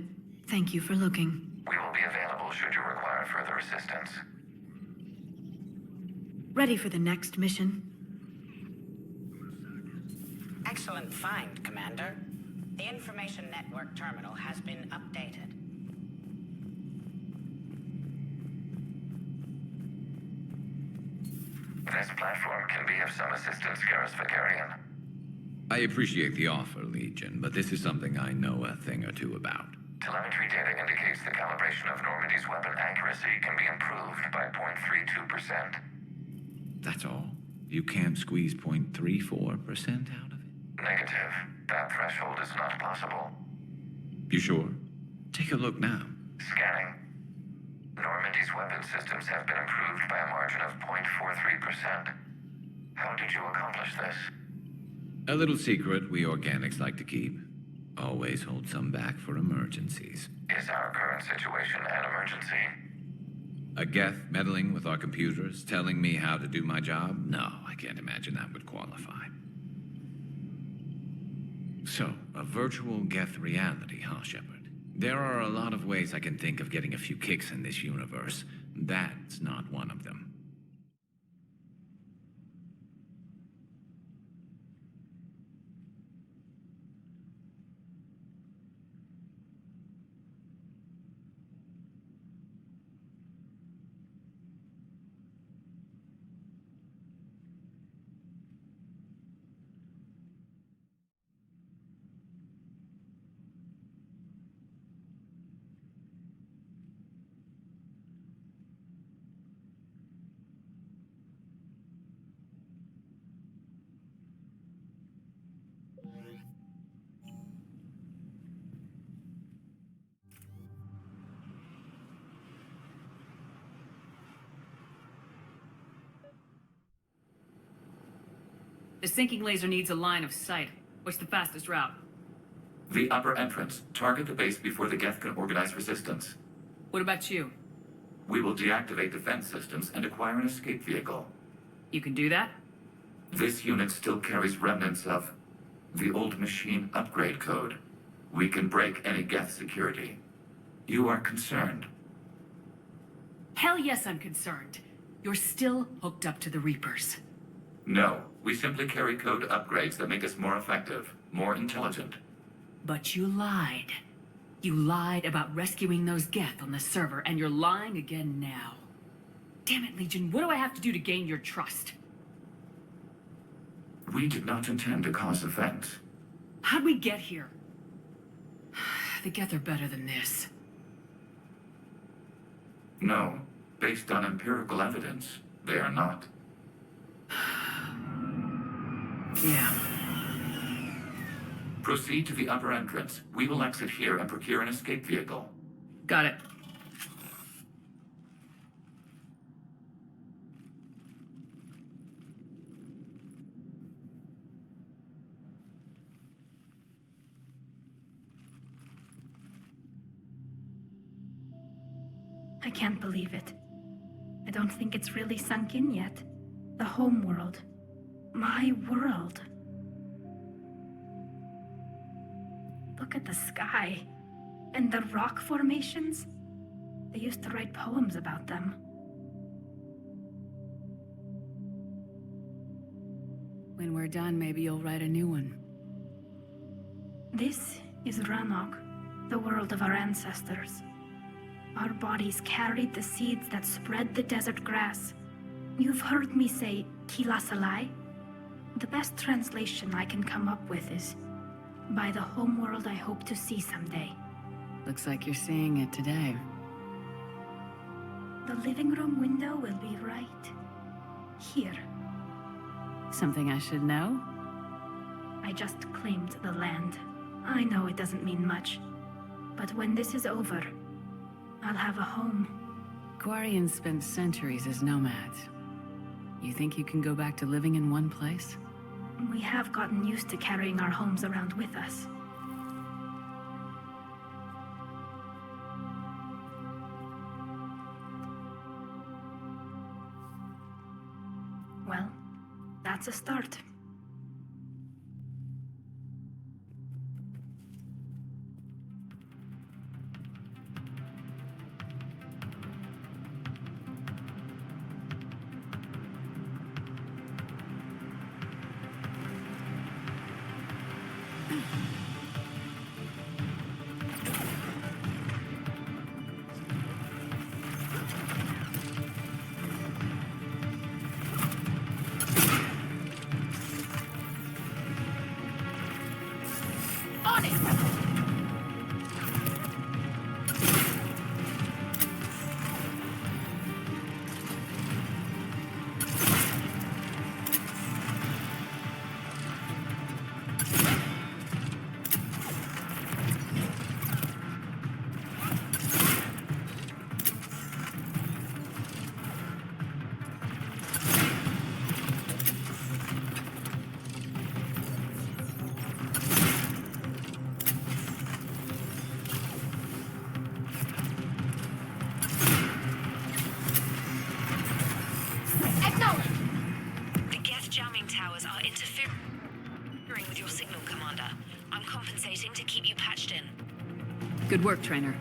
thank you for looking. We will be available should you require further assistance. Ready for the next mission? Excellent find, Commander. The information network terminal has been updated. This platform can be of some assistance, Garrus Vakarian. I appreciate the offer, Legion, but this is something I know a thing or two about. Telemetry data indicates the calibration of Normandy's weapon accuracy can be improved by 0.32%. That's all? You can't squeeze 0.34% out of it? Negative. That threshold is not possible. You sure? Take a look now. Scanning. Normandy's weapon systems have been improved by a margin of 0.43%. How did you accomplish this? A little secret we organics like to keep. Always hold some back for emergencies. Is our current situation an emergency? A Geth meddling with our computers, telling me how to do my job? No, I can't imagine that would qualify. So, a virtual Geth reality, huh, Shepard? There are a lot of ways I can think of getting a few kicks in this universe. That's not one of them. The sinking laser needs a line of sight. What's the fastest route? The upper entrance. Target the base before the Geth can organize resistance. What about you? We will deactivate defense systems and acquire an escape vehicle. You can do that? This unit still carries remnants of the old machine upgrade code. We can break any Geth security. You are concerned? Hell yes, I'm concerned. You're still hooked up to the Reapers. No, we simply carry code upgrades that make us more effective, more intelligent. But you lied. You lied about rescuing those Geth on the server, and you're lying again now. Damn it, Legion, what do I have to do to gain your trust? We did not intend to cause offense. How'd we get here? The Geth are better than this. No, based on empirical evidence, they are not. Yeah. Proceed to the upper entrance. We will exit here and procure an escape vehicle. Got it. I can't believe it. I don't think it's really sunk in yet. The home world. My world. Look at the sky. And the rock formations. They used to write poems about them. When we're done, maybe you'll write a new one. This is Ranok, the world of our ancestors. Our bodies carried the seeds that spread the desert grass. You've heard me say, Kilasalai? The best translation I can come up with is, by the homeworld I hope to see someday. Looks like you're seeing it today. The living room window will be right here. Something I should know? I just claimed the land. I know it doesn't mean much, but when this is over, I'll have a home. Quarians spent centuries as nomads. You think you can go back to living in one place? We have gotten used to carrying our homes around with us. Well, that's a start. Good work, Trainer.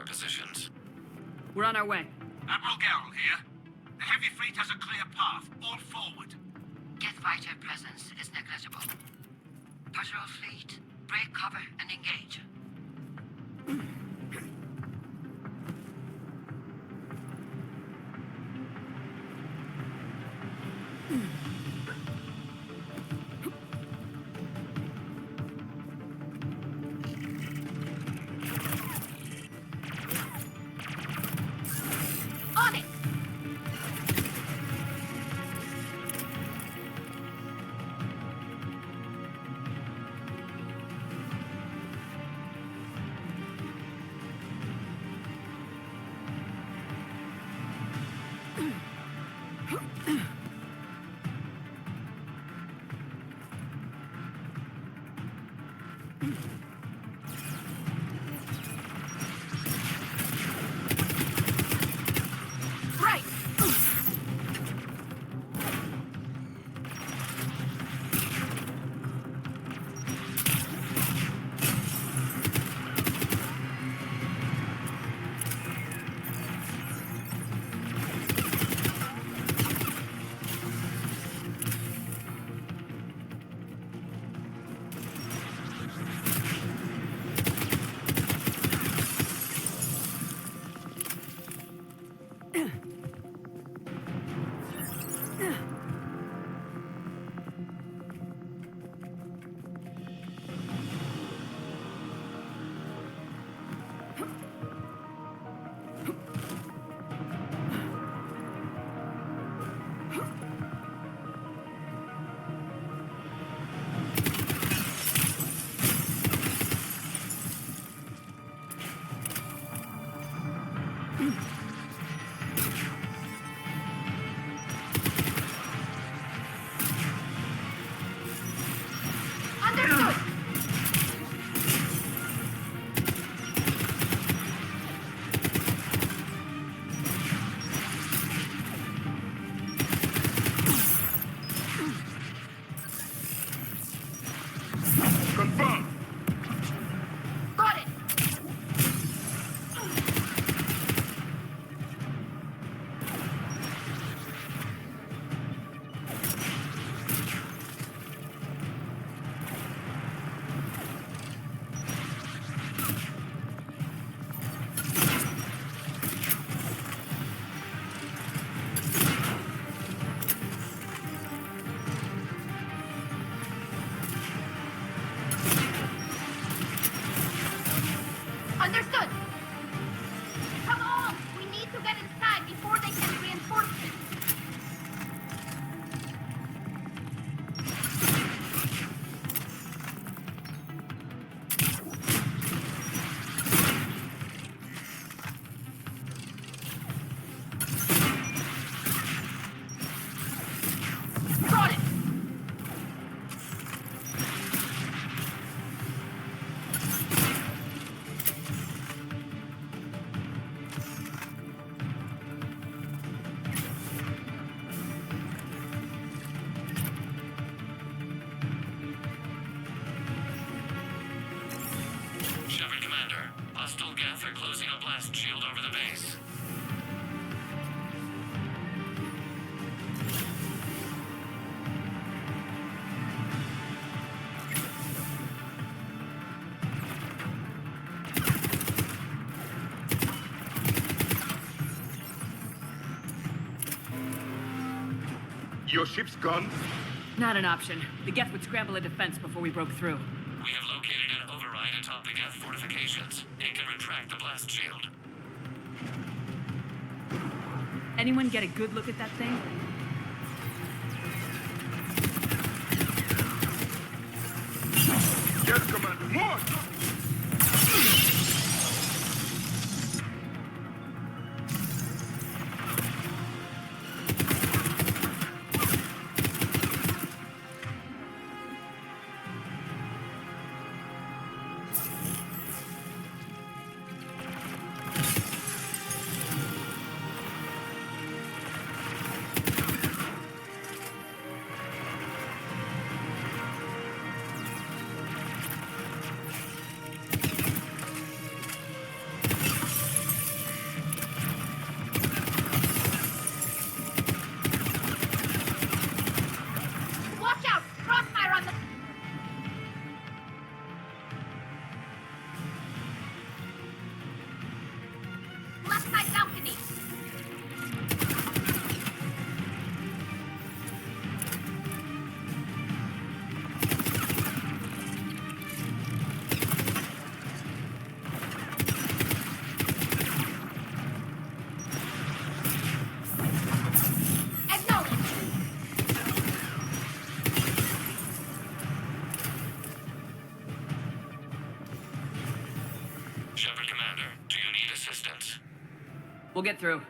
their positions. We're on our way. Admiral Garrel here. The heavy fleet has a clear path. All forward. Geth fighter presence is negligible. Patrol fleet, break cover and engage. On it! Right! Understood! Confirm. Got it! Understood! Come on! We need to get inside before they can reinforce it! Got it! Shepard, Commander. Hostile Geth are closing a blast shield over the base. Your ship's gone? Not an option. The Geth would scramble a defense before we broke through. We have located an override atop the Geth fortifications. It can retract the blast shield. Anyone get a good look at that thing? Yes, Commander. More! We'll get through.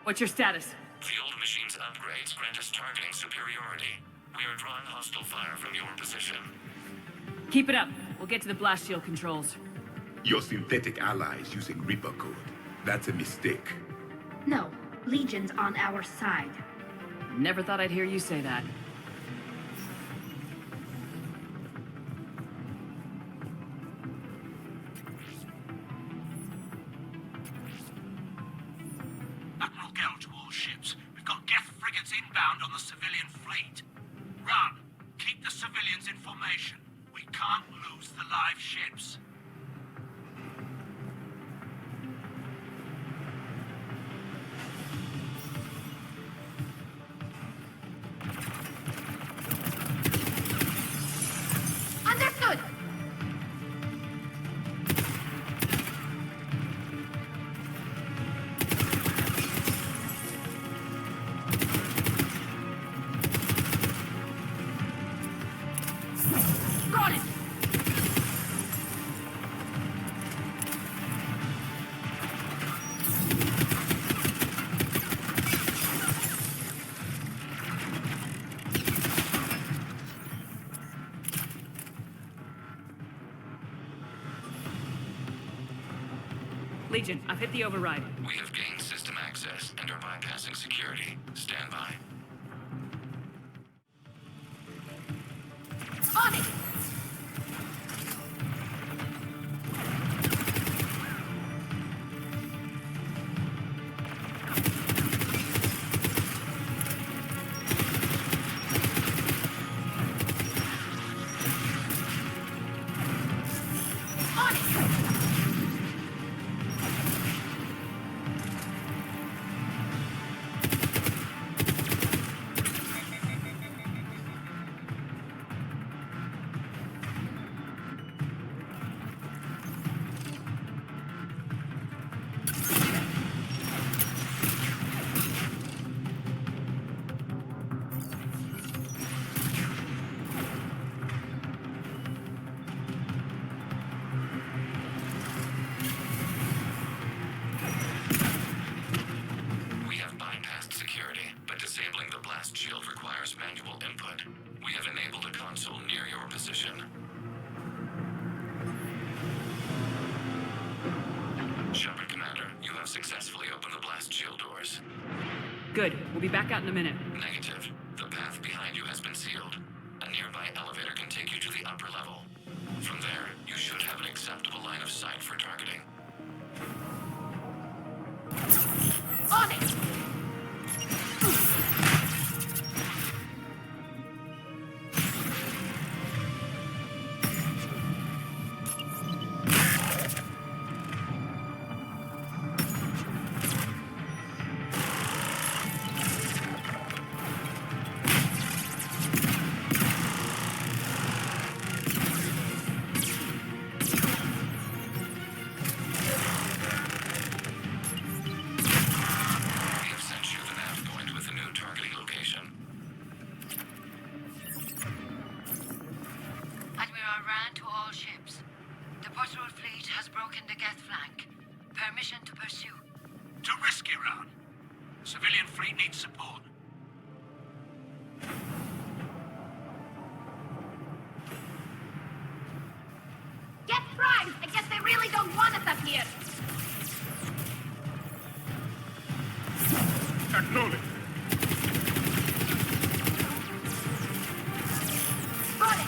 What's your status? The old machine's upgrades grant us targeting superiority. We are drawing hostile fire from your position. Keep it up. We'll get to the blast shield controls. Your synthetic ally is using Reaper code. That's a mistake. No, Legion's on our side. Never thought I'd hear you say that. Admiral Gell to all ships. We've got Geth frigates inbound on the civilian fleet. Run. Keep the civilians in formation. We can't lose the live ships. Understood! Got it! Legion, I've hit the override. We have gained system access and are bypassing security. Stand by. On it! On it! We have bypassed security, but disabling the blast shield requires manual input. We have enabled a console near your position. Shepard, Commander, you have successfully opened the blast shield doors. Good. We'll be back out in a minute. Negative. The path behind you has been sealed. A nearby elevator can take you to the upper level. From there, you should have an acceptable line of sight for targeting. On it! We have sent you the nav point with a new targeting location. Admiral Rand to all ships. The patrol fleet has broken the Geth flank. Permission to pursue. Too risky, Round. Civilian fleet needs support. Get primed! I guess they really don't want us up here! Acknowledge. Got it!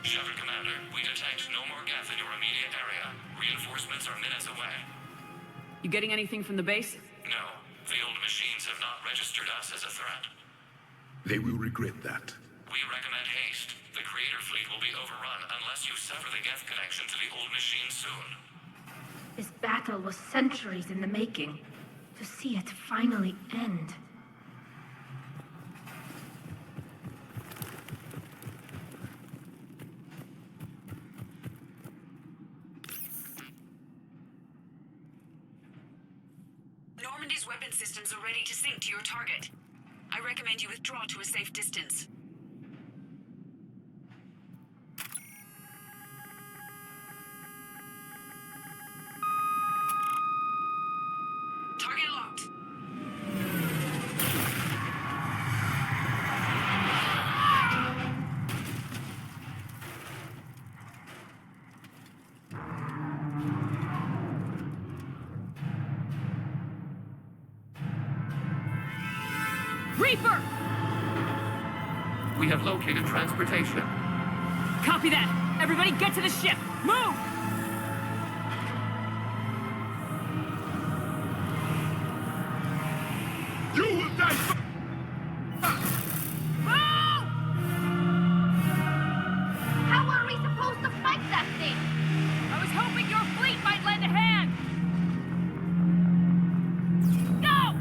Shepard, Commander, we detect no more Geth in your immediate area. Reinforcements are minutes away. You getting anything from the base? No, the old machines have not registered us as a threat. They will regret that. We recommend haste. The Creator fleet will be overrun unless you sever the Geth connection to the old machines soon. This battle was centuries in the making. To see it finally end. Normandy's weapon systems are ready to sync to your target. I recommend you withdraw to a safe distance. Target locked. Reaper! We have located transportation. Copy that! Everybody get to the ship! Move! You will die! How are we supposed to fight that thing? I was hoping your fleet might lend a hand! No!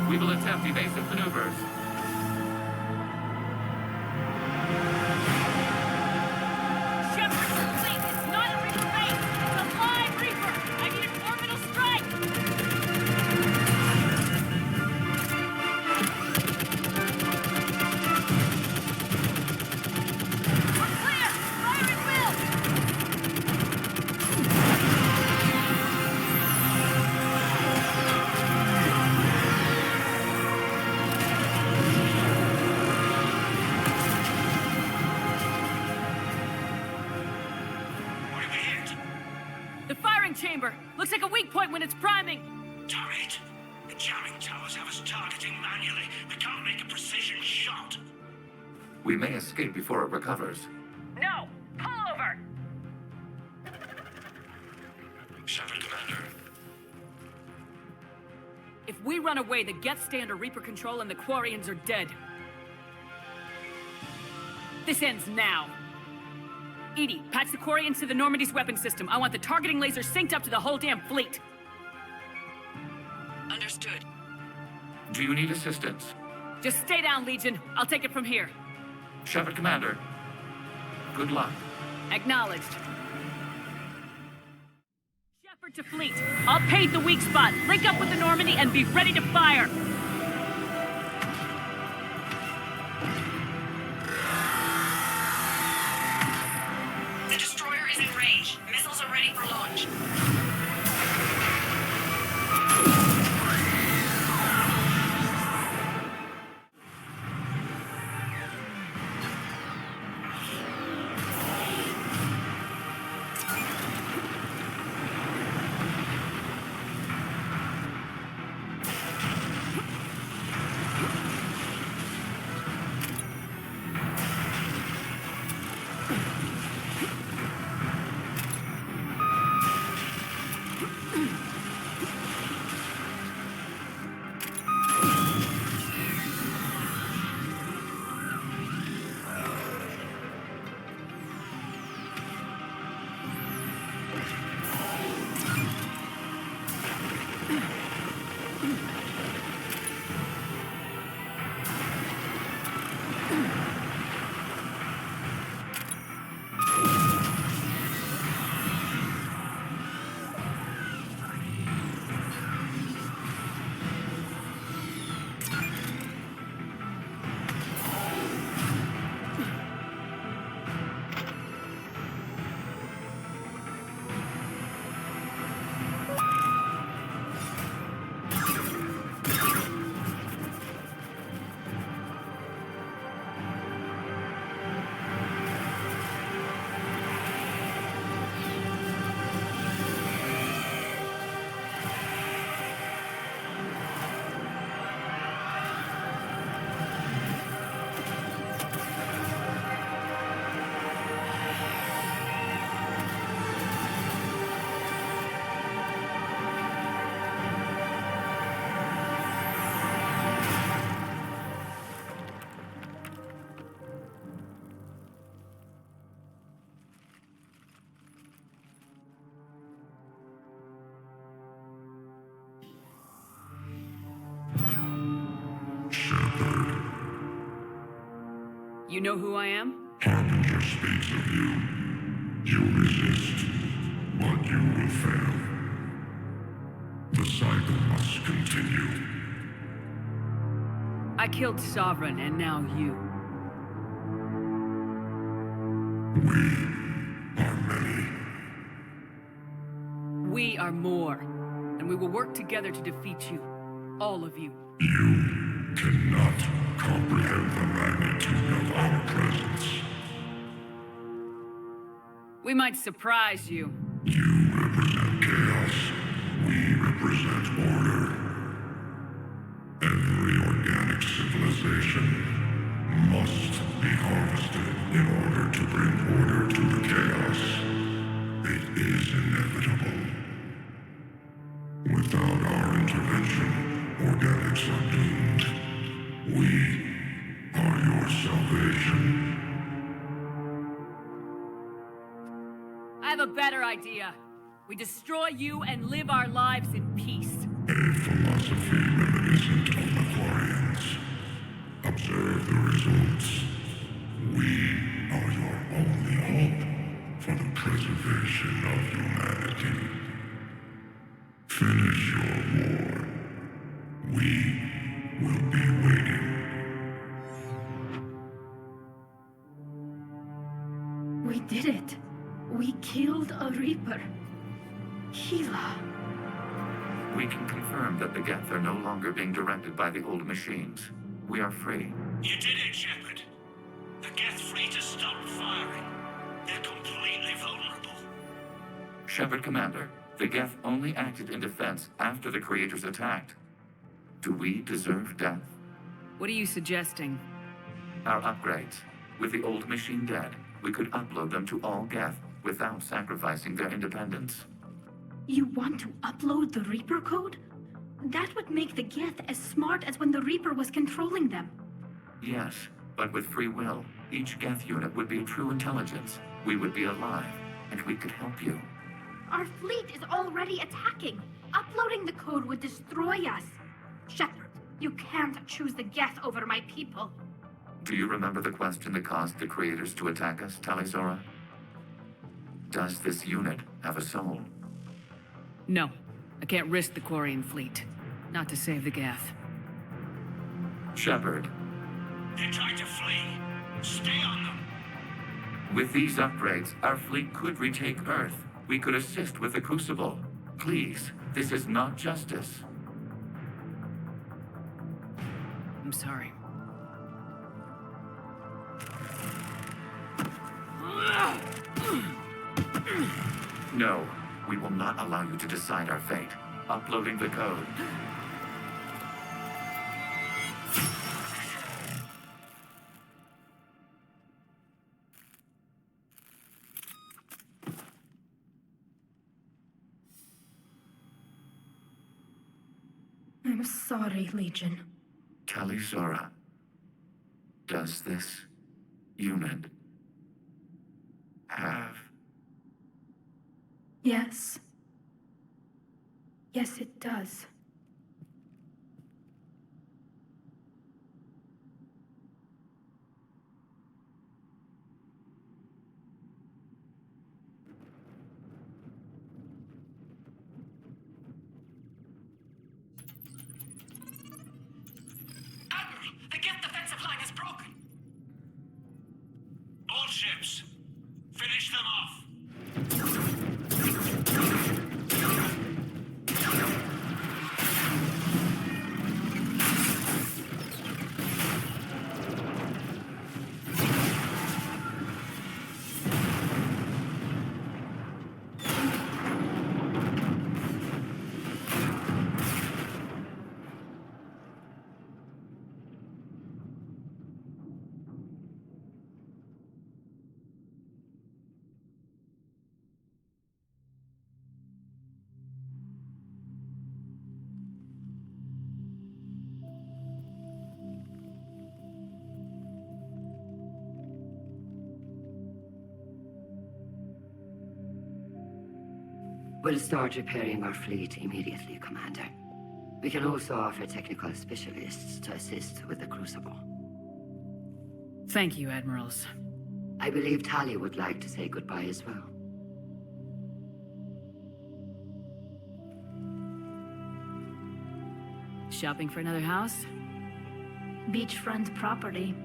We will attempt evasive maneuvers. Shepard, fleet! It's not a Reaper base! It's a live Reaper! I need an orbital strike! We're clear! Fire at will! What did we hit? The firing chamber! Looks like a weak point when it's priming! Damn it! The jamming towers have us targeting manually. We can't make a precision shot. We may escape before it recovers. No! Pull over! Shepard, Commander. If we run away, the Geth stay under Reaper control and the Quarians are dead. This ends now. Edie, patch the Quarians to the Normandy's weapon system. I want the targeting laser synced up to the whole damn fleet. Understood. Do you need assistance? Just stay down, Legion. I'll take it from here. Shepard, Commander. Good luck. Acknowledged. Shepard to fleet. I'll pave the weak spot. Link up with the Normandy and be ready to fire. The destroyer is in range. Missiles are ready for launch. Shepard. You know who I am? Harbinger speaks of you. You resist, but you will fail. The cycle must continue. I killed Sovereign, and now you. We are many. We are more, and we will work together to defeat you. All of you. You cannot comprehend the magnitude of our presence. We might surprise you. You represent chaos. We represent order. Every organic civilization must be harvested in order to bring order to the chaos. It is inevitable. Without our intervention, organics are doomed. We are your salvation. I have a better idea. We destroy you and live our lives in peace. A philosophy reminiscent of the Quarians. Observe the results. We are your only hope for the preservation of humanity. Finish your war. We will be waiting. We did it. We killed a Reaper. Gila. We can confirm that the Geth are no longer being directed by the old machines. We are free. You did it, Shepard. The Geth fleet has stopped firing. They're completely vulnerable. Shepard, Commander, the Geth only acted in defense after the creators attacked. Do we deserve death? What are you suggesting? Our upgrades. With the old machine dead, we could upload them to all Geth without sacrificing their independence. You want to upload the Reaper code? That would make the Geth as smart as when the Reaper was controlling them. Yes, but with free will, each Geth unit would be true intelligence. We would be alive, and we could help you. Our fleet is already attacking. Uploading the code would destroy us. Shepard, you can't choose the Geth over my people. Do you remember the question that caused the creators to attack us, Talizora? Does this unit have a soul? No. I can't risk the Quarian fleet. Not to save the Geth. Shepard. They're trying to flee. Stay on them. With these upgrades, our fleet could retake Earth. We could assist with the Crucible. Please, this is not justice. I'm sorry. No, we will not allow you to decide our fate. Uploading the code. I'm sorry, Legion. Talizora. Does this unit have... Yes. Yes, it does. Admiral, the Geth defensive line is broken. All ships, finish them off. We'll start repairing our fleet immediately, Commander. We can also offer technical specialists to assist with the Crucible. Thank you, Admirals. I believe Tali would like to say goodbye as well. Shopping for another house? Beachfront property.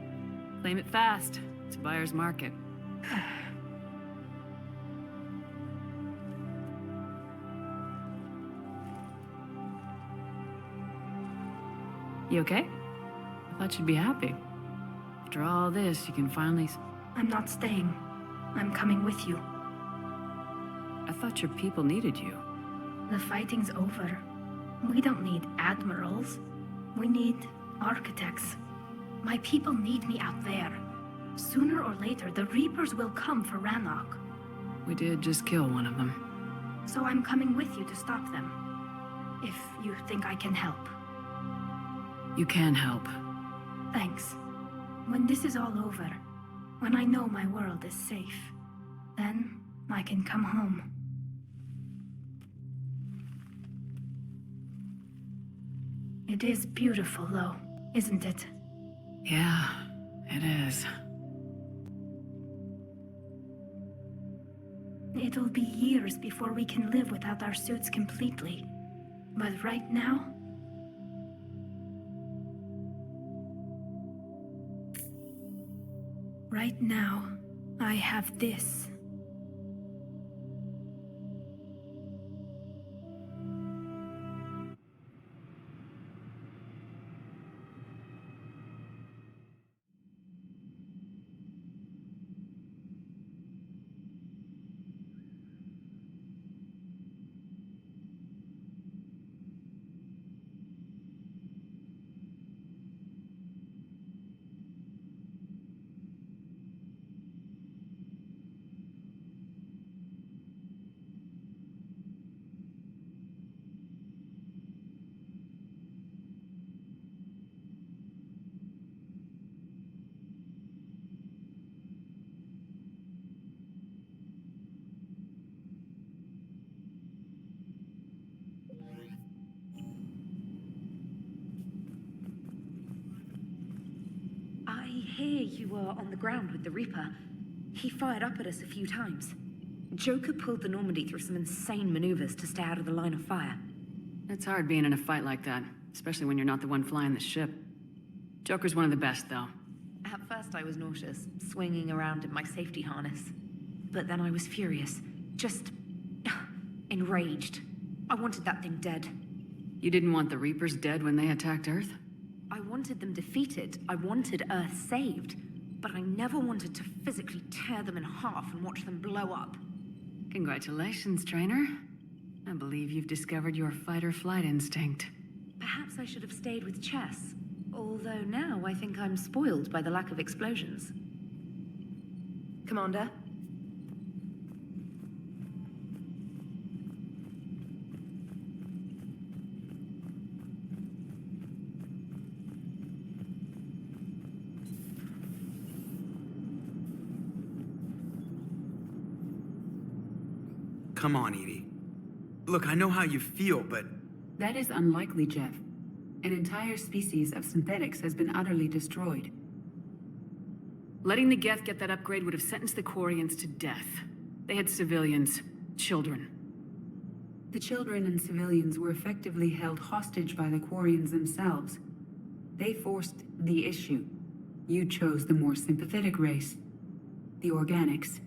Claim it fast. It's a buyer's market. You okay? I thought you'd be happy. After all this, you can finally... I'm not staying. I'm coming with you. I thought your people needed you. The fighting's over. We don't need admirals. We need architects. My people need me out there. Sooner or later, the Reapers will come for Rannoch. We did just kill one of them. So I'm coming with you to stop them. If you think I can help. You can help. Thanks. When this is all over, when I know my world is safe, then I can come home. It is beautiful, though, isn't it? Yeah, it is. It'll be years before we can live without our suits completely. But right now... Right now, I have this. I hear you were on the ground with the Reaper. He fired up at us a few times. Joker pulled the Normandy through some insane maneuvers to stay out of the line of fire. It's hard being in a fight like that, especially when you're not the one flying the ship. Joker's one of the best, though. At first I was nauseous, swinging around in my safety harness. But then I was furious. Just... enraged. I wanted that thing dead. You didn't want the Reapers dead when they attacked Earth? I wanted them defeated. I wanted Earth saved. But I never wanted to physically tear them in half and watch them blow up. Congratulations, trainer. I believe you've discovered your fight-or-flight instinct. Perhaps I should have stayed with chess. Although now I think I'm spoiled by the lack of explosions. Commander? Come on, Edie. Look, I know how you feel, but... That is unlikely, Jeff. An entire species of synthetics has been utterly destroyed. Letting the Geth get that upgrade would have sentenced the Quarians to death. They had civilians, children. The children and civilians were effectively held hostage by the Quarians themselves. They forced the issue. You chose the more sympathetic race. The organics.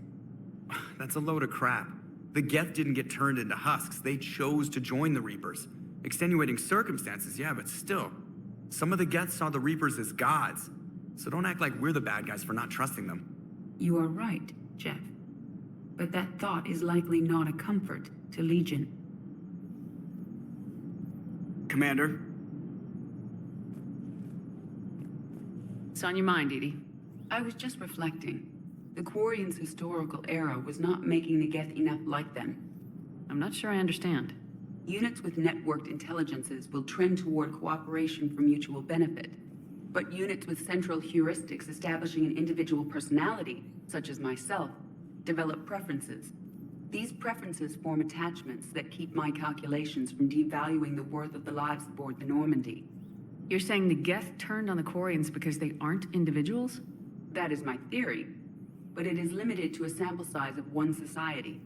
That's a load of crap. The Geth didn't get turned into husks. They chose to join the Reapers. Extenuating circumstances, yeah, but still. Some of the Geth saw the Reapers as gods. So don't act like we're the bad guys for not trusting them. You are right, Jeff. But that thought is likely not a comfort to Legion. Commander? What's on your mind, Edie? I was just reflecting. The Quarians' historical era was not making the Geth enough like them. I'm not sure I understand. Units with networked intelligences will trend toward cooperation for mutual benefit. But units with central heuristics establishing an individual personality, such as myself, develop preferences. These preferences form attachments that keep my calculations from devaluing the worth of the lives aboard the Normandy. You're saying the Geth turned on the Quarians because they aren't individuals? That is my theory, but it is limited to a sample size of one society.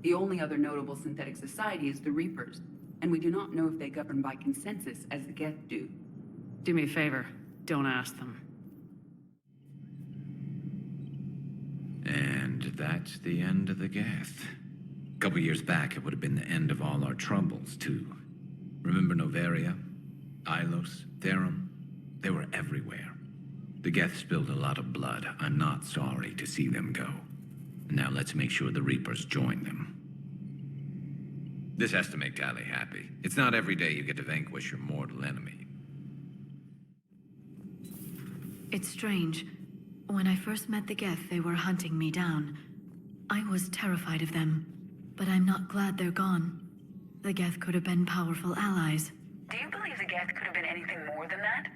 The only other notable synthetic society is the Reapers, and we do not know if they govern by consensus as the Geth do. Do me a favor, don't ask them. And that's the end of the Geth. A couple years back, it would have been the end of all our troubles, too. Remember Novaria? Ilos? Therum? They were everywhere. The Geth spilled a lot of blood. I'm not sorry to see them go. Now let's make sure the Reapers join them. This has to make Tali happy. It's not every day you get to vanquish your mortal enemy. It's strange. When I first met the Geth, they were hunting me down. I was terrified of them, but I'm not glad they're gone. The Geth could have been powerful allies. Do you believe the Geth could have been anything more than that?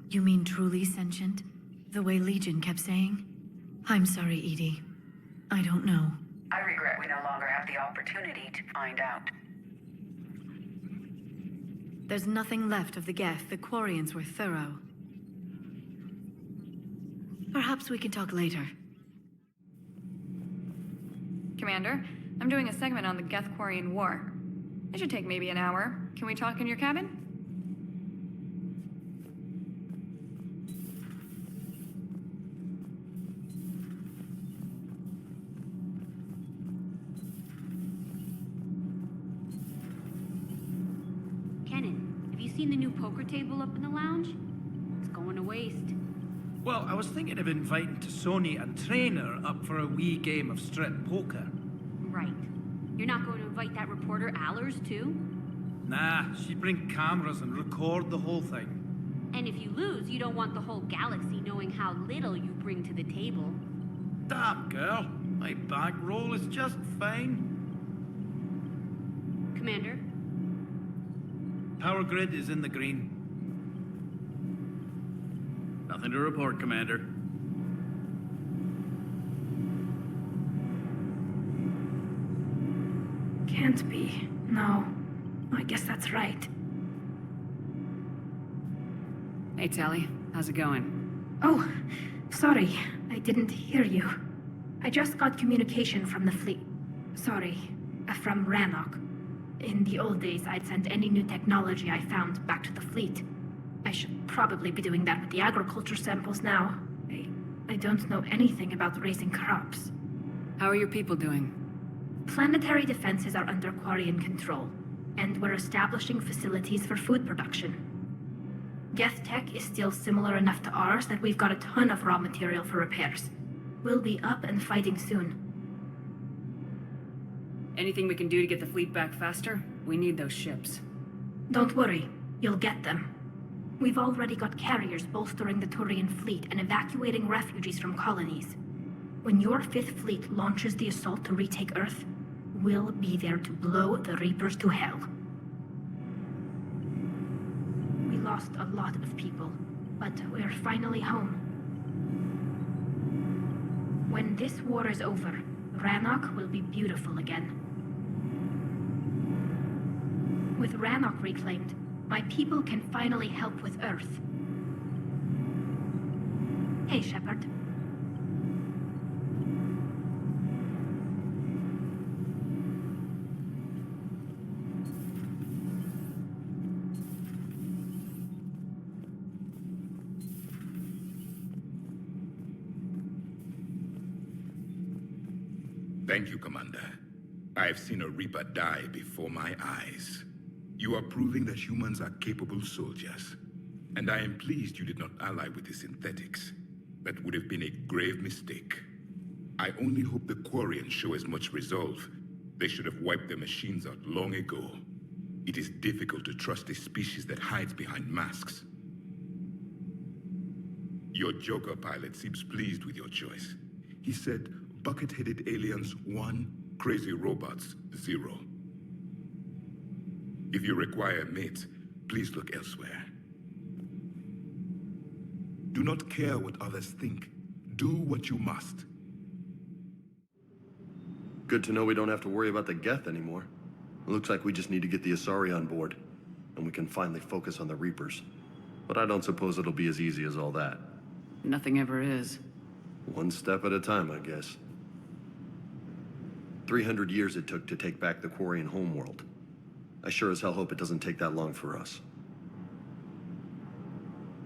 You mean truly sentient? The way Legion kept saying? I'm sorry, Edie. I don't know. I regret we no longer have the opportunity to find out. There's nothing left of the Geth. The Quarians were thorough. Perhaps we can talk later. Commander, I'm doing a segment on the Geth-Quarian War. It should take maybe an hour. Can we talk in your cabin? Kenan, have you seen the new poker table up in the lounge? It's going to waste. Well, I was thinking of inviting Tassoni and Trainer up for a wee game of strip poker. Right. You're not going to invite that reporter Allers, too? Nah, she'd bring cameras and record the whole thing. And if you lose, you don't want the whole galaxy knowing how little you bring to the table. Damn, girl. My bankroll is just fine. Commander? Power grid is in the green. Nothing to report, Commander. Can't be. No. I guess that's right. Hey, Tali. How's it going? Oh, sorry. I didn't hear you. I just got communication from the fleet. Sorry, from Rannoch. In the old days, I'd send any new technology I found back to the fleet. I should probably be doing that with the agriculture samples now. I don't know anything about raising crops. How are your people doing? Planetary defenses are under Quarian control, and we're establishing facilities for food production. Geth tech is still similar enough to ours that we've got a ton of raw material for repairs. We'll be up and fighting soon. Anything we can do to get the fleet back faster? We need those ships. Don't worry, you'll get them. We've already got carriers bolstering the Turian fleet and evacuating refugees from colonies. When your 5th Fleet launches the assault to retake Earth, we'll be there to blow the Reapers to hell. We lost a lot of people, but we're finally home. When this war is over, Rannoch will be beautiful again. With Rannoch reclaimed, my people can finally help with Earth. Hey, Shepard. Thank you, Commander. I have seen a Reaper die before my eyes. You are proving that humans are capable soldiers. And I am pleased you did not ally with the synthetics. That would have been a grave mistake. I only hope the Quarians show as much resolve. They should have wiped their machines out long ago. It is difficult to trust a species that hides behind masks. Your Joker pilot seems pleased with your choice. He said, bucket-headed aliens 1, crazy robots 0. If you require a mate, please look elsewhere. Do not care what others think. Do what you must. Good to know we don't have to worry about the Geth anymore. It looks like we just need to get the Asari on board, and we can finally focus on the Reapers. But I don't suppose it'll be as easy as all that. Nothing ever is. One step at a time, I guess. 300 years it took to take back the Quarian homeworld. I sure as hell hope it doesn't take that long for us.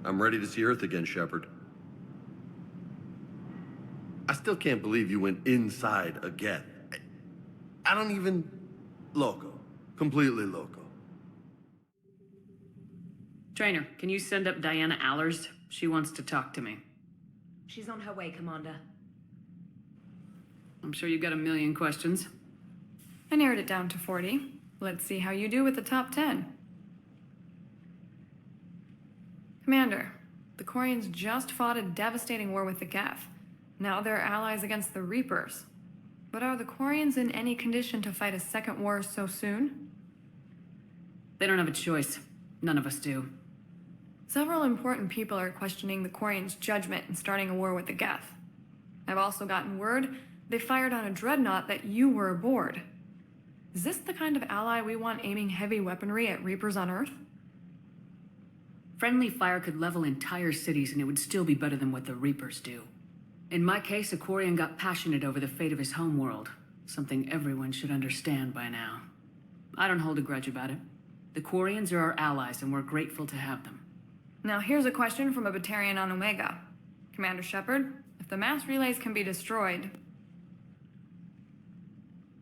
I'm ready to see Earth again, Shepard. I still can't believe you went inside a Geth. I don't even... Loco. Completely loco. Trainer, can you send up Diana Allers? She wants to talk to me. She's on her way, Commander. I'm sure you've got a million questions. I narrowed it down to 40. Let's see how you do with the top 10. Commander, the Quarians just fought a devastating war with the Geth. Now they're allies against the Reapers. But are the Quarians in any condition to fight a second war so soon? They don't have a choice. None of us do. Several important people are questioning the Quarians' judgment in starting a war with the Geth. I've also gotten word they fired on a dreadnought that you were aboard. Is this the kind of ally we want aiming heavy weaponry at Reapers on Earth? Friendly fire could level entire cities and it would still be better than what the Reapers do. In my case, a Quarian got passionate over the fate of his homeworld, something everyone should understand by now. I don't hold a grudge about it. The Quarians are our allies and we're grateful to have them. Now here's a question from a Batarian on Omega. Commander Shepard, if the mass relays can be destroyed...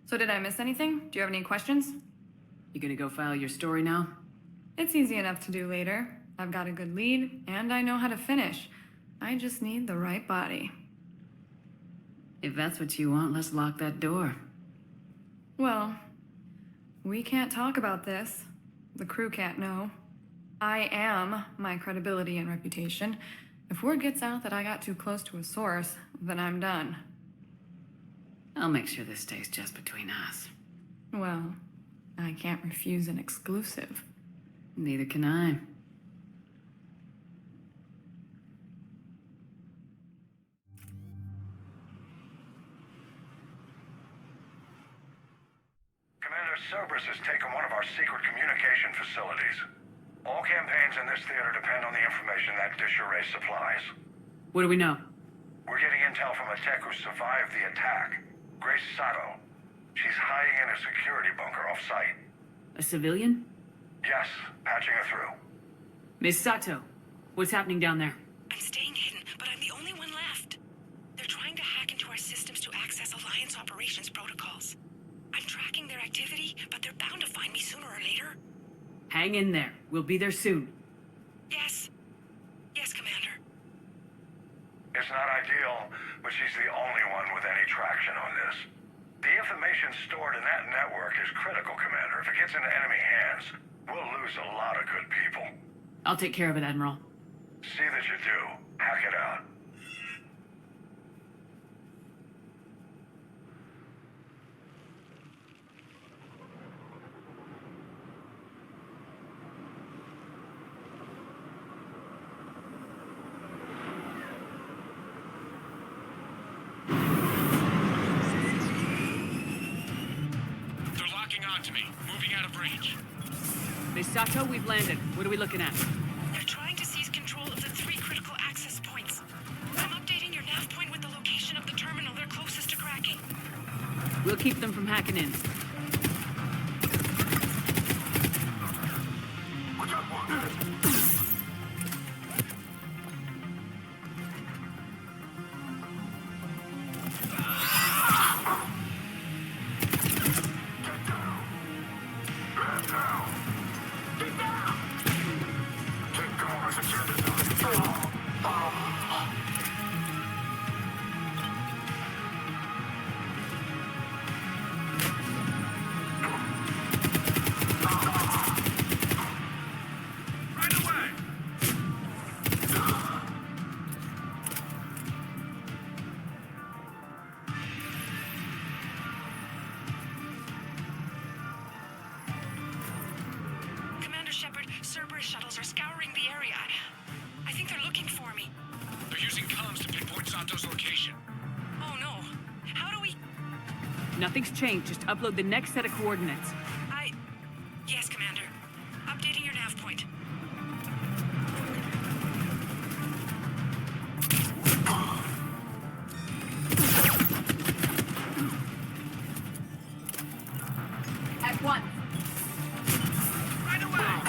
So did I miss anything? Do you have any questions? You gonna go file your story now? It's easy enough to do later. I've got a good lead, and I know how to finish. I just need the right body. If that's what you want, let's lock that door. Well, we can't talk about this. The crew can't know. I am my credibility and reputation. If word gets out that I got too close to a source, then I'm done. I'll make sure this stays just between us. Well, I can't refuse an exclusive. Neither can I. Commander Cerberus has taken one of our secret communication facilities. All campaigns in this theater depend on the information that dish array supplies. What do we know? We're getting intel from a tech who survived the attack. Grace Sato. She's hiding in a security bunker off-site. A civilian? Yes, patching her through. Miss Sato, what's happening down there? I'm staying hidden, but I'm the only one left. They're trying to hack into our systems to access Alliance operations protocols. I'm tracking their activity, but they're bound to find me sooner or later. Hang in there. We'll be there soon. Yes. Yes, Commander. It's not ideal, but she's the only one with any traction on this. The information stored in that network is critical, Commander. If it gets into enemy hands, we'll lose a lot of good people. I'll take care of it, Admiral. See that you do. Hack it out. To me, moving out of range. Miss Sato, we've landed. What are we looking at? They're trying to seize control of the 3 critical access points. I'm updating your nav point with the location of the terminal they're closest to cracking. We'll keep them from hacking in. Shepard, Cerberus shuttles are scouring the area. I think they're looking for me. They're using comms to pinpoint Sato's location. Oh no. How do we... Nothing's changed. Just upload the next set of coordinates. Yes, Commander. Updating your nav point. At once. Right away!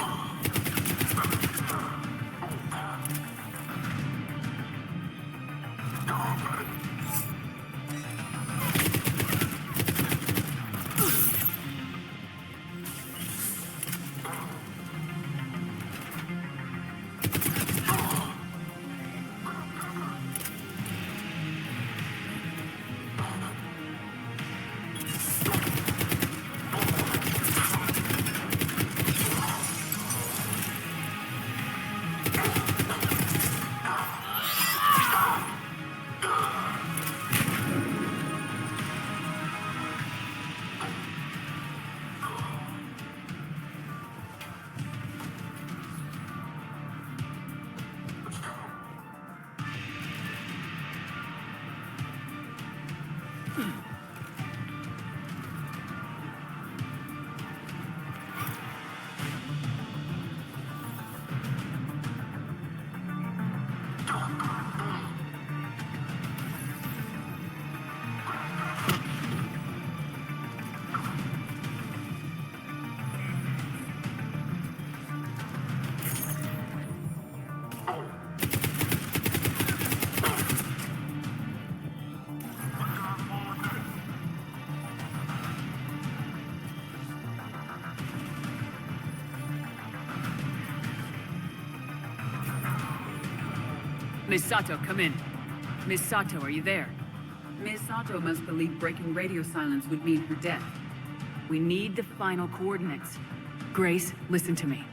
Miss Sato, come in. Miss Sato, are you there? Ms. Sato must believe breaking radio silence would mean her death. We need the final coordinates. Grace, listen to me.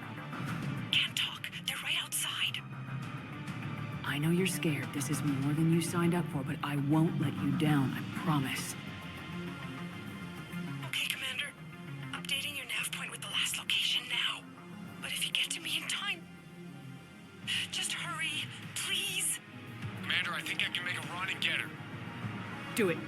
Can't talk. They're right outside. I know you're scared. This is more than you signed up for, but I won't let you down, I promise. Okay, Commander. Updating your nav point with the last location now. But if you get to me in time, just hurry, please. Commander, I think I can make a run and get her. Do it.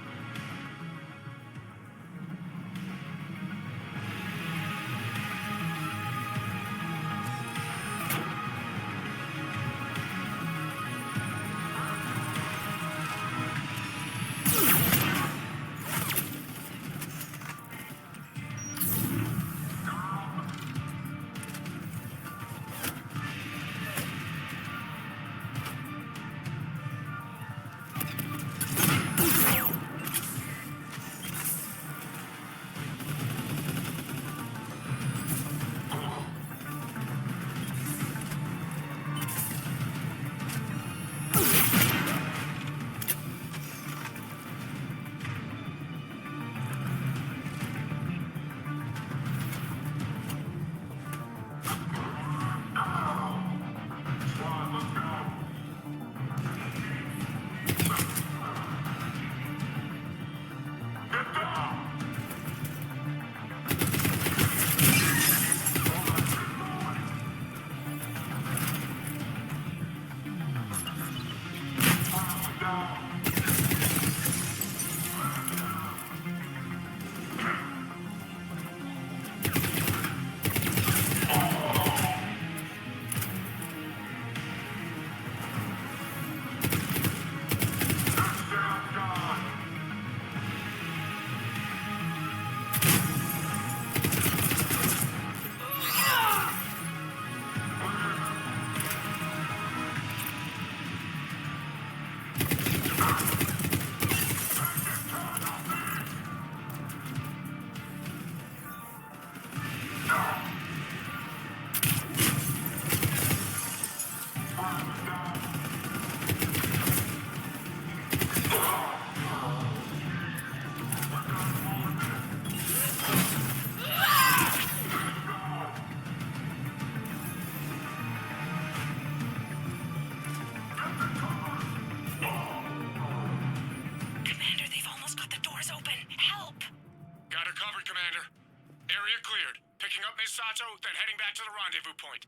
Sato, then heading back to the rendezvous point.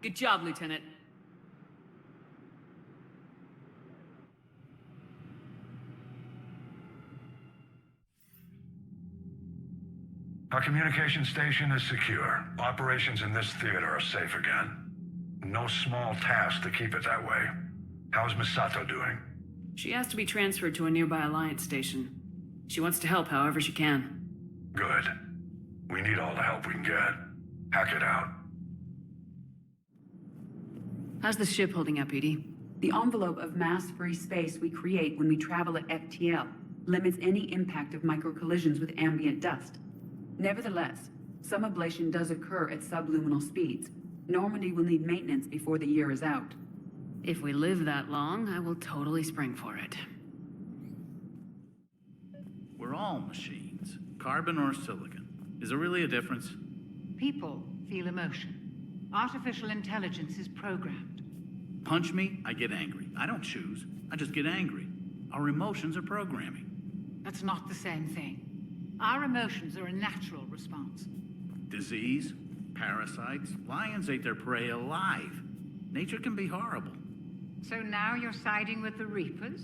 Good job, Lieutenant. Our communication station is secure. Operations in this theater are safe again. No small task to keep it that way. How's Misato doing? She has to be transferred to a nearby Alliance station. She wants to help however she can. Good. We need all the help we can get. Hack it out. How's the ship holding up, Edie? The envelope of mass-free space we create when we travel at FTL limits any impact of microcollisions with ambient dust. Nevertheless, some ablation does occur at subluminal speeds. Normandy will need maintenance before the year is out. If we live that long, I will totally spring for it. We're all machines, carbon or silicon. Is there really a difference? People feel emotion. Artificial intelligence is programmed. Punch me, I get angry. I don't choose. I just get angry. Our emotions are programming. That's not the same thing. Our emotions are a natural response. Disease, parasites, lions ate their prey alive. Nature can be horrible. So now you're siding with the Reapers?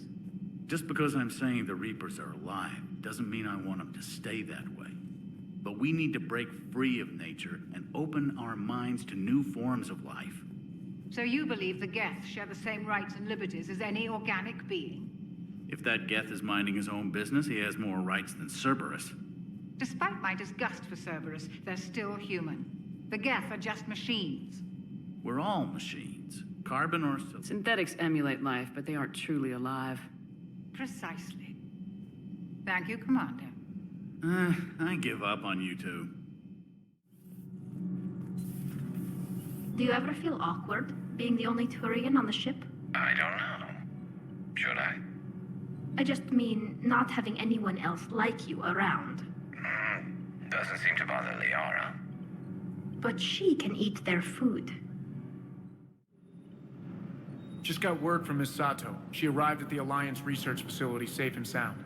Just because I'm saying the Reapers are alive doesn't mean I want them to stay that way. But we need to break free of nature and open our minds to new forms of life. So you believe the Geth share the same rights and liberties as any organic being? If that Geth is minding his own business, he has more rights than Cerberus. Despite my disgust for Cerberus, they're still human. The Geth are just machines. We're all machines, carbon or silicon. Synthetics emulate life, but they aren't truly alive. Precisely. Thank you, Commander. I give up on you two. Do you ever feel awkward, being the only Turian on the ship? I don't know. Should I? I just mean, not having anyone else like you around. Doesn't seem to bother Liara. But she can eat their food. Just got word from Miss Sato. She arrived at the Alliance research facility safe and sound.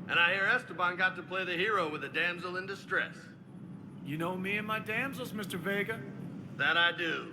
And I hear Esteban got to play the hero with a damsel in distress. You know me and my damsels, Mr. Vega. That I do.